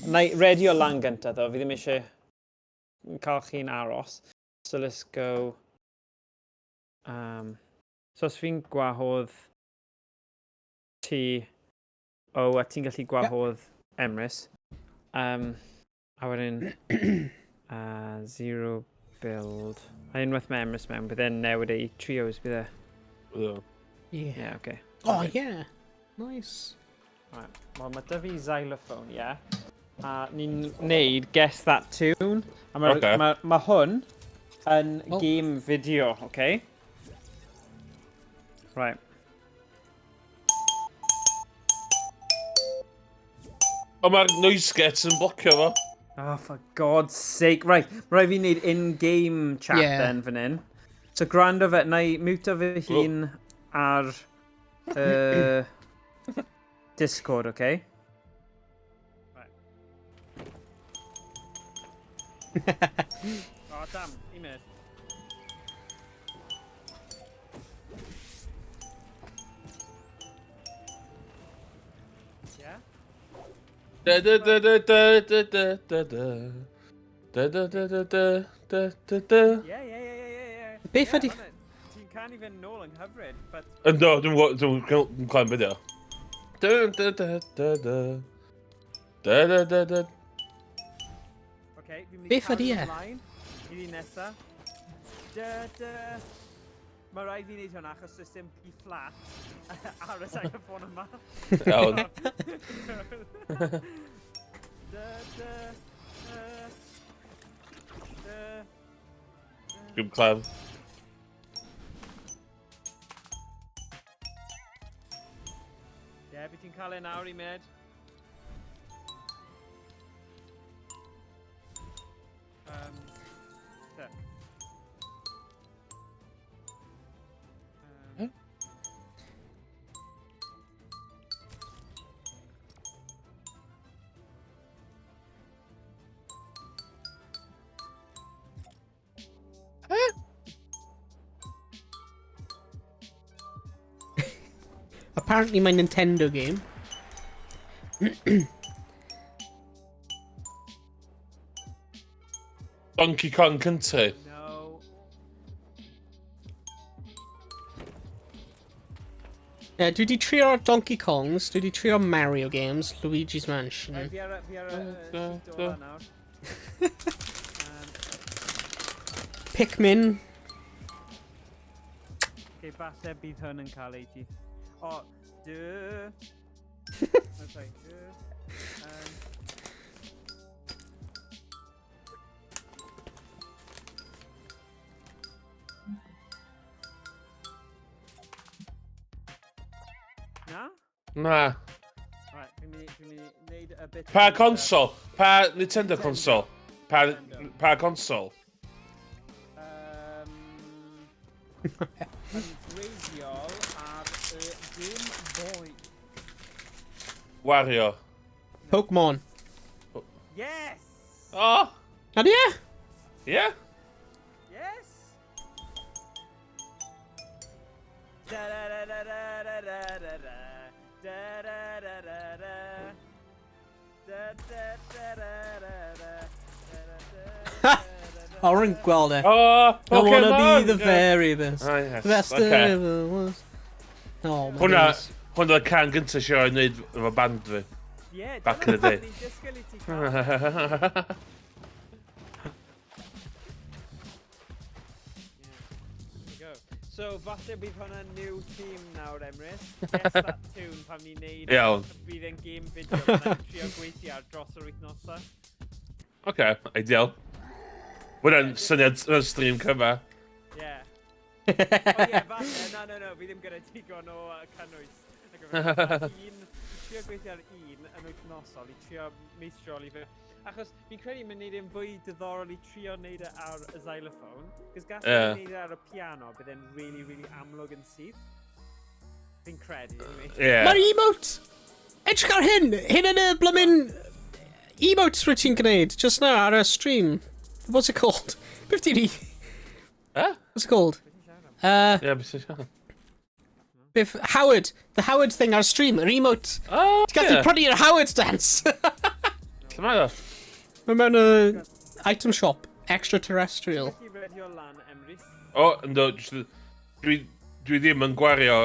Na I redio lan gyntaf ddo. Fi ddim eisiau cael chi'n aros. So let's go... So os fi'n gwahodd ti... O, a ti'n gallu gwahodd Emrys. A wedyn... 0 build. A unwaith mae Emrys mewn, bydd e'n newid ei trios, bydd e. Yeah. Yeah, okay. Oh, yeah. Nice. Right. Wel, mae dy fi xylophone, yeah. A ni'n neud Guess That Tune. A mae Okay. ma hwn yn Oh. game video, okay? Right. O, mae'r noise gets yn blocio fo. Oh, for God's sake. Right, mae rhaid fi wneud in-game chat Yeah. then fan hyn. So gwrando fe, na I mute fy hun ar Discord, okay? Right. Oh, damn. 1 minute. Yeah? Da da da da da da da da da. Da da da da da da da da. Yeah. Beth ydi... Ti'n can't even nôl yng nghyfryd, but... No, dwi'n cael fideo. Da da da da da. Da da da da. Okay, fi'n mynd i Beth ydi cael e? ymlaen i fi nesa. Mae rhaid fi wneud hwnna achos does dim B flat ar y saxophone yma. Iawn. Dwi'n clem. Ie, beth ti'n cael e nawr i med? Da. Huh? Apparently my Nintendo game. Donkey Kong cynta. No. Dwi wedi trio Donkey Kongs, dwi wedi trio Mario games, Luigi's Mansion. Fi ar y sheet ola nawr. Pikmin. Okay, falle bydd hwn yn cael ei ti. O, dy. Sorry, dy. Na? Na. Right, fi'n mynd i wneud a bit... Pa console? Pa Nintendo console? Pa console? Yn greiddiol ar y Game Boy. Wario. Pokemon. Yes! Oh! Ydy e? Yeah? Yes! Da da da da da da da da da da da da da da da da da da da. O, rwy'n gweld e. Oh! I wanna Pokemon! be the very best. Ah, yes. Best Okay. ever was. Oh, my Hwna, goodness. hwna y can gyntaf sio i wneud efo band fi. Yeah, Back in the day. Ni'n disgwyl i ti cael. Go. So, falle bydd hwnna new theme nawr, Emrys. Guess that tune pan ni'n neud... Iawn. Bydd e'n game video pan ni'n trio gweithio ar dros yr wythnosau. Oce, ideal. Hwna'n syniad yn stream cyfa. Yeah. O ie, falle, no, fi ddim gyda digon o cynnwys. Trio gweithio ar un yn wythnosol, i trio meistriol i fe. Achos fi'n credu mae'n neud e'n fwy diddorol i trio neud e ar y xylophone. Cos gallai neud e ar y piano, bydd e'n really, really amlwg yn syth. Fi'n credu, anyway. Yeah. Mae'r emote! Edrych ar hyn! Hyn yn y blymyn... Emotes rwy ti'n gwneud, just now, ar y stream. What's it called? Beth di ni? Huh? What's it called? Yeah, beth sy'n siarad? Beth... Howard. The Howard thing ar y stream, yr emote. Oh, Ti'n gallu prynu'r Howard dance. Lle mae o? Mae mewn y item shop, extraterrestrial. Ti'n redio lan, Emrys? O, ynddo, dwi ddim yn gwario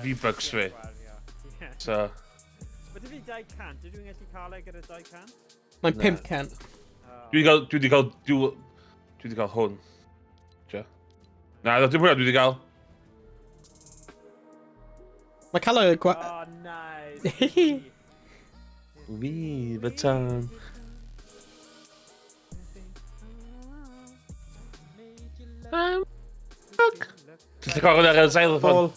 V-Bucks fi. So, But if you die can't, did you gallu cael e gyda die can? Mae'n Na. 500. dwi wedi cael hwn. Tio. Na, dim hwnna dwi wedi cael. Mae cael y... Oh, nice. We the time. Ti'n cael hwnna ar y xylophone?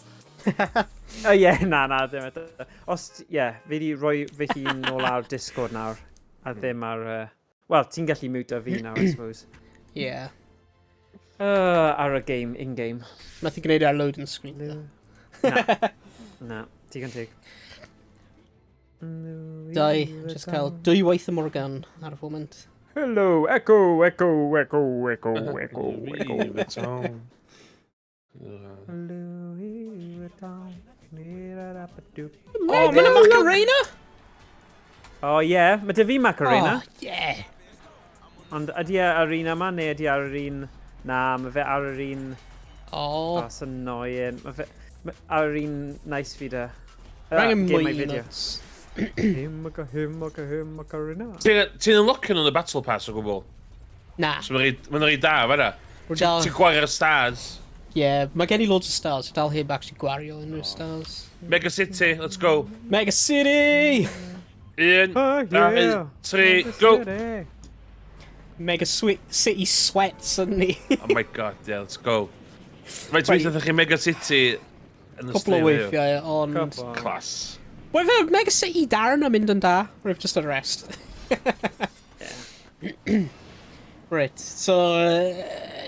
O ie, na, ddim eto. Os, ie, fi di roi fy hun nôl ar Discord nawr, a ddim ar... Wel, ti'n gallu mute fi nawr, I suppose. Yeah. Ar y game, in-game. Nath i gwneud ar loading screen. Na, digon tig. Dau, just cael 2 waith y Morgan ar y foment. Hello, echo, echo, echo, echo, echo, echo. Louis Vuitton. Louis Vuitton. Oh, mae'n y Macarena? Oh yeah, mae dy fi Macarena. Oh, yeah. Ond ydy e ar un yma neu ydy ar yr un... Na, mae fe ar yr un... Oh. That's annoying. Mae fe... Ar yr un nice fi da. Rhaid yn Game mwy my video. nuts. Macarena. Ti'n unlockio nhw'n y Battle Pass o gwbl? Na. So mae'n rhaid da, fanna. Dal, Ti'n gwario'r stars. yeah, mae gen i loads of stars. Dal heb actually gwario unrhyw stars. Mega City, let's go. Mega City! 1, Oh, 2, yeah. 3, go! Mega City sweat suddenly. Oh my god, yeah, let's go. Right, weithio ddech chi Mega City yn y Couple o stream heddiw. weithiau, ond... Couple. Class. Wel fe, Mega City Darren yn mynd yn da. Rwyf just y rest. Right, so...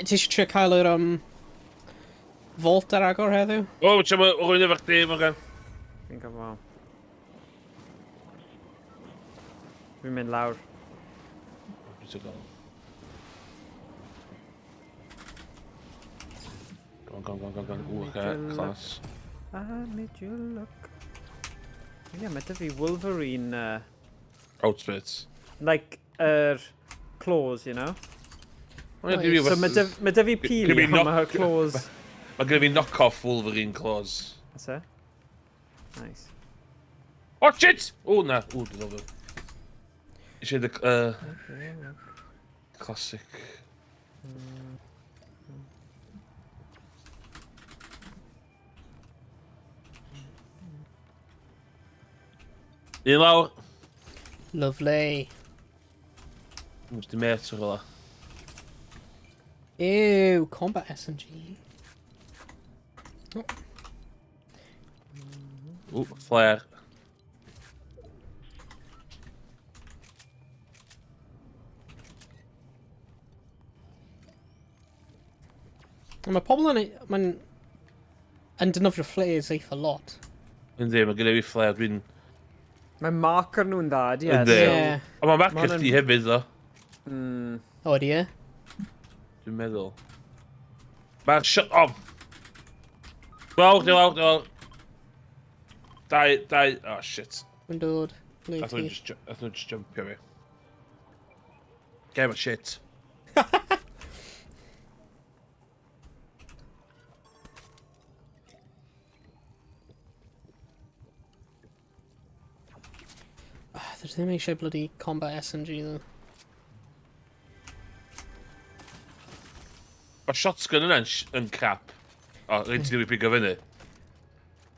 ti eisiau trio cael yr Vault ar agor heddiw? O, wyt ti'n rwy'n efo chdi, Morgan. Fi'n gyfo. Fi'n mynd lawr. Go on. Ooh, okay, class. I made you look. Yeah, mae dy fi Wolverine, Outfits. like, claws, you know? Mae'n Nice. gyda So fi mae dy fi Give pili, me ond mae knock- her claws. Mae gyda fi knock-off Wolverine claws. That's it. Nice. Watch it! O, na. O, dwi'n ofo. Eisiau dy... Classic. Un lawr. Lovely. Mwys di met o'r ola. Ew, combat SMG. O, flare. Mae pobl yn... Mae'n dynofio flares eitha lot. Yndi, mae gyda fi flare, dwi'n... Mae marker nhw'n dda, di Yndi. Yeah. Ond mae Ma' marker hwnna'n- chdi hefyd, ddo. Mm. O, di e? Dwi'n meddwl. Mae'r shot... O! Lawr. Dau... Oh, shit. Mae'n dod. Athyn nhw just jumpio fi. Game of shit. There's ddim eisiau bloody combat SMG, ddo. Mae shotgun yn crap. O, rhaid ti ddim i bigo fyny.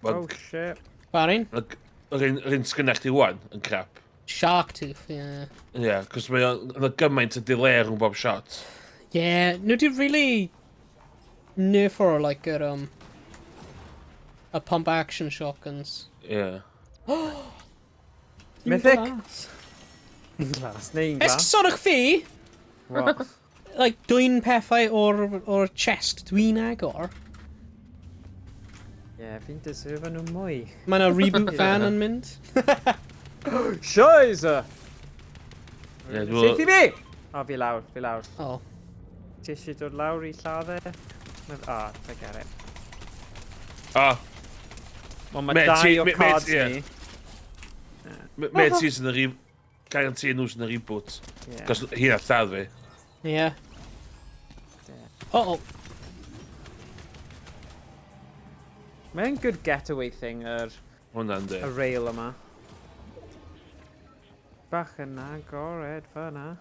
Oh shit. Barin? Yr un sgynnach chi wan yn crap. Shark Tooth, yeah. Ie, yeah, cos mae o'n gymaint o delay rhwng bob shot. Yeah, nhw di really nerf or like a pump action shotguns. Ie. Mythic. Glas. Glas, neu'n Es glas. sorach fi, What? like, dwi'n pethau o'r chest dwi'n agor. Yeah, fi'n deserve nhw mwy. Mae yna reboot fan yn mynd. Scheisse! Ie, Seithi fi! O, fi lawr. Oh. Ti eisiau dod lawr i lladdau? Forget it. O, Wel, mae Mate, dau o mate, cards ie. ni. Met sy'n yn y reboot. Guarantee nhw's yn y reboot. Yeah. Cos hi'n at lladd fi. Yeah. Oh. Mae'n good getaway thing, Hwna'n di. y rail yma. Bach yn agored fyna.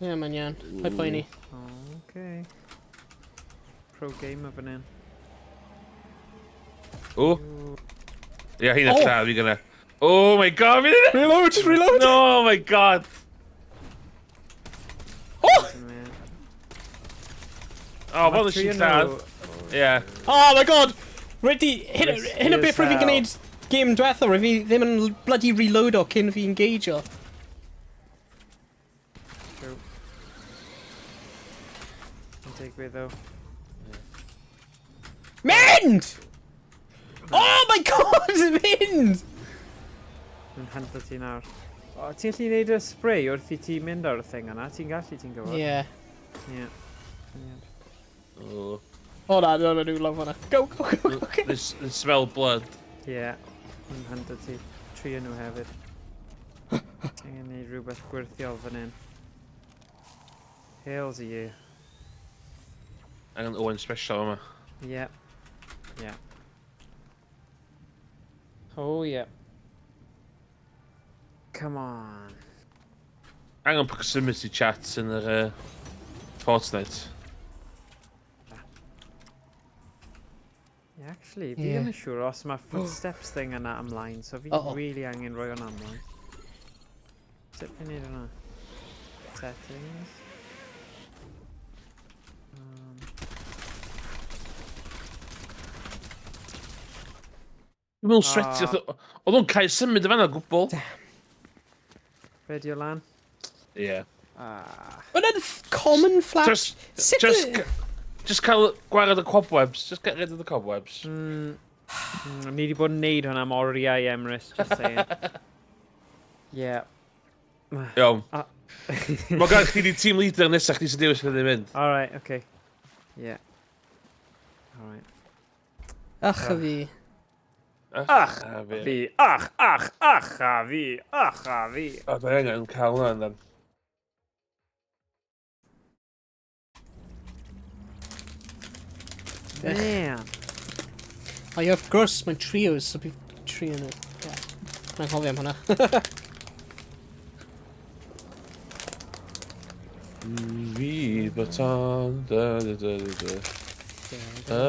Yeah, mae'n iawn. Hai poeni. Okay. Pro gamer fan hyn. O, ie, hi'n at lladd fi gyda. Oh my god, fi ddim! Reload! No, oh my god! Oh! O, fel nes i lladd. Ie. Oh my god! Ready, hyn Risky y as beth rwy'n fi'n hell. gwneud game diwetha, rwy'n fi ddim yn bloody reload o cyn fi engage o. True. Yn digwydd o. Mynd! Oh my god, mynd! Yn hanta ti nawr. O, ti'n gallu gwneud y spray wrth i ti mynd ar y thing yna? Ti'n gallu, ti'n gwybod? Yeah. Ie. Oh. O na, no, dwi'n love hwnna. Go, go, go, go. They smell blood. Ie. Yn hynda ti. Trio nhw hefyd. Angen gwneud rhywbeth gwirthiol fan hyn. Hails i you. Angen Owen special yma. Ie. Ie. Oh, ie. Come on. Angen proximity chat yn yr Fortnite. Yeah, actually, fi ddim yn siŵr os mae footsteps thing yna ymlaen, so fi really angen rhoi hwnna ymlaen. Sut fi'n neud hwnna? Settings. Dwi'n meddwl sweaty, oedd o'n cael symud y fanna gwbl. Be di o lan? Ie. Mae'n common flat. Just cael gwared y cobwebs. Just get rid of the cobwebs. Ni di bod yn neud hwnna am oriau Emrys, just saying. Yeah. Iawn. Mae gan chdi di team leader nesaf chdi sy'n dewis fydd i'n mynd. Alright, okay. Yeah. Alright. Ach a fi. Ach a fi. Ach a fi. Ach a fi. O, da angen cael hwnna then. Man. O, ie, of course, mae'n trios, so bydd trio nhw. Mae'n hoffi am hwnna. Fi baton, da da da da da.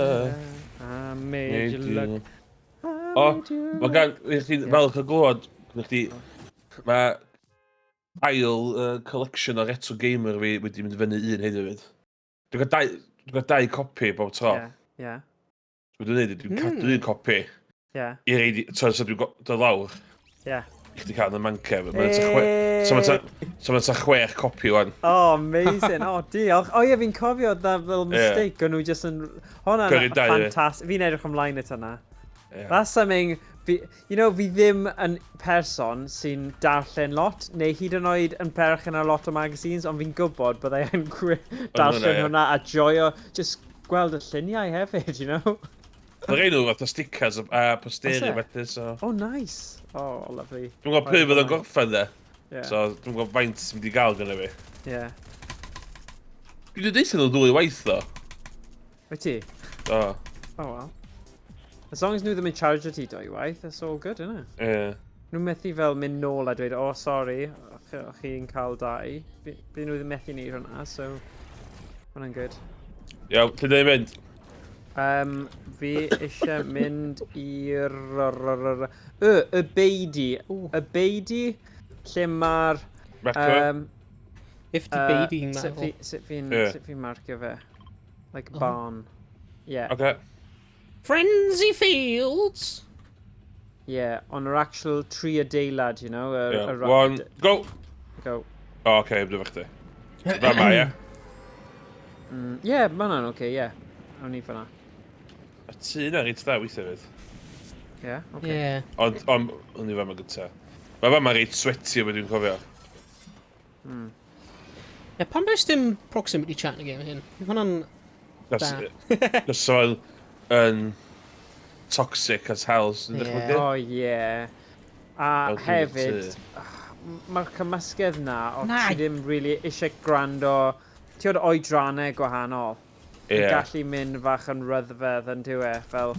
I made you look. O, mae gan, chdi fel chi'n glwad, chdi, mae ail collection o Retro Gamer fi wedi mynd fyny un hyn hefyd. Dwi'n cael dau copi bob tro. Yeah. Dwi'n cadw un copi Yeah. i reid, so dwi'n dod lawr. Yeah. I chdi cael yn y mancef. So mae'n ta 6 copi wan. Oh, amazing. Oh, diolch. O ie, fi'n cofio that little mistake. O'n nhw just yn... Hwna'n ffantastig. Fi'n edrych ymlaen at hynna. That's something... You know, fi ddim yn person sy'n darllen lot, neu hyd yn oed yn perchen ar lot o magazines, ond fi'n gwybod byddai yn darllen hwnna a joio, just gweld y lluniau hefyd, you know? Mae'r enw fath o stickers a posteri wedyn, so... Oh, nice. Oh, lovely. Dwi'n gwybod pryd fydd yn gorffen de, so dwi'n gwybod faint sy'n mynd i gael gyda fi. Ie. Dwi wedi deithio nhw ddwy waith ddo. Wyt ti? O. Oh, well. As long as nhw ddim yn charge ti dwy waith, that's all good, innit? Ie. Nhw'n methu fel mynd nôl a dweud, oh, sorry, chi'n cael dau. By nhw ddim methu neud hwnna, so... Hwnna'n good. Iawn, lle dyn ni'n mynd? Fi eisiau mynd i'r... Y beidi. Y beidi, lle mae'r... Marco? If the babying that. Sut fi'n marcio fe? Like a barn. Yeah. Okay. Frenzy Fields! Yeah, on our actual tree adeilad, you know? One, go! Go. O, oce, bydd efo chdi. Fa ma, ie? Ie, ma hwnna'n oce, ie. Awn ni fan'na. Y tŷ yna reit dda weithio fydd. Ie, oce. Yeah. Ond, o'n i fa ma gynta. Mae fa ma reit sweaty o beth dwi'n cofio. Yeah, pan bys dim proximity chat yn y game hyn? Hwna'n da. Cos o'n yn toxic as hell. Oh, ie. A hefyd, mae'r cymysgedd na, o ti ddim really eisiau gwrando, ti oed oedrannau gwahanol. Yn gallu mynd fach yn ryddfedd yn diwe, fel...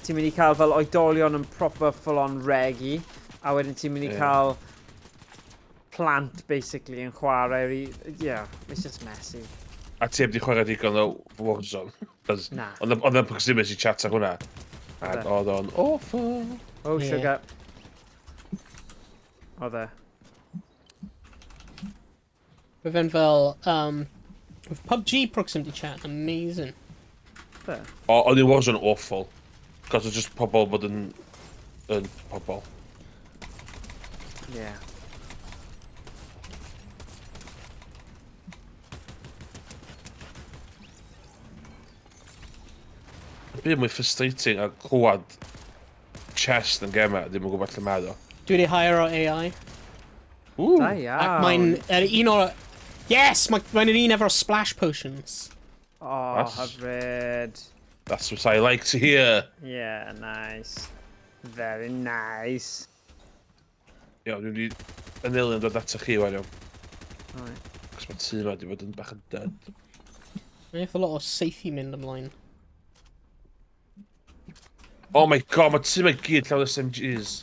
Ti'n mynd i cael fel oedolion yn proper full-on reggae, a wedyn ti'n mynd i cael plant, basically, yn chwarae. Yeah, it's just messy. A ti heb di chwarae digon o Warzone. Na. Ond yn proximity chat ar hwnna. A oedd o'n awful. Oh, sugar. O dde. Bydd fel, with PUBG proximity chat, amazing. Dde. Ond i Warzone awful. Cos o just pobl bod yn pobl. Yeah. Bydd mwy frustrating a clywed chest yn gema, ddim yn gwybod lle mae o. Dwi wedi hire o AI. Ww. Da Ac mae'n un o'r... Yes! Mae'n un efo'r splash potions. Oh, hyfryd. That's what I like to hear. Yeah, nice. Very nice. Iawn, dwi'n di... Anili'n dod ata chi, wan iawn. Right. Cos mae tŷ ma di fod yn bach yn dyd. Mae'n eitha lot o seithi mynd ymlaen. Oh my god, mae tŷ ma gyd llawn SMGs.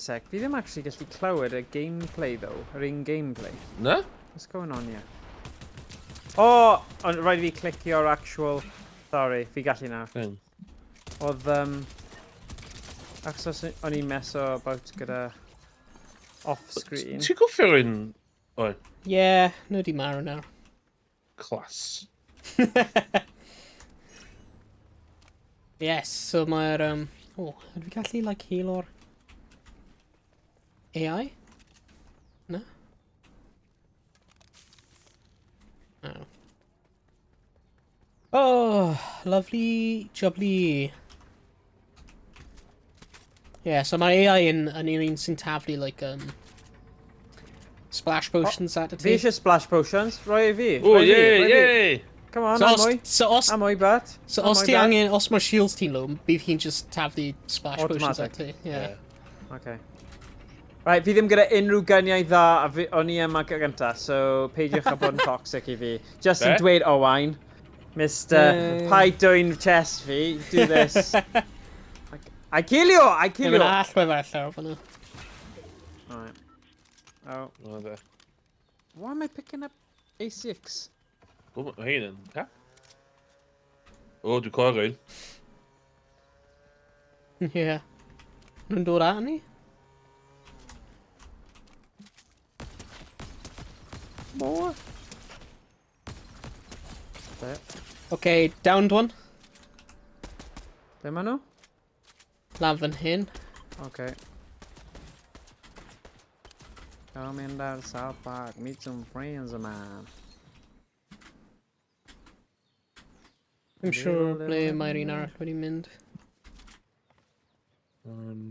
Sec, fi ddim actually gallu clywed y gameplay though, yr in-gameplay. Na? What's going on here? Oh, ond rhaid fi clicio'r actual... Sorry, fi gallu nawr. Thing. Oedd, achos o'n i'n meso about gyda off-screen. Ti'n gwffio rwy'n... Oi, Yeah, no di marw nawr. clas. Yes, so mae'r... Oh, ydw i gallu, like, heal o'r... AI? No? Oh. Oh, lovely, jubbly. Yeah, so mae AI yn un sy'n taflu, like, splash potions at y Fi ti. eisiau splash potions, roi i fi. O, roi i fi, ie, roi i fi. ie! Come on, So am os, mwy. so os, Am mwy, bat. so Am os mwy, ti bat. angen, os mae'r shields ti'n low, bydd hi'n just taflu splash potions Automatic. at ti. Yeah. Okay. Right, fi ddim gyda unrhyw gyniau dda, a o'n i yma gynta, so peidiwch a bod yn toxic i fi. Just yn Be? dweud Owain, Mr. Paid dwy'n chest fi, do this. I kill you! I kill Mae'n you! all fe fel llaw fan'na. Alright. Oh, O, de. why am I picking up A6? O, mae hyn yn... Ha? O, dwi'n clywed rwy'n. Yeah. Nhw'n dod at ni? More? There. Okay, downed one. Ble ma nhw? Lan fan hyn. Okay. Come in down South Park, meet some friends of mine. I'm sure ble mae'r un arall wedi mynd. Mae'n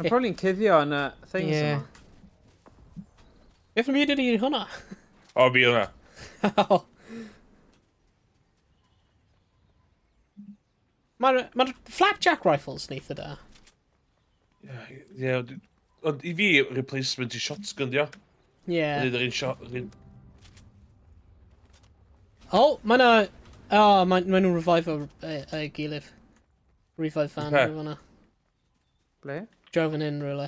probably yn cuddio yn y things Yeah. yma. Beth am byd ydi hwnna? O, fi hwnna. Mae'r flapjack rifles neitha da. Ie, ond i fi, replacement i shotgun, dio. Yeah. Ond un shot... Oh, mae na... Oh, mae nhw'n revive y gilydd. Revive fan Ocê. nhw fan'na. Ble? Draw fan hyn rhywle.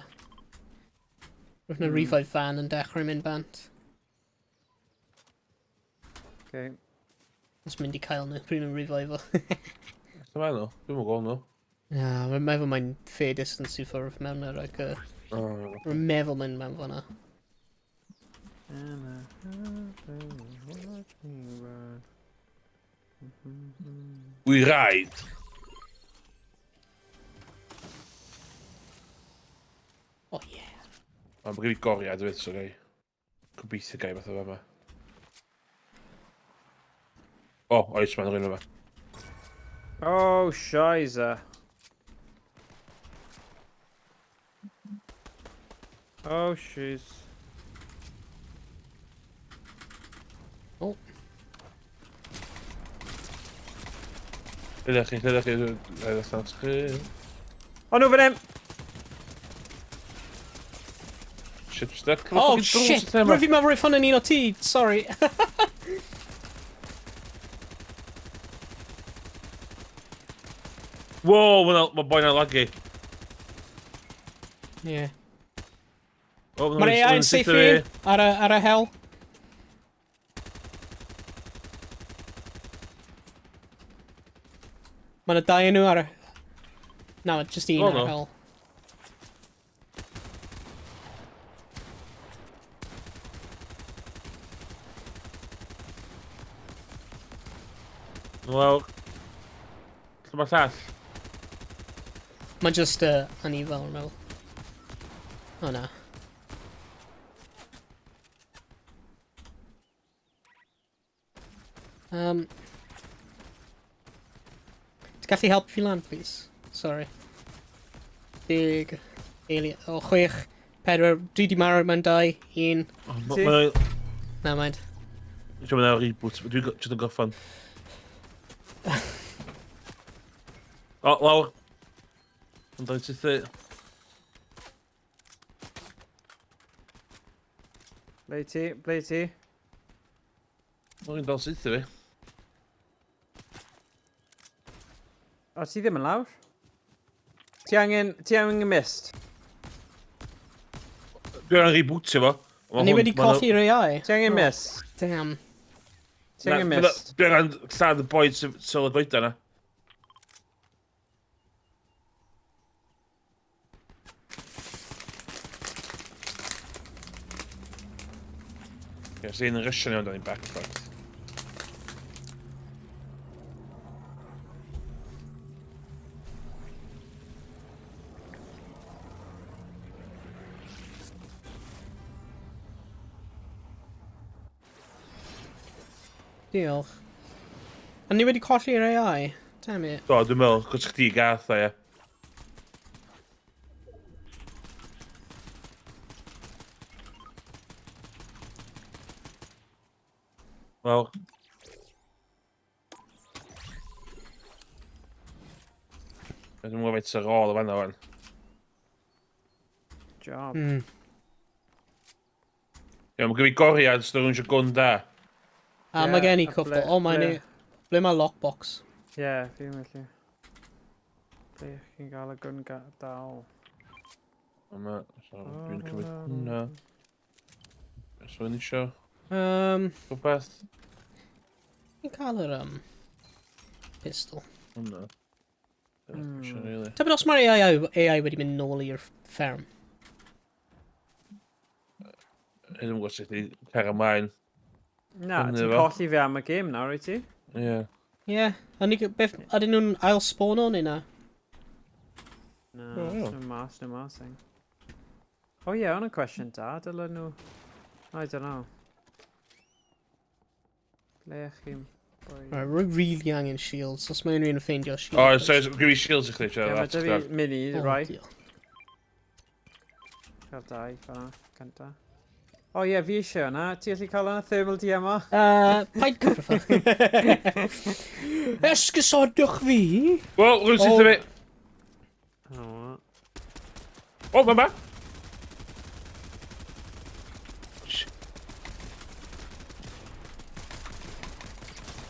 Rwy'n na revive fan yn dechrau mynd bant. Okay. Os mynd i cael nhw, pryd yn revive o. Dyma nhw, dwi'n mwyn gweld nhw. Na, rwy'n meddwl mae'n fair distance i ffwrdd mewn ar like a... O, Rwy'n meddwl mae'n mewn fan'na. wi raid. Oh yeah. Ond mae gen i goriad o so gai. Gobeithio gai fath o yma. O, oes, mae'n rhaid yma. Oh, scheisse. Oh, jeez. Oh. Ydych chi, ydych chi. Oh, no, fan hyn! Shit, stuck. Oh shit! Rwy'n fi meddwl rwy'n ffôn yn un o ti, sorry. Wow, mae boi na lagu. Yeah. O, Mae'r AI yn safe fi ar y hel. Mae yna dau nhw ar y... Na, just un O, ar y no. hel. Wel... Lle mae'r llall? Mae just anifel yn meddwl. O na. Ti'n gallu help fi lan, please? Sorry. Big. Alien. O, 6, 4, dwi di marw mewn 2, 1. Ti? Na, mind. Dwi'n mynd reboot. Dwi'n jyst yn goffan. O, lawr. Ond dwi'n tythu. Ble ti? Ble ti? Dwi'n dal syth i fi. O, ti ddim yn lawr? Ti angen mist. Dwi'n angen rebootio fo. Ni wedi colli'r AI. Ti angen mist. Damn. Ti angen mist. Dwi'n angen lladd y boed sylwedoedd yna. Ie, sy'n yn rysio ni ond o'n i'n backfight. Diolch. A ni wedi colli'r AI. Damn it. Do, dwi'n meddwl, gwrs chdi gath o, ie. Wel. Dwi'n mwyn faint ar ôl o fanna wan. Job. Hmm. Ie, mae gen i goriad, so dwi'n eisiau gwn da. A mae gen i a cwpl. ble- O, mae'n ble- ni. Ble mae lockbox? Ie, fi'n felly. Ble chi'n gael y gun dal? Yma, so dwi'n cymryd hwnna. So yn eisiau rhywbeth. Ni'n cael yr pistol. Hwnna. Eisiau rili. Ta beth os mae'r AI wedi mynd nôl i'r fferm? Hyn yn gwrs i chdi cer ymlaen. Na, Hynny ti'n fo. colli fi am y gêm nawr, wyt ti? Ie. Ie. Beth, ydyn nhw'n ail spawn o'n yna? Na, O, ie. snw mas, thing. O ie, hwn yn cwestiwn da, dylen nhw... I don't know. Ble chi'n boi? Rwy really angen shields, os mae unrhyw un yn ffeindio shields. O, so gyda fi shields i chdi, Ie, siarad. mae dy fi mini, rai. Diolch. Cael dau, fan'na, cynta. O ie, fi eisiau hwnna. Ti allu cael hwnna thermal DMR? Paid cyfrifo. Esgysodwch fi! Wel, rwy'n syth i fi. O, O, ma ma.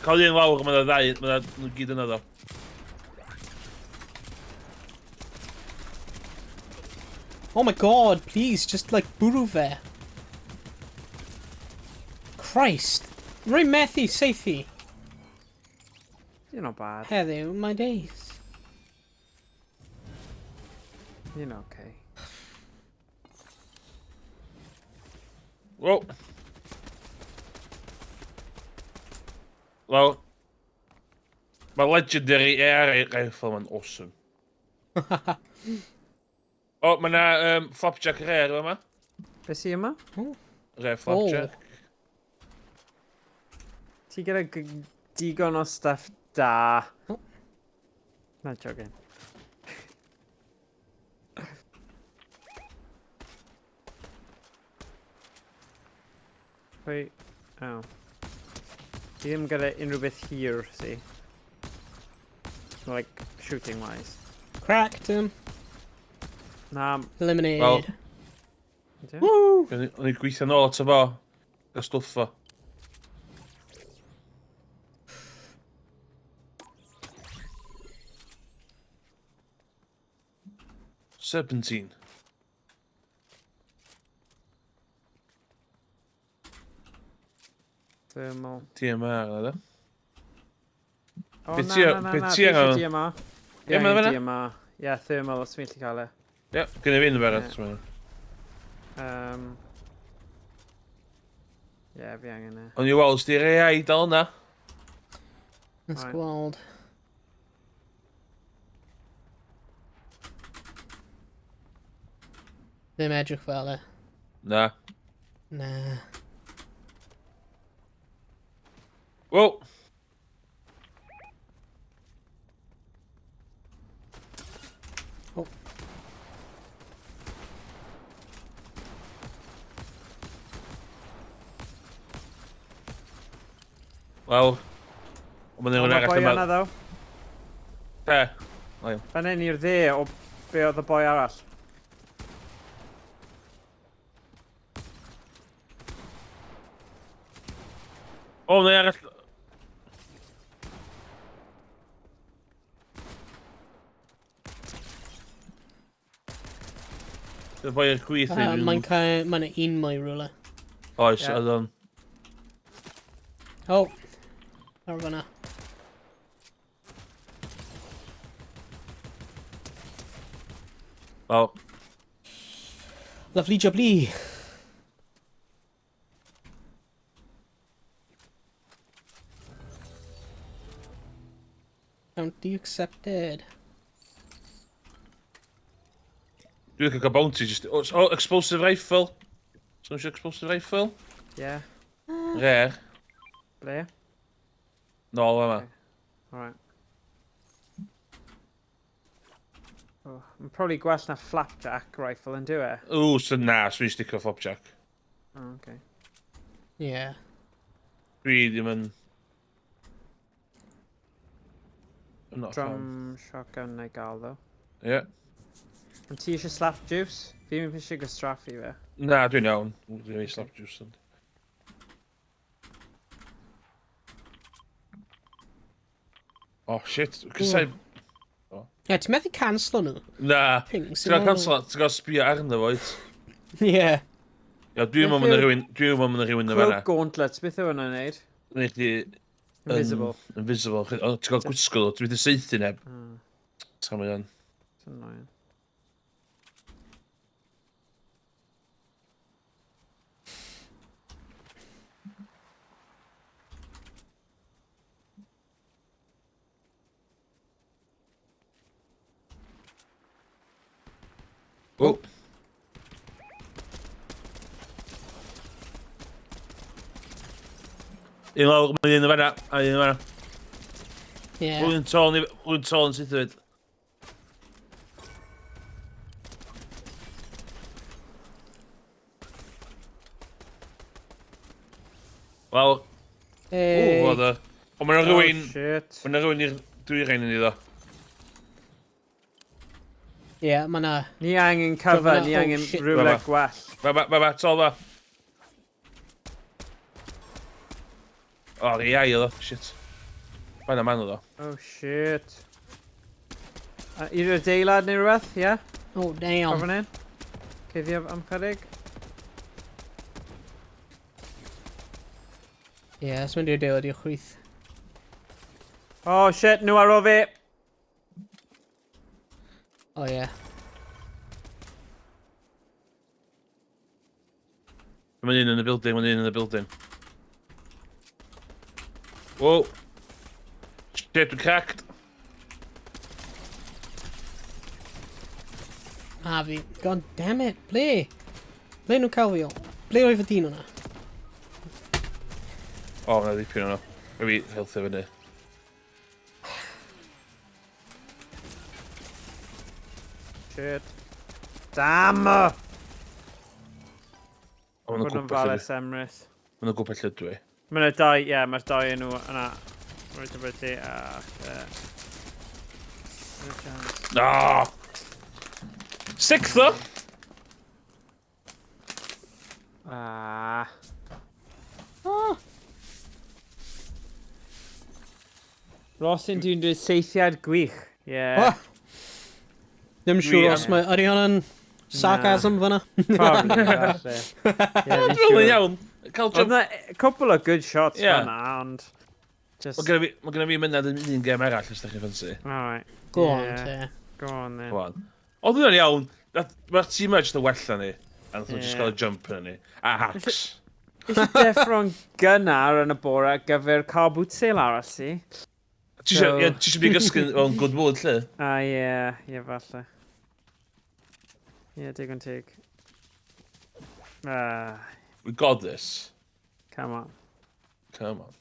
Cael un lawr, mae'n ddau, mae'n gyd yna ddo. Oh my god, please, just like bwrw fe. Christ. Rwy methu seithi. you're not bad. Heddiw, my days. You're okay. Wel. Wel. Mae legendary air rifle ma'n awesome. O, mae na flapjack rare yma. Be sy yma? Rare flapjack. Ti gyda digon o stuff da. O. Na, jogging. Pwy... O. Ti ddim gyda unrhyw beth hir, si. Like, shooting wise. Cracked him. Na, Lemonade. Wel. ydyn? Woo! O'n i gweithio nôl at o fo. Y stwff o. Serpentine. Thermal. TMR, yna. O, Be na, ti- na, na, be na, ti fi angen? eisiau DMR. Ie, ma' fan'na. DMR. Ie, thermal, os fi'n cael e. Ie, gen i fynd fer Ie. at yma. Ie, fi angen e. O'n i weld sti'r AI dal yna. Let's Right. gweld. Ddim edrych fel e. Na. Na. Wel. O. Wel. Ond mae'n rhywun Ond y arall boi yma. yna ddo. Be? Fan hyn i'r dde o be oedd y boi arall. O, mae'n arall. Y boi i'r gwyth. Mae'n un mwy rhywle. Oes, Ie. oedd o'n... O. Ar fanna. Wel, Lovely jubbly. Bounty accepted. dwi'n cael bounty just... O, explosive rifle. So, eisiau explosive rifle? Ie. Rare. Ble? Nôl yma. Alright. Oh, mae'n probably gwell na flapjack rifle yn dyw e. Ww, sy'n na, swn i'n sticio flopjack. Oh, okay. Yeah. Dwi ddim yn... I'm not a fan. Drum shotgun neu gael ddo. Ie. Ond ti eisiau slap juice? Fi ddim eisiau gystraffu fe. Na, dwi'n iawn. Dwi'n ei slap juice yn. Oh, shit. Cysau... Ie, ti'n methu cancel nhw? Na. Ping, Ti'n gael cancel, ti'n gael sbio arno fo, oed? Ie. Ia, dwi'n meddwl mynd rhywun yn Cloak fanna. gauntlets, beth yw hwnna'n neud? Neu chi... Invisible. Invisible. O, ti'n gael gwisgo, dwi'n wedi seithi neb. Tam o'n. It's annoying. O. Un lawr, mae'n un yn fanna. A un yn fanna. Ie. Rwy'n tol yn syth fyd. Wel, oedd o. Ond mae'n rhywun... Oh, shit. Mae'n rhywun i'r dwyrain yn iddo. Ie, mae na... Ni angen cover, ni Oh, angen shit. rhywle Baba. gwell. Ba, tol fa. O, ri ai oedd o, shit. Mae'n am anodd o. Oh, shit. I'r adeilad neu rhywbeth, ie? Oh, damn. Ar fan hyn? Cuddio am chydig? Ie, os mynd i'r deilad i'r chwyth. Oh, shit, nhw ar o fi! O, ie. Mae'n un yn y building, Whoa. Shit, dwi'n cracked. A fi. God damn it. Ble? Ble nhw'n cael fi o? Ble oedd y dyn hwnna? O, mae'n ddipyn o'n o. Rwy healthy fyny. Shit. Damn! O, mae'n Hwn yn gwybod fales Emrys. Mae'n gwybod llydw i. Mae'n dau, ie, mae'r dau enw yna. Rwy'n dybrydu, No! Sixth o! Rosin, dwi'n dweud seithiad gwych. Ie. Ddim siŵr os mae... Ydy hwnna'n sarcasm fyna? Probably, falle. Dwi'n meddwl yn iawn. Cael Oedd jump. na couple o good shots Ie. fan'na, ond... Just... Mae gen i mynad yn un gem arall, os da chi'n ffansi. Alright. Go on, Yeah. te. Go on, then. Wan. Oedd hwnna'n iawn. Mae'r tîm yma jyst yn well na ni. A nath nhw jyst Ie. gael y jump yna ni. A hacks. Eisiau deffro'n gynnar yn y bore ar gyfer car boot sale arall, si? Ti eisiau mi gysgu o'n good mood, lle? Ie, falle. Ie, digon teg. We got this. Come on. Come on.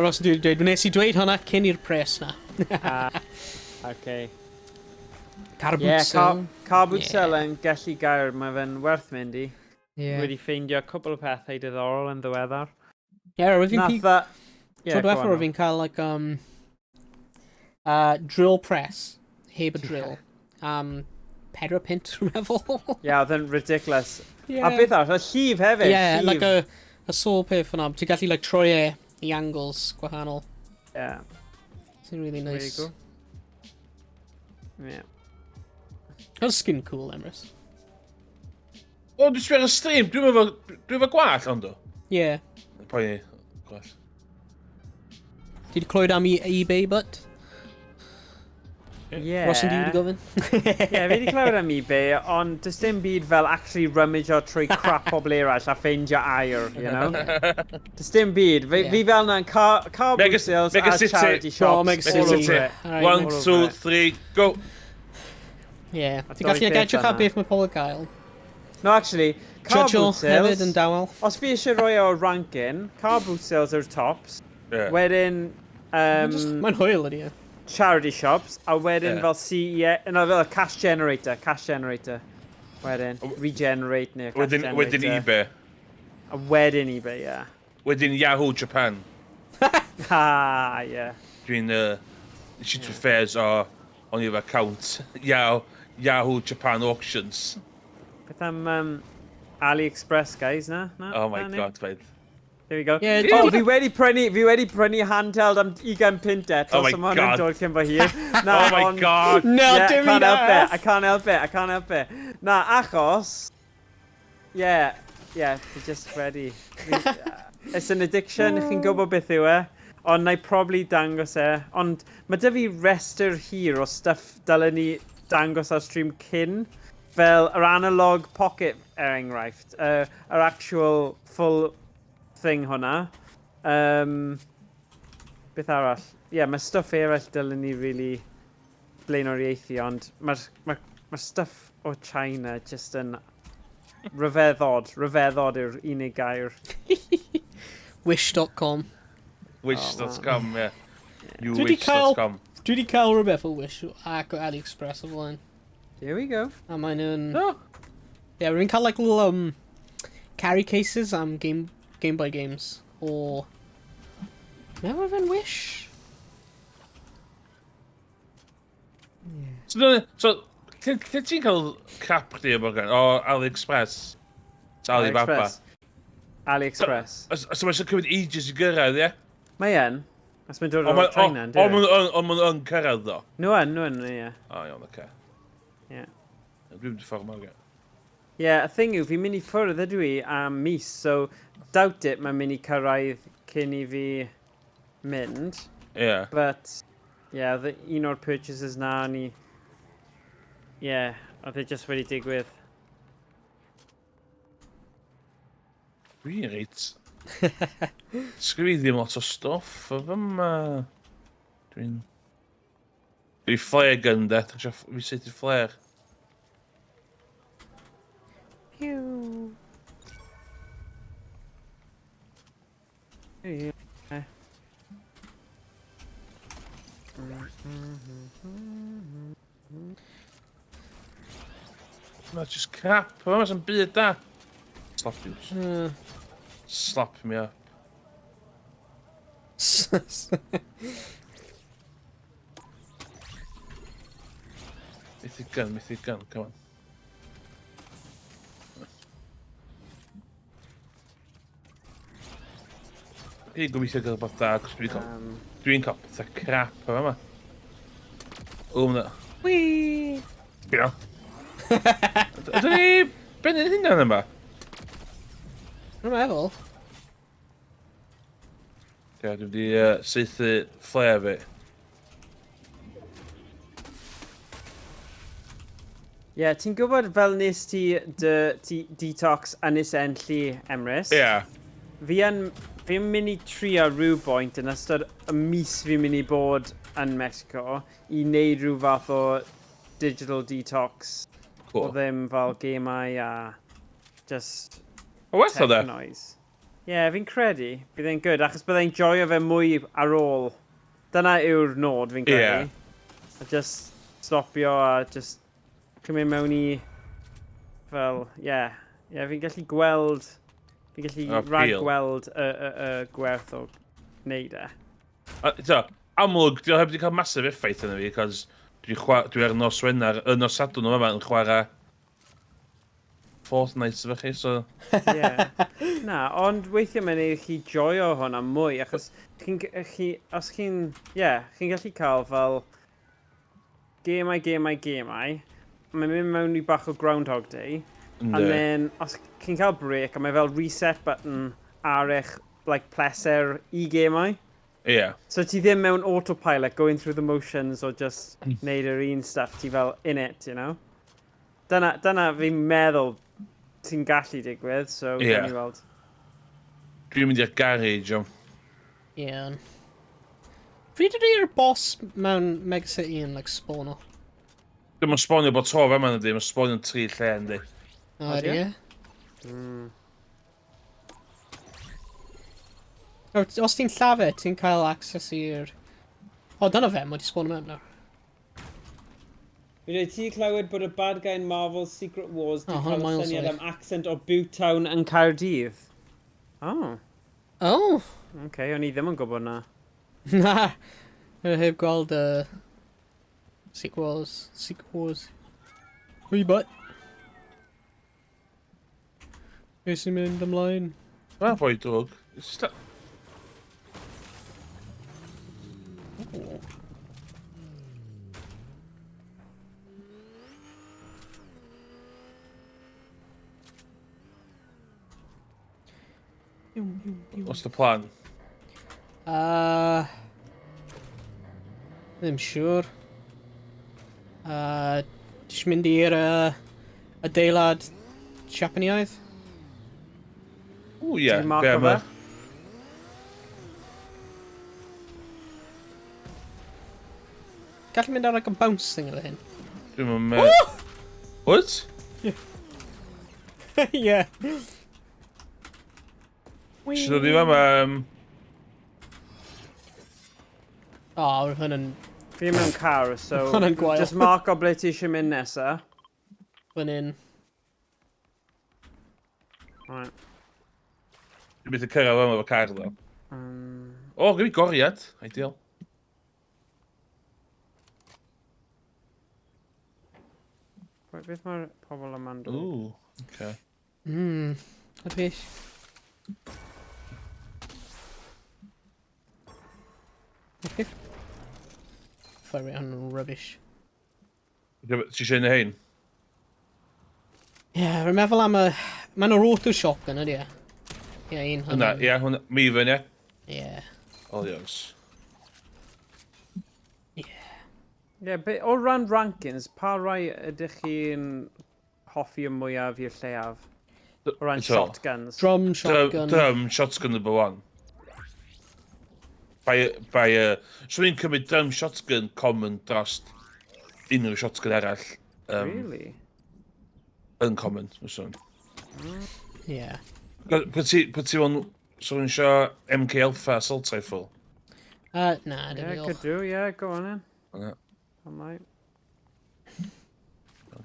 Ros yn dweud, nes i dweud hwnna cyn i'r pres na. Okay. Car Ie, boot sale. car boot Ie. sale yn gallu gair, mae fe'n werth mynd i. Yeah. wedi ffeindio cwbl o pethau diddorol yn ddiweddar. Yeah, rwy'n Nath peak. that... Tro diwethaf rwy'n cael, like, drill press. Heb y drill. 4 pint, rwy'n meddwl. Yeah, oedd yn ridiculous. Yeah. A beth arall, y llif hefyd. Yeah, llif. like a saw peth yna. Ti'n gallu, like, troi e i angles gwahanol. Yeah, It's really nice. really cool. Yeah. That's skin cool, Emrys. O, dwi'n sbio'r stream, dwi'n efo gwall ond o. Yeah. Pwy ni, gwall. Ti wedi clywed am eBay, but? Yeah. Ross yn di wedi gofyn? Yeah, fi wedi clywed am eBay, ond does dim byd fel actually rummage o trwy crap o ble eraill a ffeindio air, you know? Does dim byd. Fi fel na'n car boot sales Mega a City. charity Oh, shops. Mega all City. over it. One, Alright, two, three, go! Yeah. A Ti'n gallu doi edrych peth ar yna. beth mae pobl gael. No, actually, car Judgeol boot hefyd sales, yn dawel. os fi eisiau rhoi o ranking, car boot sales yw'r tops, Yeah. wedyn Mae'n hwyl ydi e. charity shops, a wedyn Yeah. fel CE, no, fel cash generator, wedyn, regenerate neu cash Wedyn generator. eBay. A wedyn eBay, yeah. Wedyn Yahoo Japan. Ah, yeah. Dwi'n eisiau to fairs o on your account. Yahoo Japan Auctions. Beth am AliExpress, guys, na? Oh my Na, ni? god, mate. There we go. Yeah, Oh, dwi- fi wedi prynu handheld am 20 pint eto, Oh my so ma' hwnna'n God. dod cyn bo hir. Oh my god. No, Yeah, dim i I can't help it. Na, achos... Yeah, fi just ready. It's an addiction, chi'n gwybod beth yw e. Ond na I probably dangos e. Ond mae dy fi rester hir o stuff dylen ni dangos ar stream cyn. Fel yr analog pocket er enghraifft. Yr actual full thing hwnna. Beth arall? Yeah, mae stuff eraill dylen ni really blaenoriaethu, ond mae'r stuff o China just yn ryfeddod yw'r unig gair. Wish.com. Wish.com, yeah. You Dwi 'di wish.com. Dwi wedi cael rhywbeth o Wish ac o AliExpress o flaen. Here we go. A maen nhw'n... Oh. Yeah, rwy'n cael like little carry cases am Game Boy games. O... Mewn fe'n Wish? So, lle ti'n cael cap chdi o bogan? O AliExpress? It's Alibaba. AliExpress. So mae'n cymryd ages i gyrraedd, ie? Mae yn. Os mae'n dod Ond o'r China, ynddi? Ond mae'n cyrraedd, ddo? Nhw yn, ie. O, iawn, oce. Ie. Dwi'n mynd i ffordd mawr, ie. Yeah, y thing yw, fi'n mynd i ffwrdd ydw i am mis, so doubt it mae'n mynd i cyrraedd cyn i fi mynd. Ie. But, yeah, un o'r purchases na ni... Yeah, oedd e just wedi digwydd. Dwi'n reit. Sgrifennu ddim lot o stwff o fyma. Dwi'n flare gun, de. Fi sut i flare. Mae'n just crap. Mae'n sy'n byd da. Slap you. Slap me up. Mythic gun, come on. Fi'n gobeithio gael beth da, cos dwi'n cael bethau crap o yma. O, mna. Whee! Bio. Ydyn ni bennu'n hynna'n yma? Rwy'n meddwl. Dwi wedi saethu flare fi. Yeah, ti'n gwybod fel nes ti detox Ynys Enlli, Emrys? Ie. Fi'n mynd i trio rhywboint yn ystod y mis fi'n mynd i bod yn Mexico i wneud rhyw fath o digital detox. O Cool. ddim fel gemau a just O, well o tech de. noise. Yeah, fi'n credu. Bydd e'n good, achos bydd e'n joio fe mwy ar ôl. Dyna yw'r nod fi'n credu. A just stopio a just cymryd mewn i fel, yeah, Ie, fi'n gallu gweld... Fi'n gallu O, rhag-gweld y gwerth o wneud e. Amlwg, dwi heb wedi cael masif effaith yna fi, cos dwi ar nos Wener, y nos Sadwrn yma yn chwarae Fortnite efo chi, so... Ie. Na, ond weithiau mae'n ei chi joio hwnna mwy, achos os chi'n gallu cael fel gemau, mae'n mynd mewn i bach o Groundhog Day, and then os chi'n cael break, a mae fel reset button ar eich like, pleser i gemau. Ie. So ti ddim mewn autopilot going through the motions o just neud yr un stuff ti fel in it, you know? Dyna fi'n meddwl ti'n gallu digwydd, so Ie. gawn ni weld. Dwi'n mynd i'r garage, o. Ie. Pryd ydy'r boss mewn Mega City yn like spawno? Dwi'n sbonio bod to fe ma'n ydy, mae'n sbonio'n 3 lle yndi. O, di e? Os ti'n llafur, ti'n cael access i'r... O, dyna fe, mae di spawno mewn nawr. Fi ti clywed bod y bad guy in Marvel's Secret Wars di hwnna cael y miles syniad away. am accent o Bewtown yn Caerdydd. Oh, O! okay, o'n i ddim yn gwybod na. Na! Heb gweld sequels. Hwy but. Be sy'n mynd ymlaen? Na, boi drwg. What's the plan? Ddim siŵr. Jyst mynd i'r adeilad Siapaneaidd? O, ie. Ti'n marco fe? Gallu mynd ar like a bounce thing efo hyn? Dwi'n mynd... What? Ie. Sydd wedi fama... O, roedd hwn yn Fi mewn car, so Hwnna'n gwael. just mark o ble ti eisiau mynd nesa. fan hyn. Right. Dwi'n mynd i cyrraedd fama efo car, ddo. O, gyda fi goriad. Ideal. Beth mae'r pobl yma'n dweud? Ooh, okay. What fish? Okay. Fire on rubbish. Ti eisiau neud hein? Ie, rwy'n meddwl am y... Mae'n o'r auto shotgun, ydy e? Ie, un Hwna, hwnna. ie, hwna. Mi fy'n, ie? Ie. O, diolch. Ie, o ran rankings, pa rai ydych chi'n hoffi y mwyaf i'r lleiaf? O ran shotguns? Drum shotgun. Drum shotgun number 1. So ni'n cymryd drum shotgun common dros unrhyw shotgun arall. Really? Yn common, fyson. Ie. Pwy ti fo'n... So ni'n sio MK Alpha assault rifle? Na, Yeah, dim could do, yeah, go on in. Yna. I might.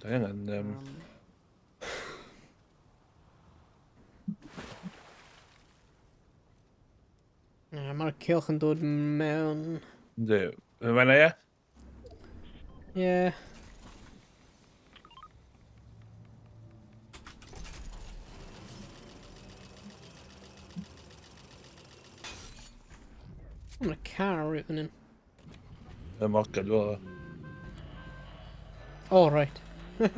Da angen... Mae'r cilch yn dod mewn. Ynddi. Fyna, ie? Ie. Mae'n car right fan hyn. Y morgad, fel o. Oh, right. Those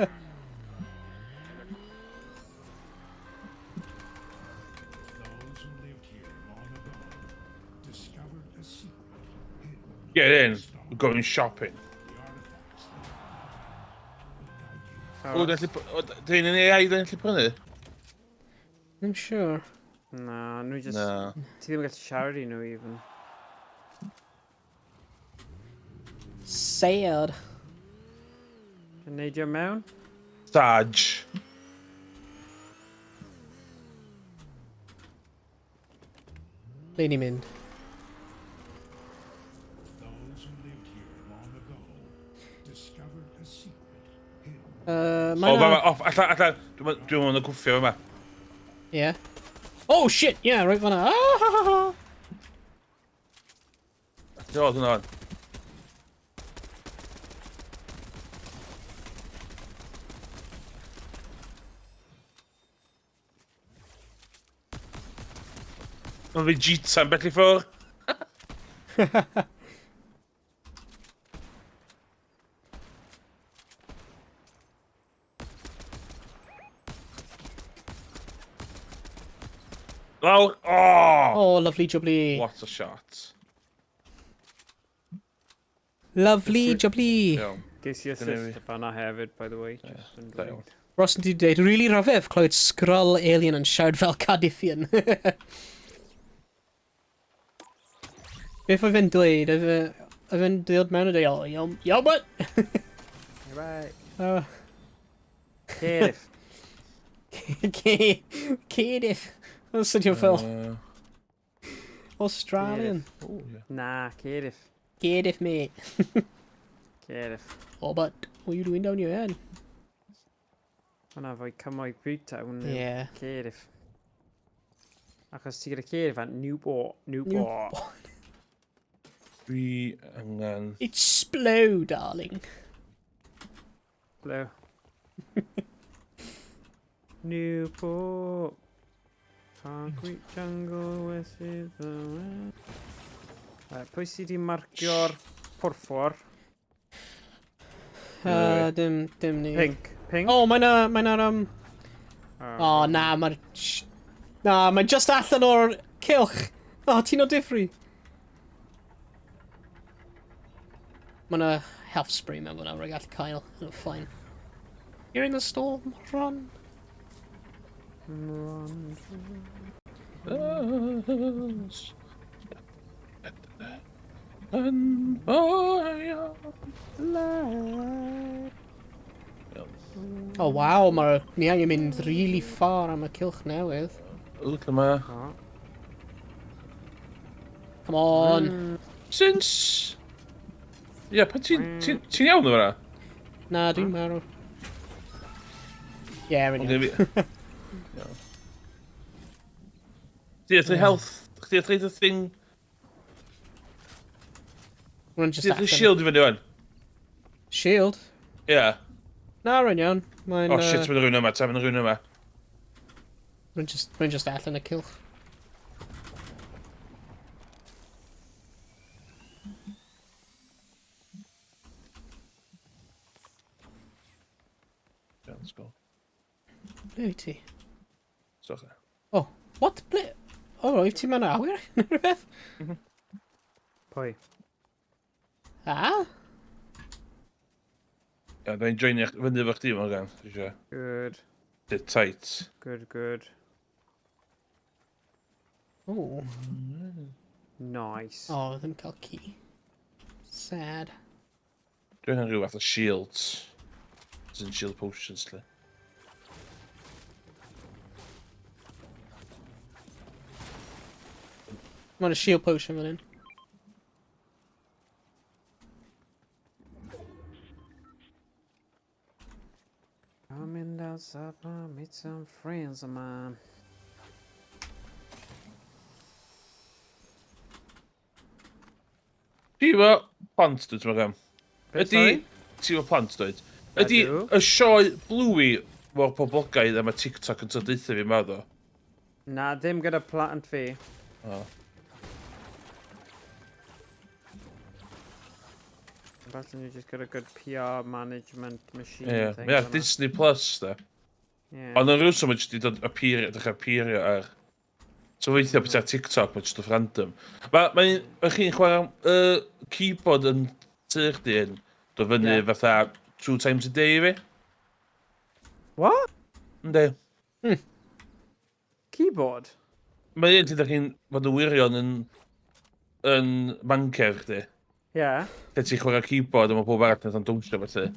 who lived here long ago discovered a secret hidden. Those who lived here long ago discovered a secret hidden. Those who lived here long ago discovered a secret hidden. Those who lived here long ago discovered a secret hidden. Get in. We're going shopping. The artifacts that O, dyn yn AI, dyn ni'n prynu? I'm sure. Na, nhw just... Na. Ti ddim yn gallu siarad i nhw, even. Sad. Yn neidio mewn? Sarge. Ble ni'n mynd? those who lived here long ago discovered a secret hidden. O, Mae ma, na... off, alla, dwi'n mynd o gwffio yma. Yeah. Oh shit, yeah, right fanna. Ah, ha, ha, ha. O, dyna fan. Mae'n fi Jeetsa'n bell i ffwr. Lawr. Oh! Oh, lovely jubbly. What a shot. Lovely jubbly. Iawn. Ges i Dyna assist fanna hefyd, by the way. Just yn Da iawn. dweud. Ross yn dweud, really rhyfedd clywed scroll alien yn siarad fel Cardiffian. Beth oedd fe'n dweud? Oedd fe'n dweud mewn a dweud, oh, yo, but! Right. Oh, Cardiff. Cardiff. That's such a fel Uh, Australian. oh, yeah. Nah, Cardiff. Cardiff, mate. Cardiff. Oh, but what are you doing down your head? Hwna fwy cymoedd Bwytown. Yeah. Cardiff. Achos ti gyda Cardiff a Newport. Newport. Dwi angen... Explode, darling. Hello. Newport. Concrete jungle, west is the wind. Pwy sydd wedi marcio'r porffor? Dim ni. Pink. Pink? Oh, mae'n Oh, na, mae'n... Na, mae'n just allan o'r cilch. Oh, ti'n o difri. Mae'n health spray mewn fyna, rhaid gall cael. Oh, fine. You're in the storm, run. Run. And fire. Oh, wow, ni angen mynd really far am y cilch newydd. Wrth yma. Oh. Come on. Since... Ie, pan ti'n iawn o fanna? Na, dwi'n marw. Yeah, Ond rydyn. fi... Di eithaf health... Chdi eithaf thing... Rwy'n just Di eithaf allan. shield i fyny wan? Shield? Ie. Na, rwy'n iawn. Mae'n... Oh shit, mae'n rhywun yma, ta, mae'n rhywun yma. Rwy'n just allan y cilch. Yeah, let's go. Ble wyt ti? So, okay. Oh, what? Ble? Oh, wyt ti ma'n awyr? Rhywbeth? Pwy? Ah? Ie, da i'n joinio fyny efo chdi, Morgan. Good. Sit tight. Good, good. Oh. Nice. Oh, ddim cael key. Sad. Dwi'n hyn rhyw fath o shields. It's in shield potions, lle. Mae'n a shield potion fan hyn. Coming down supper, meet some friends of mine. Ti efo plant, dwi ti'n meddwl? Beth, Ydy... sorry? Ti efo plant, dweud? Ydy Ydw. y sioe Bluey mor poblogaidd am y TikTok yn tydeitha fi maddo? Na, dim gyda plant fi. O. Falle ni just got a good PR management machine Ie, thing. mae ar fan'na. Disney Plus, da. Ie. Ond yn rhywbeth mae jyst wedi dod apirio ar... So weithio beth ar TikTok, mae jyst off random. Mae chi'n chwarae keyboard yn tyr di hyn, do fyny Ie. fatha 2 times a day i fi. What? Ynddi. Keyboard? Mae un ti'n chi'n fod y wirion yn mancer chdi. Ie. Lle ti'n chwarae keyboard a mae pob arall yn dawnsio felly.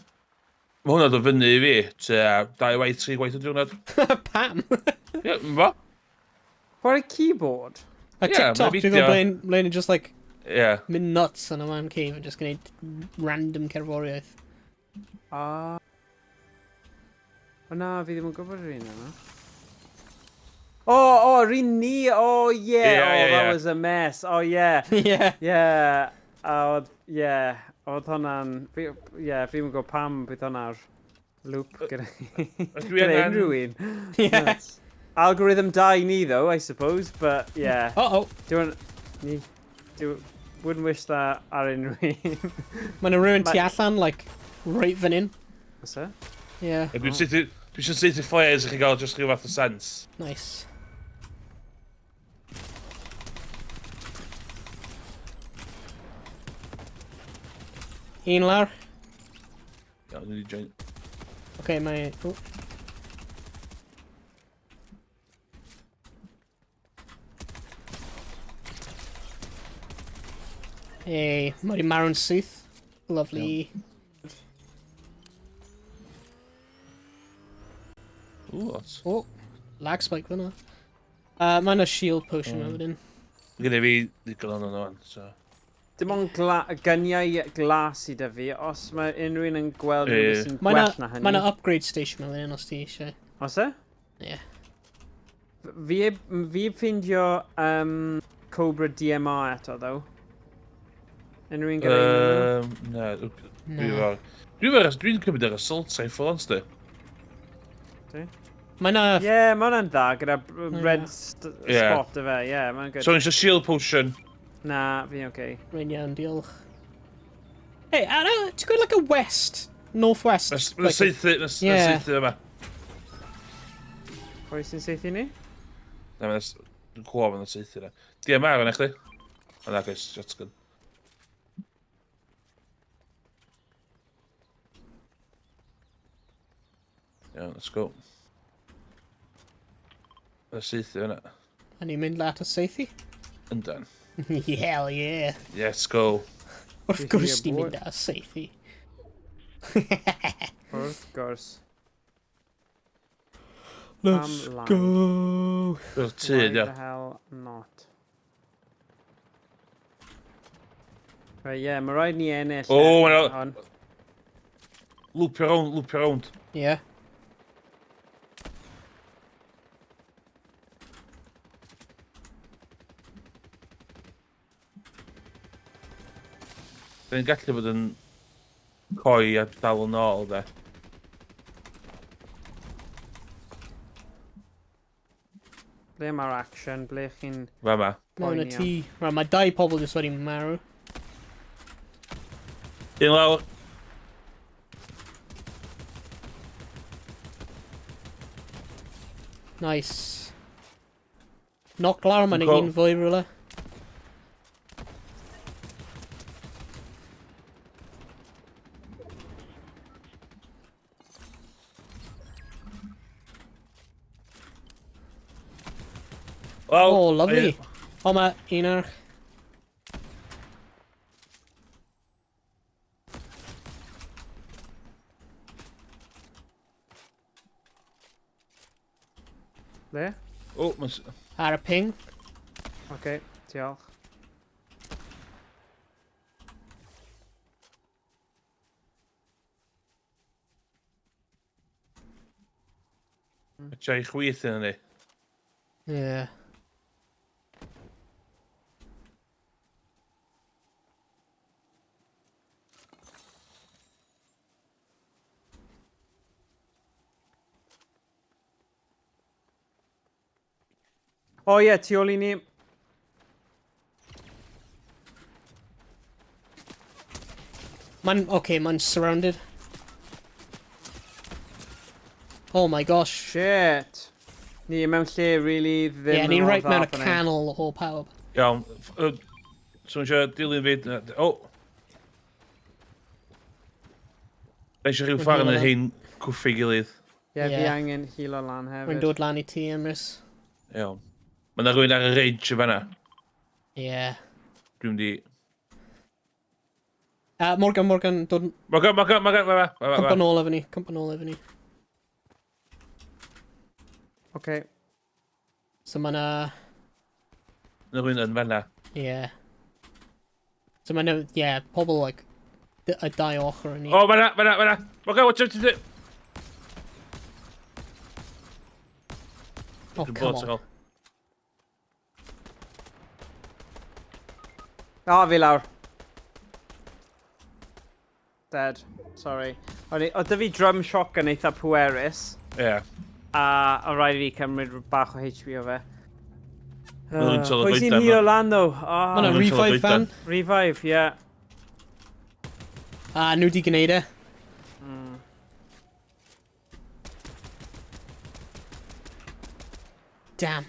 Mae hwnna do fyny i fi, tua 2 waith, 3 waith o diwrnod. Pam? Ie, ma? What a keyboard? A Yeah, TikTok, mae dwi'n fideo. gwybod blaen just like Ie. mynd nuts yn y man cave yn just gwneud random cerddoriaeth. Ah. O na, fi ddim yn gwybod yr un yna. O, yr un ni! Oh, yeah! Ie, Oh, ie, that ie. was a mess. Oh, yeah. Yeah. Yeah. Oedd, yeah. Oedd hwnna'n... Fi ddim yn gwybod pam bydd hwnna'r loop gyda dwi gyda angen- unrhyw un. Yeah. Nuts. Algorithm 2 ni, though, I suppose, but yeah. Uh-oh. Wouldn't wish that ar unrhyw un. Mae'n a rhywun Ma- tu allan, like, right fan in. Oes e? Yeah. Dwi'n eisiau seiti flares i chi gael just rhyw fath o sens. Nice. Un lawr. Iawn, ni wedi join. Okay, mae... Oh. Hey, mae di marw'n syth. Lovely. Ww, lot. Oh, lag spike fyna. Mae'n a shield potion o wedyn. Gyda fi ddigon o'n o'n, so... Dim ond gyniau glas i dy fi, os mae unrhyw un yn gweld Ie. rhywbeth sy'n Mae'n gwell na hynny. a upgrade station o wedyn os ti eisiau. Os e? Ie. Fi ffindio Cobra DMR eto, ddo. Unrhyw un gyda un nhw? Na, Na. dwi'n cymryd ar assault rifle ond sti. Mae'n a... Ie, mae hwnna'n dda, gyda red Ie. spot y fe, ie, mae'n good. So, eisiau shield potion. Na, fi'n oce. Rhaid iawn, diolch. Hey, Anna, ti'n gwneud like a west? Northwest? Mae'n seithi Yeah. yma. Pwy sy'n seithi ni? Na, dwi'n clywed mae'n seithi yna. DMR yna chdi? Yna, guys, shotgun. Iawn, let's go. Mae'n seithi yna. A ni'n mynd lat o seithi? Yndan. Hell yeah. Let's go. Wrth Seithi gwrs o ni'n bwy- mynd â seithi. Wrth gwrs. Let's Am go. Fel Why tyd, the ia. hell not? Right, yeah, mae rhaid ni ennill. O, e, ma' 'na- hon. Loopio round, loopio round. Yeah. Da ni'n gallu bod yn coi a dal yn ôl, de. Ble mae'r action? Ble chi'n... Fa ma. Mae'n a Poeni ti. Right, mae dau pobl jyst wedi marw. Un lawr. Nice. Knock lawr, mae'n Go. un fwy rhywle. Oh, lovely. O, mae un arch. Ble? O, mae'n... Ar y ping. Oce, diolch. Trai chwith yna ni. Yeah. O ie, tu ôl i ni. Mae'n surrounded. Oh my gosh. Shit. Ni mewn lle really ddim Yeah, ni'n mor right mewn y dda fan hyn. canol o pawb. Iawn. So eisiau dilyn fi... O! Eisiau rhyw ffarn yn hyn cwffi gilydd. Ie, fi Ie. angen hilo lan Mae'n hefyd. dod lan i ti, Emrys. Iawn. Mae yna rhywun ar y ridge y fanna. Yeah. Dwi'n di... Morgan, dod... Morgan, Cwmpa nôl efo ni, cwmpa nôl efo ni. Oce. So mae na... Yna rhywun yn fanna. Yeah. So mae na... Yeah, pobl, like... Y dau ochr yn ni. O, fanna! Morgan, watch out to do... Oh, come on. O, fi lawr. Dead. Sorry. Oedd dy fi drum shock yn eitha pwerus. Ie. A o rhaid fi cymryd bach o HP o fe. Ma' nhw'n tolo Pwy sy'n goeden, hilo ma'. lan ddo? Ma' 'na nhw'n revive sylweddol fan. Revive, ie. Yeah. A nhw 'di gwneud e. Damn.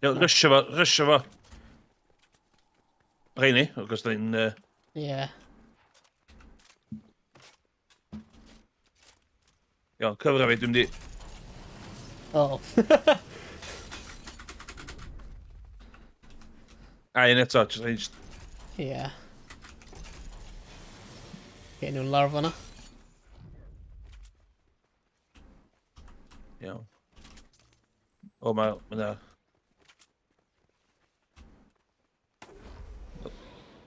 Ie, rysio fo. Rhaid ni, ogos da ni'n... Yeah. Iawn, cyfra fi, dwi'n di... Oh. A, un eto, just... Yeah. Get nhw'n lawr fan'na. Iawn. O, ma' 'na...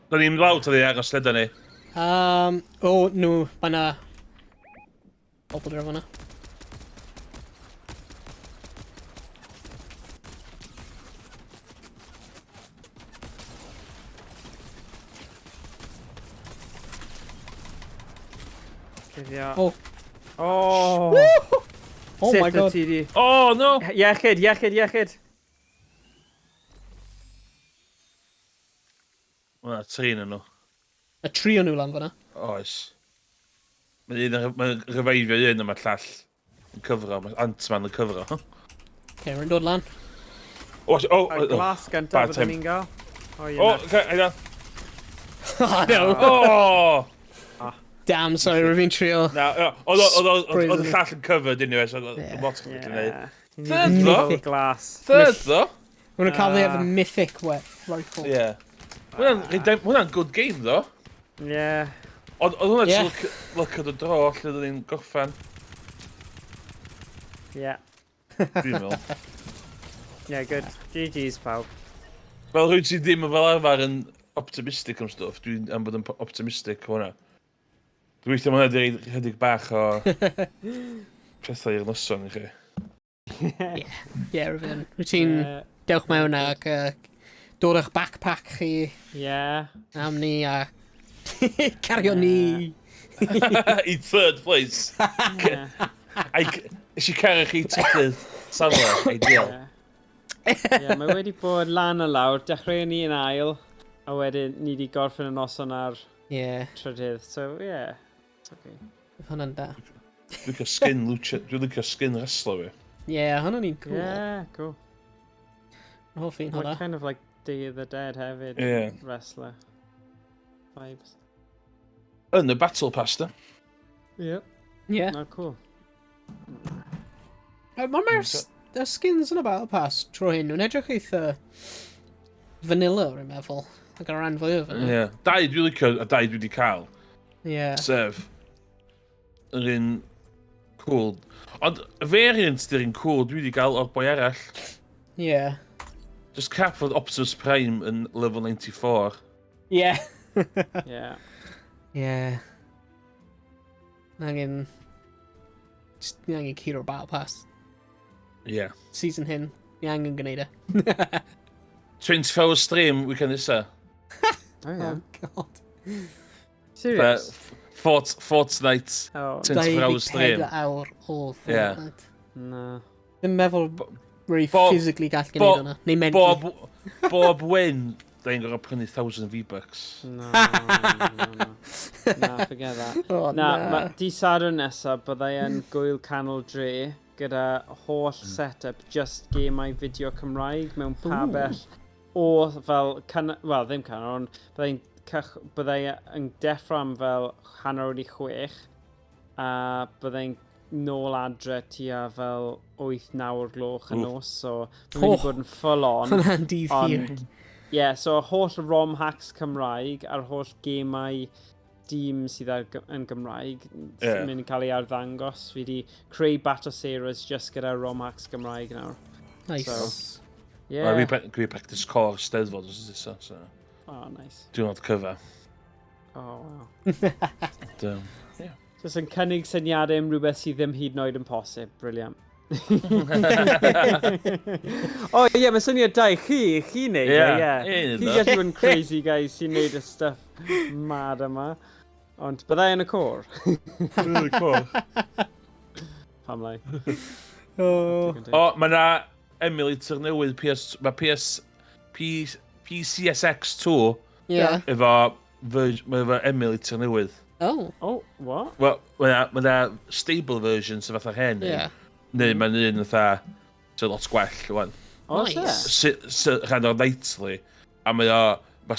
Da ni'n lawr ta di agos leda ni. O, nhw, ma' 'na... Pobl dra fan'na. Cuddio. Oh. Oh! Oh my god. Sut ti di? O, no! Iechyd, iechyd, iechyd. Wel, trin yn nhw. Y tri o nhw lan fan'na. Oes. Mae'n rhyfeifio un yma llall yn cyfro, mae Ant-Man yn cyfro. Okay, rwy'n dod lan. Y glas gyntaf bad byddwn time. ni'n gael. O, ie. O, hynna. Oh no. O! Damn, sorry, rwy'n fi'n trio. Na, oedd y Surprisingly. llall yn covered unwaith, so oedd Yeah. y lot yn gwneud. Ie. Third ddo? Mythic glas. Third ddo? Rwy'n cael fi efo mythic rifle. Ie. Hwna'n good game ddo. Ie. Oedd hwnna Ie. just look at y dro lle oedd ni'n goffan. Ie. Dwi'n meddwl. Ie, good. GG's, pawb. Fel rwy'n ti ddim yn fel arfer yn optimistic am stwff, dwi'n am bod yn optimistic o hwnna. Dwi'n weithio mae hwnna wedi chydig bach o pethau i'r noson i chi. Ie, rwy'n. Rwy'n ti'n Ie. dewch mewn ac dod eich backpack chi Ie. am ni a cario ni. I third place. Ie. Is i cario chi trydydd safle, ideal. Ie, mae wedi bod lan y lawr. Dechrau ni yn ail. A wedyn ni wedi gorffen y noson ar Ie, trydydd. So, ie. Yeah. It's okay. hwnna'n da. Dwi'n licio skin lucha, dwi'n licio skin wrestler fi. Ie, hwnna'n ni'n cool. Yeah, cool. Hoffi'n Like, hwnna. kind of like Day of the Dead hefyd. Ie. Wrestler. Vibes. Yn y Battle Pass, da. Yep. Ie. No, cool. Mae'r skins yn y Battle Pass tro hyn, nhw'n edrych eitha vanilla, rwy'n meddwl. Ac ar ran fwyaf yna. Ie. Dau dwi'n licio, a dau dwi wedi cael. Ie. Sef, yr un cool. Ond y variant dy'r un cool dwi wedi cael o'r boi arall. Ie. Just cap fod Optimus Prime yn level 94. Ie. Yeah. Ie. Angen... Just ni angen curo Battle Pass. Ie. Season hyn. Ni angen gwneud e. 24 hour stream weekend nesa. Oh, yeah. Oh god. Serious? Fortnite Oh, 24 hour stream. 24 awr o Ie. Fortnite. no. Dwi'n meddwl really Bob- physically gall gwneud hwnna. Neu mentally. Bob win, da ni'n gorau prynu 1,000 V-Bucks. No, no. Nah, forget that. Oh, Na, di Sadwrn nesaf byddai yn gwyl canol dre gyda holl setup just gemau fideo Cymraeg mewn pabell o fel, wel ddim canol, ond byddai yn deffro am fel hanner wedi 6 a byddai'n nôl adre tua fel 8-9 o'r gloch yn nos, so mae'n mynd i bod yn full on. Hwnna'n dydd hir. Ie, so y holl ROM hacks Cymraeg a'r holl gemau dim sydd yn Gymraeg Ie. mynd i cael ei arddangos. Fi wedi creu Battle Series just gyda ROM hacks Gymraeg nawr. Nice. So- Ie. Well, we practice core steddfod os ydy so. Oh, nice. Dwi'n not cyfa. Oh, wow. But, Just yn cynnig syniadau am rhywbeth sydd ddim hyd yn oed yn posib. Briliant. O ie, mae syniad da i chi neud e, ie. Chi gallu bod yn crazy guys sy'n neud y stuff mad yma. Ond byddai yn y cor. Really cool. Pam lai. O, Mae yna emulator newydd PCSX2 ie. efo emulator newydd. O, Oh, what? Wel, mae yna stable version sy'n fatha hen. ie. Neu mae'n un fatha sy'n lot gwell rwan. O, Nice. Rhan o'r nightly. A mae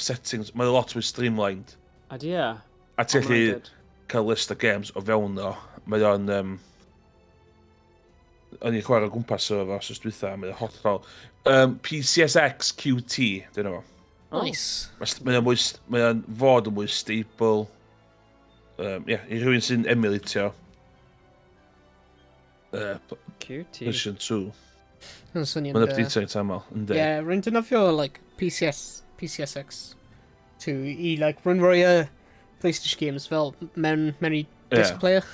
settings, mae lot mwy streamlined. A di e? A ti'n gallu cael list o games o fewn o. Mae o'n... o'n i'n chwarae o gwmpas o fo, sos dwytha, mae o'n hollol. PCSX QT, dyn nhw. Nice. Mae o'n fod yn mwy stable. I rhywun sy'n emulatio. Cutie. Version 2. Yn swnio'n... Mae'n updateio yn tamol, ynddi. Ie, rwy'n dynofio, like, PCSX 2 i, like, rwy'n rhoi PlayStation games fel mewn i disc player.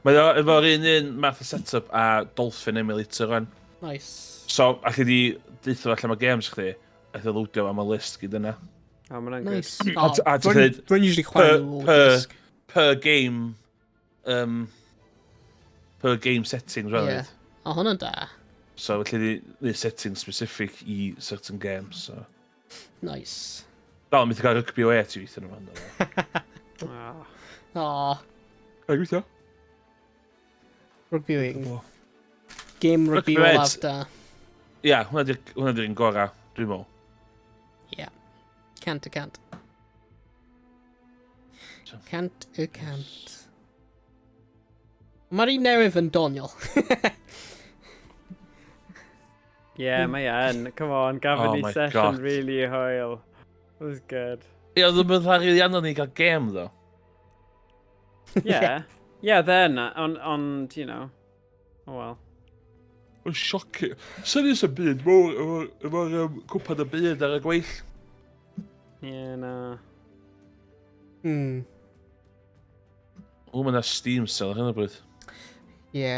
Mae o efo'r un math o setup a Dolphin emulator rwan. Nice. So, allu di deithio allan mae games chdi, allu lwdio am y list gyda yna. O, mae'n good. Nice. A ti'n dweud, Rwy'n usually chwarae nhw o disc. per game settings, Ie. right? O, hwnna'n da. So, allu di settings specific i certain games, so. Nice. Dal, mi ti gael rygbi o et i weithio nhw fan. Ah. O, Gael gweithio? rugby wing. Game rugby Rugby olaf Reds. da. Ia, hwnna di'r un gorau, dwi'n meddwl. Ie. Cant y cant. Cant y cant. Mae'r un newydd yn doniol. Ie, mae yn. Come on, gafon Oh ni my session God. really hwyl. It was good. Ie, oedd yn bydd rili anodd ni gael game, ddo. Yeah. Yeah, then, ond, you know. Oh well. Mae'n sioci. Syniad sy'n byd, efo'r cwpad y byd ar y gweill. Yeah, no. O, mae'n Steam sale ar hyn o bryd. Ie.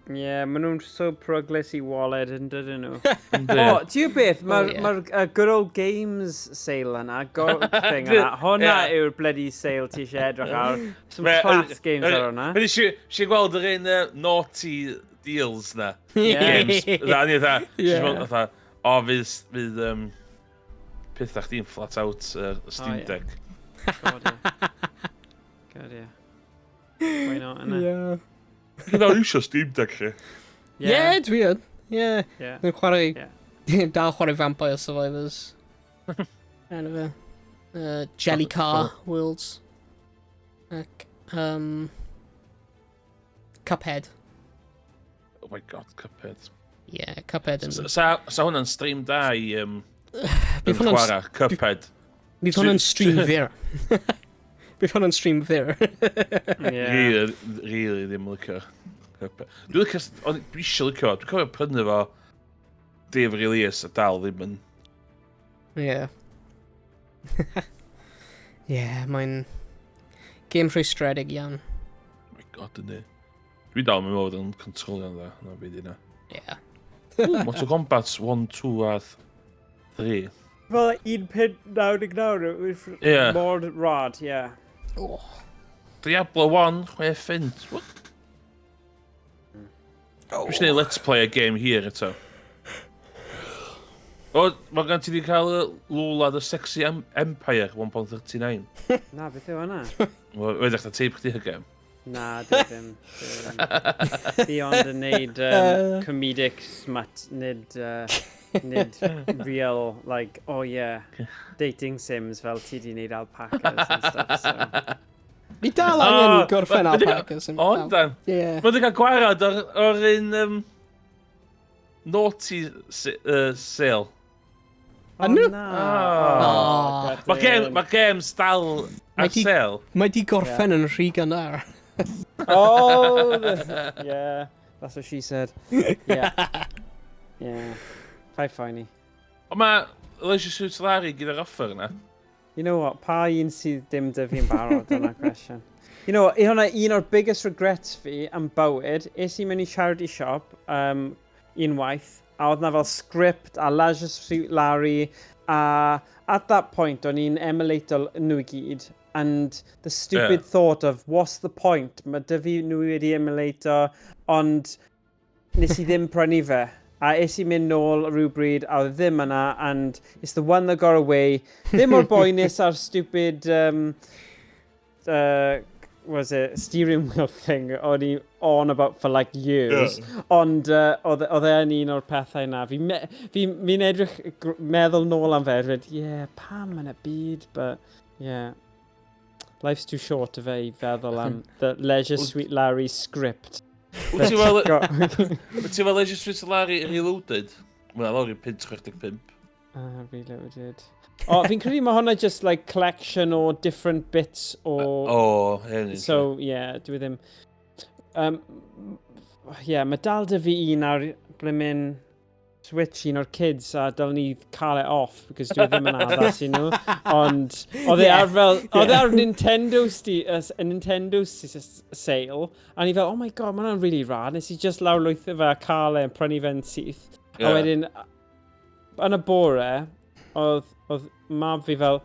Yeah, maen nhw'n so progress i wallet yn dydyn nhw. Yndi. O, ti'n beth, Oh, yeah. mae'r Good Old Games sale yna, gold thing yna, hwnna Ie. yw'r bloody sale ti eisiau edrych ar. Some Me- class games ar hwnna. Mae'n eisiau gweld yr un naughty deals na. Ie. Games. Da, ni dda. Ie. Fatha, o, fydd pethau chdi'n flat out Steam ie. Deck. God, yeah. God, yeah. Why not, yna? Ie. Gyda eisiau Steam Deck chi. Ie, dwi yn. Ie. Yeah. Dwi'n chwarae... Ie. Dal chwarae Vampire Survivors. Enw fe. Jelly Car Worlds. Ac, Cuphead. Oh my god, Cuphead. Ie, Cuphead yn... Sa hwnna'n stream da i Bydd hwnna'n chwarae, Cuphead. bydd hwnna'n stream fyr. Bydd hwnna'n stream fyr. Yeah. Really ddim yn licio Cuphead. Dwi'n licio, dwi eisiau licio, dwi'n cofio prynu fo Dave release a dal ddim yn... Ie. Ie, mae'n... Game rhwystredig iawn. Oh my god, ynddi. Dwi dal yn meddwl yn controlio dda, na byd yna. Ie. Mortal Kombat 1, 2 a 3. Fel 1.99, Ie. more rod, yeah. Oh. Diablo 1, 6 ffint. What? Dwi eisiau neud let's play a game here eto. O, mae gan ti wedi cael y Lula The Sexy Empire 1.39. Na, beth yw hwnna? Wedych ta teip chdi hygem. Na, dwi ddim. Beyond yn neud comedic smut, nid real, like, oh yeah, dating sims fel ti di neud alpacas and stuff, so. Ni dal angen gorffen alpacas. O, dan. Ie. Mae wedi cael gwarad o'r un naughty sale. A nhw? na. Oh. Mae games dal Mae ar di- sale. Mae di gorffen yn rhy gynnar. Oh, yeah, that's what she said. Yeah. Yeah. Fai ffaini. Ond mae Leisure Suit Larry gyda'r offer yna. You know what, pa un sydd dim dy fi'n barod yna cwestiwn? You know, hwnna un o'r biggest regrets fi am bywyd, is I mynd i charity shop unwaith, a oedd na fel script a Leisure Suit Larry, a at that point, o'n i'n emulator nhw i gyd, and the stupid thought of, what's the point? Mae dy fi nhw wedi emulator, ond nes I ddim prynu fe. A es I mynd nôl rhywbryd, a oedd ddim yna, and it's the one that got away. Ddim o'r boenus ar stupid, was it, steering wheel thing o'n I on about for like years. Ond oedd e'n un o'r pethau yna. Fi'n edrych meddwl nôl am fe, pam yn y byd, but yeah. Life's too short to fe I feddwl am the Leisure Suit Larry script. Wyt ti fel Leisure Suit Larry Reloaded? Wel, lawr i'r 565. Reloaded. Fi'n credu mae hwnna just like collection o different bits o... So, yeah, dwi ddim... mae dal dy fi un ar blimyn Switch un o'r kids a dal ni cael it off because dwi ddim yn addas I nhw. Ond oedd e ar fel... Oedd e ar Nintendo sale a ni fel, oh my god, mae hwnna'n really rad. Nes I just lawrlwytho fe a cael e yn prynu fe'n syth. A wedyn, yn y bore, oedd mab fi fel,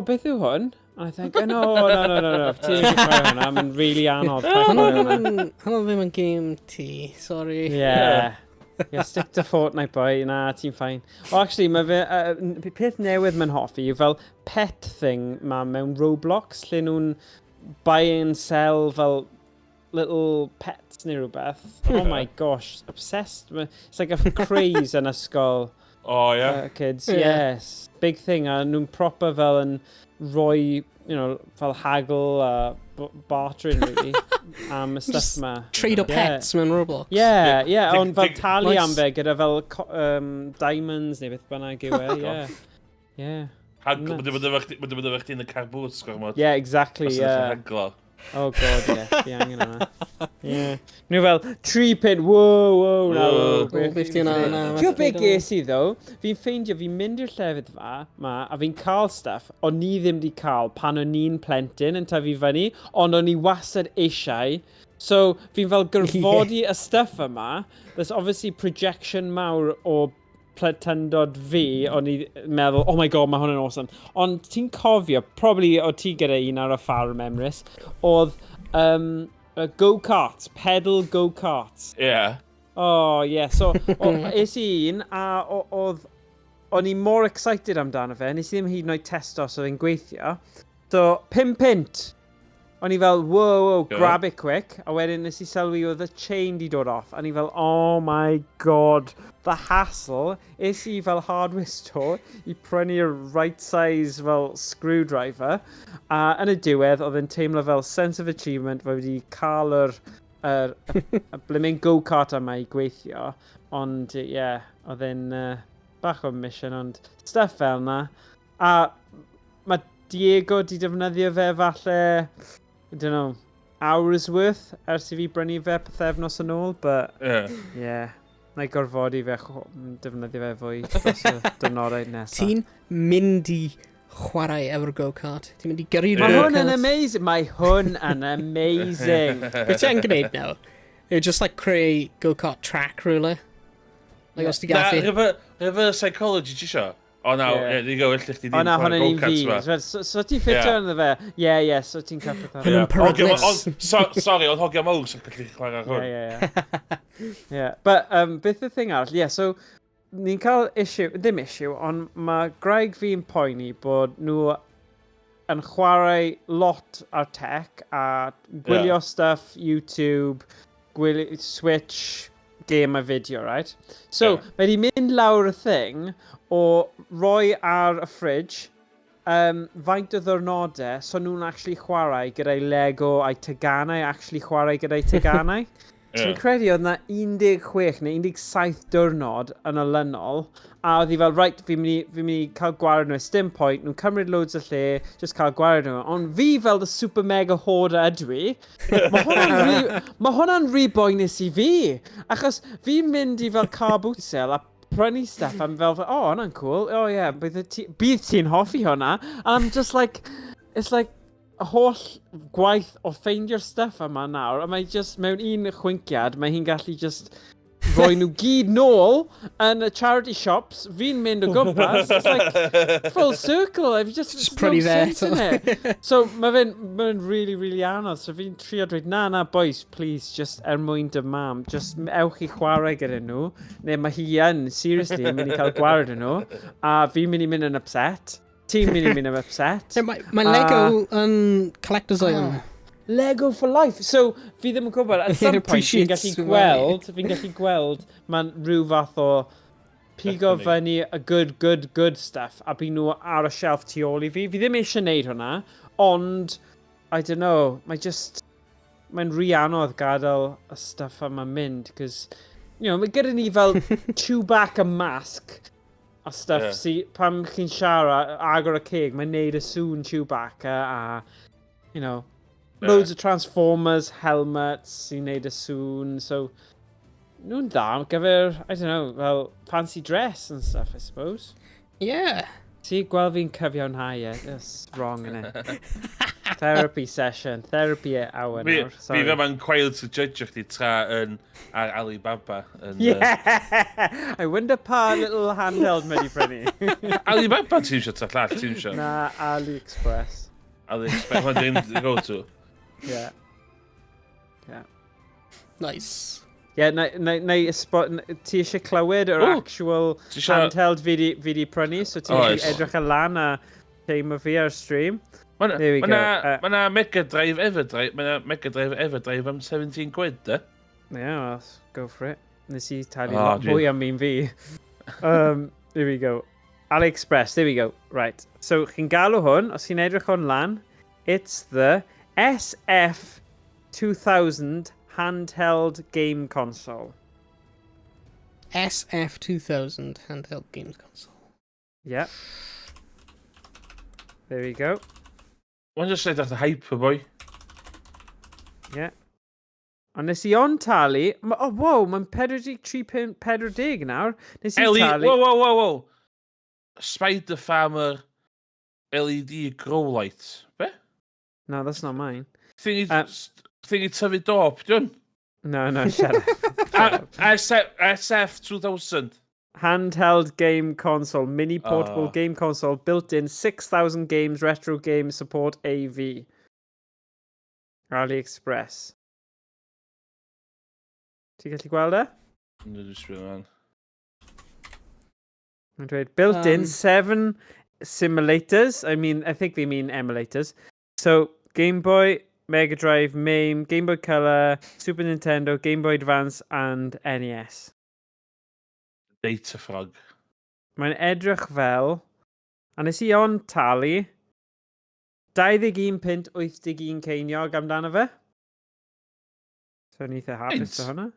beth yw hwn? And I think, no. Ti'n mynd i hwnna, mae'n really anodd. Hwnnw ddim yn game ti, sorry. Yeah, stick to Fortnite boy, na, ti'n ffain. Actually, mae fe, peth newydd mae'n hoffi yw fel pet thing ma mewn Roblox, lle nhw'n buy and sell fel little pets neu rhywbeth. Oh my gosh, obsessed. It's like a craze yn ysgol. Oh, yeah? Kids, yes. Big thing, a nhw'n proper fel yn rhoi, fel haggle a bartering, really, am y stuff ma. Trade o pets mewn Roblox. Yeah, ond fel talu am fe gyda fel diamonds neu beth bynnag yw e, yeah. Haggle, mae dim yn efo chdi yn y carbwt, sgwrmod. Yeah, exactly, yeah. Haglo. Oh god, yeah, fi angen yna. Yeah. Nhw fel, 3-pin, whoa, no. Ti'n beth ges I, ddo? Fi'n ffeindio, fi'n mynd i'r llefydd ma, a fi'n cael stuff, ond ni ddim di cael pan o'n i'n plentyn yn tyfu fyny, ond o'n i wastad eisiau. So, fi'n fel gyrfodi y stuff yma. There's obviously projection mawr o plentyndod fi, o'n i meddwl, oh my god, mae hwn yn awesome. Ond ti'n cofio, probably o ti gyda un ar y ffarm Emrys, oedd go-karts, pedal go-karts. Yeah. Oh, yeah. So, es I un, a o'n i more excited amdano fe, nes I ddim hyd yn oed testo os oedd e'n gweithio. So, 5 pint. O'n i fel, whoa, grab it quick. A wedyn nes I sylwi oedd y chain di dod off. A ni fel, oh my god, the hassle. Es I fel hardware store I prynu'r right size fel screwdriver. A yn y diwedd, oedd e'n teimlo fel sense of achievement fe wedi cael yr blimyn go-kart yma I gweithio. Ond, yeah, oedd e'n bach o mission, ond stuff fel na. A mae Diego di defnyddio fe falle... I don't know, hours worth ers I fi brynu fe pethefnos yn ôl, but yeah, na I gorfodi fe defnyddio fe fwy dros y dynodau nesaf. Ti'n mynd I chwarae efo'r go-kart? Ti'n mynd I gyrru go-kart? Mae hwn yn amazing, mae hwn yn amazing. Beth ti'n gwneud nawr? You're just like creu go-kart track rhywle? Like os ti gallu? Reverse psychology ti isio? O na, ni go well chdi ddim hwn yn un fi. So ti'n ffitio yn fe? Yeah, so ti'n cael pethau. Hwnnw'n peryglus. Sorry, oedd hogio mawr sy'n gallu chwarae hwn. Yeah, but beth y thing arall, so ni'n cael ddim issue, ond mae graig fi'n poeni bod nhw yn chwarae lot ar tech a gwylio stuff, YouTube, Switch, game a video, right? So, mae di mynd lawr y thing o roi ar y fridge faint o ddwrnodau so nhw'n actually chwarae gyda'i Lego a'i teganau actually chwarae gyda'i teganau. So fi'n credu oedd na 16 neu 17 diwrnod yn olynol a oedd hi fel, right, fi'n mynd I cael gwared nhw, dim point, nhw'n cymryd loads o lle, just cael gwared nhw. Ond fi fel the super mega hoarder ydw I, mae hwnna'n rhy boenus I fi. Achos fi'n mynd I fel car boot sale a prynu stuff am fel, oh, hwnna'n cool, oh yeah, bydd ti'n hoffi hwnna. And I'm just like, it's like, y holl gwaith o ffeindio'r stuff yma nawr, a mae just mewn un chwinciad, mae hi'n gallu just rhoi nhw gyd nôl yn y charity shops, fi'n mynd o gwmpas, it's like full circle, I've just prynu no fe sense in it. So mae'n really, really anodd, so fi'n trio dweud, na, boys, please, just mwyn dy mam, just ewch i chwarae gyda nhw, neu mae hi yn, seriously, yn mynd i cael gwared nhw, a fi'n mynd i mynd yn upset, ti'n mynd i mynd yn upset. Mae Lego yn collector's item. Lego for life. So, fi ddim yn gwybod, at some point, fi'n gallu gweld, mae'n rhyw fath o pigo fyny y good stuff, a bydd nhw ar y shelf tu ôl i fi. Fi ddim eisiau neud hwnna, ond, I don't know, mae'n rhy anodd gadael y stuff yma mynd, because, you know, mae gyda ni fel Chewbacca mask, a stuff pam chi'n siarad agor y ceg, mae'n neud y sŵn Chewbacca, a, you know, loads of Transformers, helmets, sy'n neud y sŵn, so... Nhw'n da, gyfer, I don't know, well, fancy dress and stuff, I suppose. Yeah. See, gweld fi'n cyfiawnhau e, that's wrong, innit? Therapy session, therapy hour nawr, sorry. Fi fe ma'n cwael to judge chdi tra yn ar Alibaba. Yeah! I wonder pa little handheld mae di prynu. Alibaba ti'n siarad ta llall, ti'n siarad? Na, AliExpress. AliExpress, mae'n dyn go to. Yeah. Nice. Yeah, ti eisiau clywed yr actual handheld fi di prynu, so ti eisiau edrych y lan a teimlo fi ar stream. There we go. Mae'na Mega Drive Everdrive am 17 quid, de? Yeah, let's go for it. Nes I talu lot mwy am un fi. There we go. AliExpress, there we go. Right. So, chi'n galw hwn, os chi'n edrych hwn lan, it's the SF2000 handheld game console. SF2000 handheld games console. Yep. There we go. Mae'n just said after Hyperboy. Yeah. Ond nes I on talu... Oh, wow, mae'n 43.40 nawr. Nes I talu... Whoa. Spider Farmer LED grow light. Be? No, that's not mine. Thingy tyfu dop, diwn? No, shut up. SF2000. Handheld game console, mini portable game console, built-in 6,000 games, retro game support AV. AliExpress. Ti'n gallu gweld e? No, just man. Built-in 7 simulators. I think they mean emulators. So, Game Boy, Mega Drive, MAME, Game Boy Color, Super Nintendo, Game Boy Advance, and NES. Data frog. Mae'n edrych fel, a nes I on talu, 21.81 ceiniog amdano fe. So, ni'n eitha hapus o hwnna.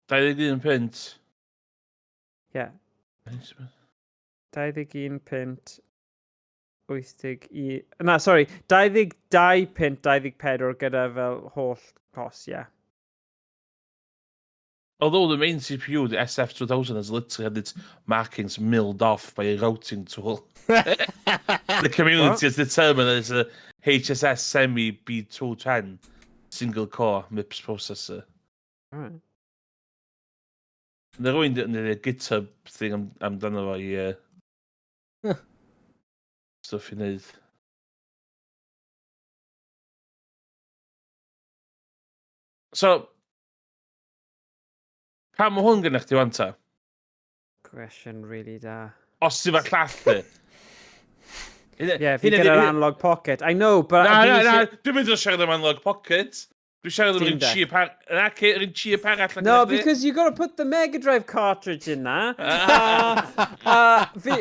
21 pint. Yeah. 21.81... Na, sorry. 22.24 gyda fel holl cost, yeah. Although the main CPU, the SF2000, has literally had its markings milled off by a routing tool. The community has determined that it's a HSS Semi B210 single core MIPS processor. Alright. They're going to the GitHub thing I'm done about stuff you need. So, pam mae hwn gynnech ti wan ta? Question really da. Os ti fa llall fi? Yeah, fi gyda'r analog pocket. I know, but... Na, dwi'n mynd o siarad am analog pocket. Dwi'n siarad am un chip arall. No, because you got to put the Mega Drive cartridge in there.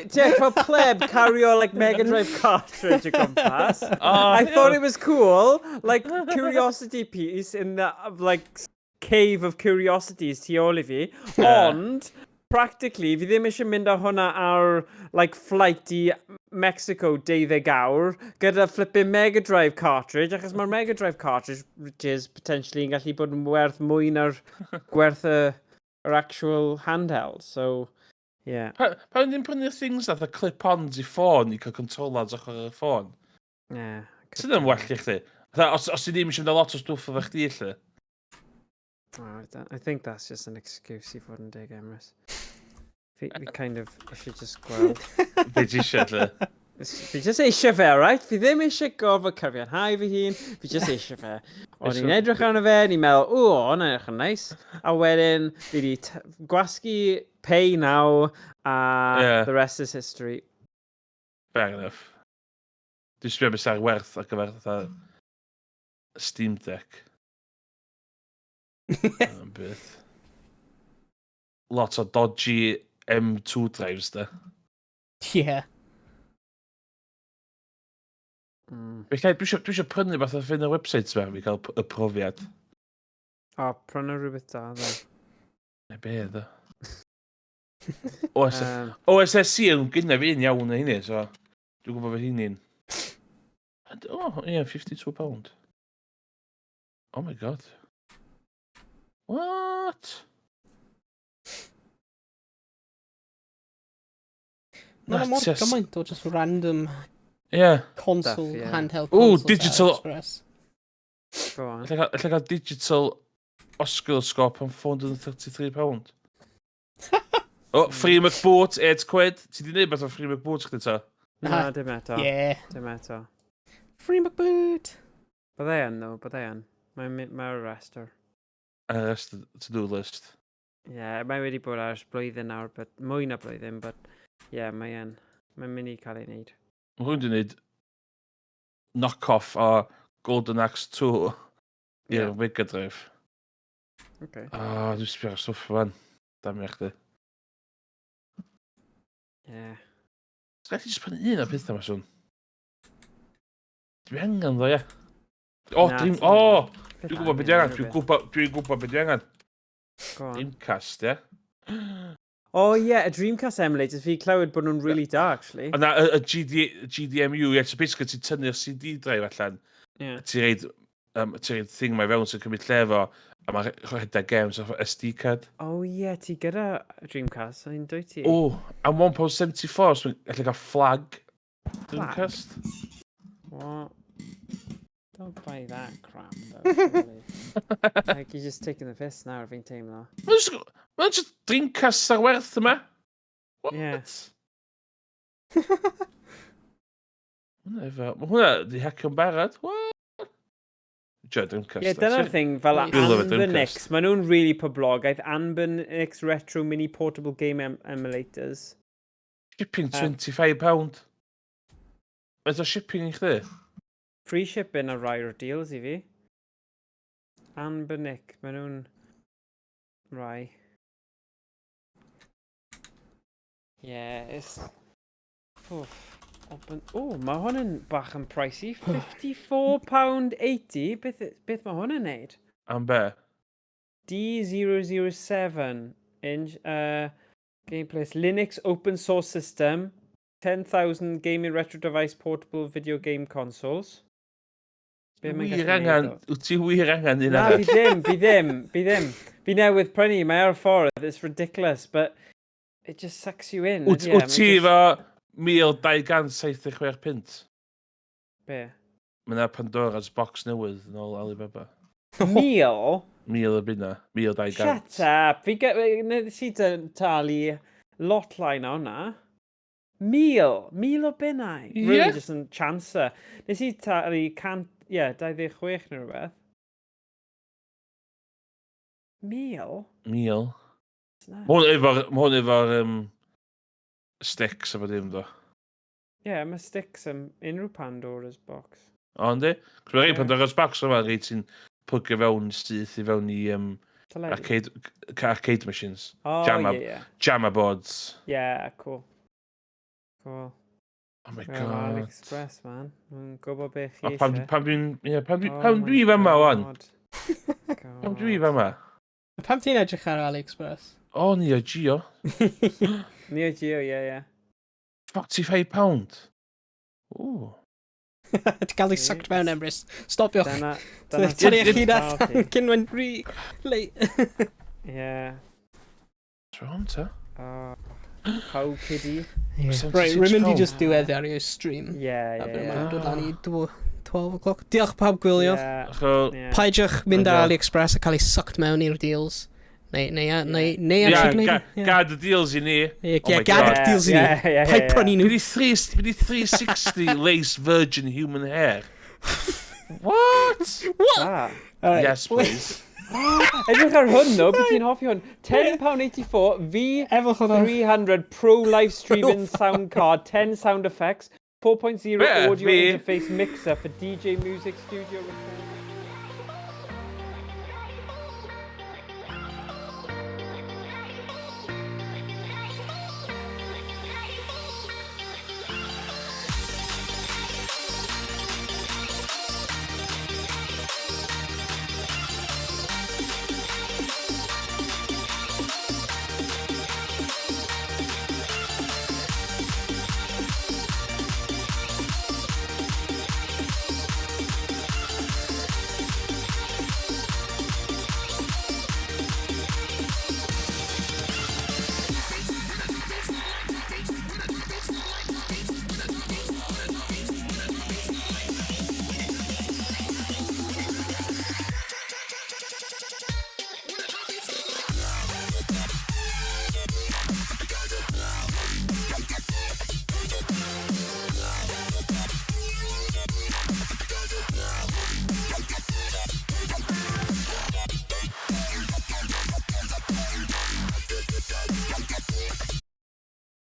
Take for pleb, carry on like Mega Drive cartridge o gwmpas. I thought it was cool, like curiosity piece in the like cave of curiosities tu ôl I fi. Ond, practically, fi ddim eisiau mynd â hwnna ar like flight I Mexico 12 awr gyda flipping Mega Drive cartridge, achos mae'r Mega Drive cartridge is potentially yn gallu bod yn werth mwy na'r gwerth yr actual handheld, so yeah. Pan ddim prynu'r things that are clip-ons I ffôn I cael controllers ochr y ffôn? Yeah, Sydd yn well i chdi. Os ti ddim eisiau mynd â lot o stwff o fe chdi, lle. I think that's just an excuse i fod yn dig Emrys. Fi kind of eisiau just gweld. Be ti eisiau, lle. Fi just eisiau fe, right? Fi ddim eisiau gorfod cyfiawnhau fy hun. Fi just eisiau fe. O'n i'n edrych arno fe, ni'n meddwl, hwnna'n edrych yn neis. A wedyn, fi di gwasgu pay now, a the rest is history. Fair enough. Dwi'n sbio beth sy'n werth ar gyfer Steam Deck. Beth. Lot o dodgy M2 drives, da. Yeah. Felly, dwi eisiau prynu fath o ffyn y website fe, fi cael y profiad. O, prynu rhywbeth da, dda. Ne be, da. OSSC yn gynna fi un iawn na hynny, so dwi'n gwybod fe hynny'n. Yeah, £52. Oh my god. What? Mae'n mor gymaint o just random console, Stuff, handheld Ooh, consoles digital- Express. Go on. Alla cael digital oscilloscope am £433. Free McBoat, 8 quid. Ti di neud beth o Free McBoat chdi ta? Na, dim eto. Yeah. Dim eto. Free McBoot. Byddai yn, though, byddai yn. Mae'n arrestor. To-do list. Ie, mae wedi bod ar blwyddyn nawr, but mwy na blwyddyn, but ie, mae'n mynd i cael ei wneud. Mae hwn di wneud knock-off o Golden Axe 2 i'r Mega Drive. Okay. Dwi'n sbio ar stwff fan. Damia chdi. Ie. Sgall ti jyst prynu un o'r pethau yma swn? Dwi angen ddo, ie. Dwi'n gwybod beth dwi angen. Dwi'n gwybod beth dwi angen. Go on. Dreamcast, ie. Oh yeah, a Dreamcast emulators fi clywed bod nhw'n really da, actually. Yna, y GDMU, ie, so basically ti'n tynnu'r CD drive allan. Yeah. Ti'n reid thing mae fewn sy'n cymryd llefo, a mae'n rhedeg games off SD card. Oh yeah, ti gyda Dreamcast, so yn dwy ti? Am £1.74, so mae'n gallu cael flag Dreamcast. What? Don't buy that crap, though, surely. Like, you're just taking the piss now, fi'n teimlo. Mae'n just Dreamcast ar werth yma. What? Yeah. Mae hwnna di hacio'n barod. What? Dreamcast. Yeah, dyna'r thing, fel You'll love it, Anbernix, maen nhw'n really poblogaidd. Anbernix Retro Mini Portable Game Emulators. Shipping £25. Mae'n o shipping i chdi? Free shipping a rai o'r deals I fi. Anbernix, maen nhw'n rai. Yeah, it's... mae hwn yn bach yn pricey. £54.80. Beth mae hwn yn neud? Am be? D007 inch gameplays Linux open source system 10,000 gaming retro device portable video game consoles. Wyt ti wir angen un Na, arall? fi ddim. Fi newydd prynu, mae ar ffordd, it's ridiculous, but it just sucks you in. Wyt ti efo 1276 pint? Be? Mae yna Pandora's box newydd yn ôl Alibaba. 1,000? 1000 y bunna, 1200. Shut up! Nes i talu lot lai na hwnna. 1,000 o bunnau. Really just yn chancer. Nes i talu 26 neu rhywbeth. 1,000? 1000. Mae hwn efo'r sticks efo dim do. Ie, mae sticks yn unrhyw Pandora's box. O, yndi? Cos mae rhaid Pandora's box yma, rhaid ti'n plygio fewn syth i fewn i arcade machines. Oh, Jammer boards. Yeah, cool. Cool. Oh my Well, god. AliExpress, man. Mae'n gwybod beth chi Pam eisiau. dwi fama wan? God. Pam dwi fama? Pam ti'n edrych ar AliExpress? O, ni o Gio. Neo Geo, yeah. £45. Ooh. Ti'n cael ei sucked mewn, Emrys. Stopiwch. Dyna Tynnu eich hun cyn mae'n rhy late. Yeah. Rhawn ta? How kiddie. Right, rwy'n mynd i just diweddu ar ei stream. Yeah. Mae'n dod â ni 12 o'clock. Diolch pawb gwylio. Yeah. Paidiwch mynd ar Diolch. AliExpress a cael ei sucked mewn i'r deals. Neu actually Ia, gwneud. gad y deals i ni. Ie, Oh my gad God. eich deals i ni. Paid prynu nhw. Bydd i 360 lace virgin human hair. What? Ah. Yes, please. Edrych ar hwn ddo, beth ti'n hoffi hwn? £10.84, Efo hwnna. V300 Pro live streaming sound card, 10 sound effects, 4.0 Yeah, audio fi. interface mixer for DJ music studio recording.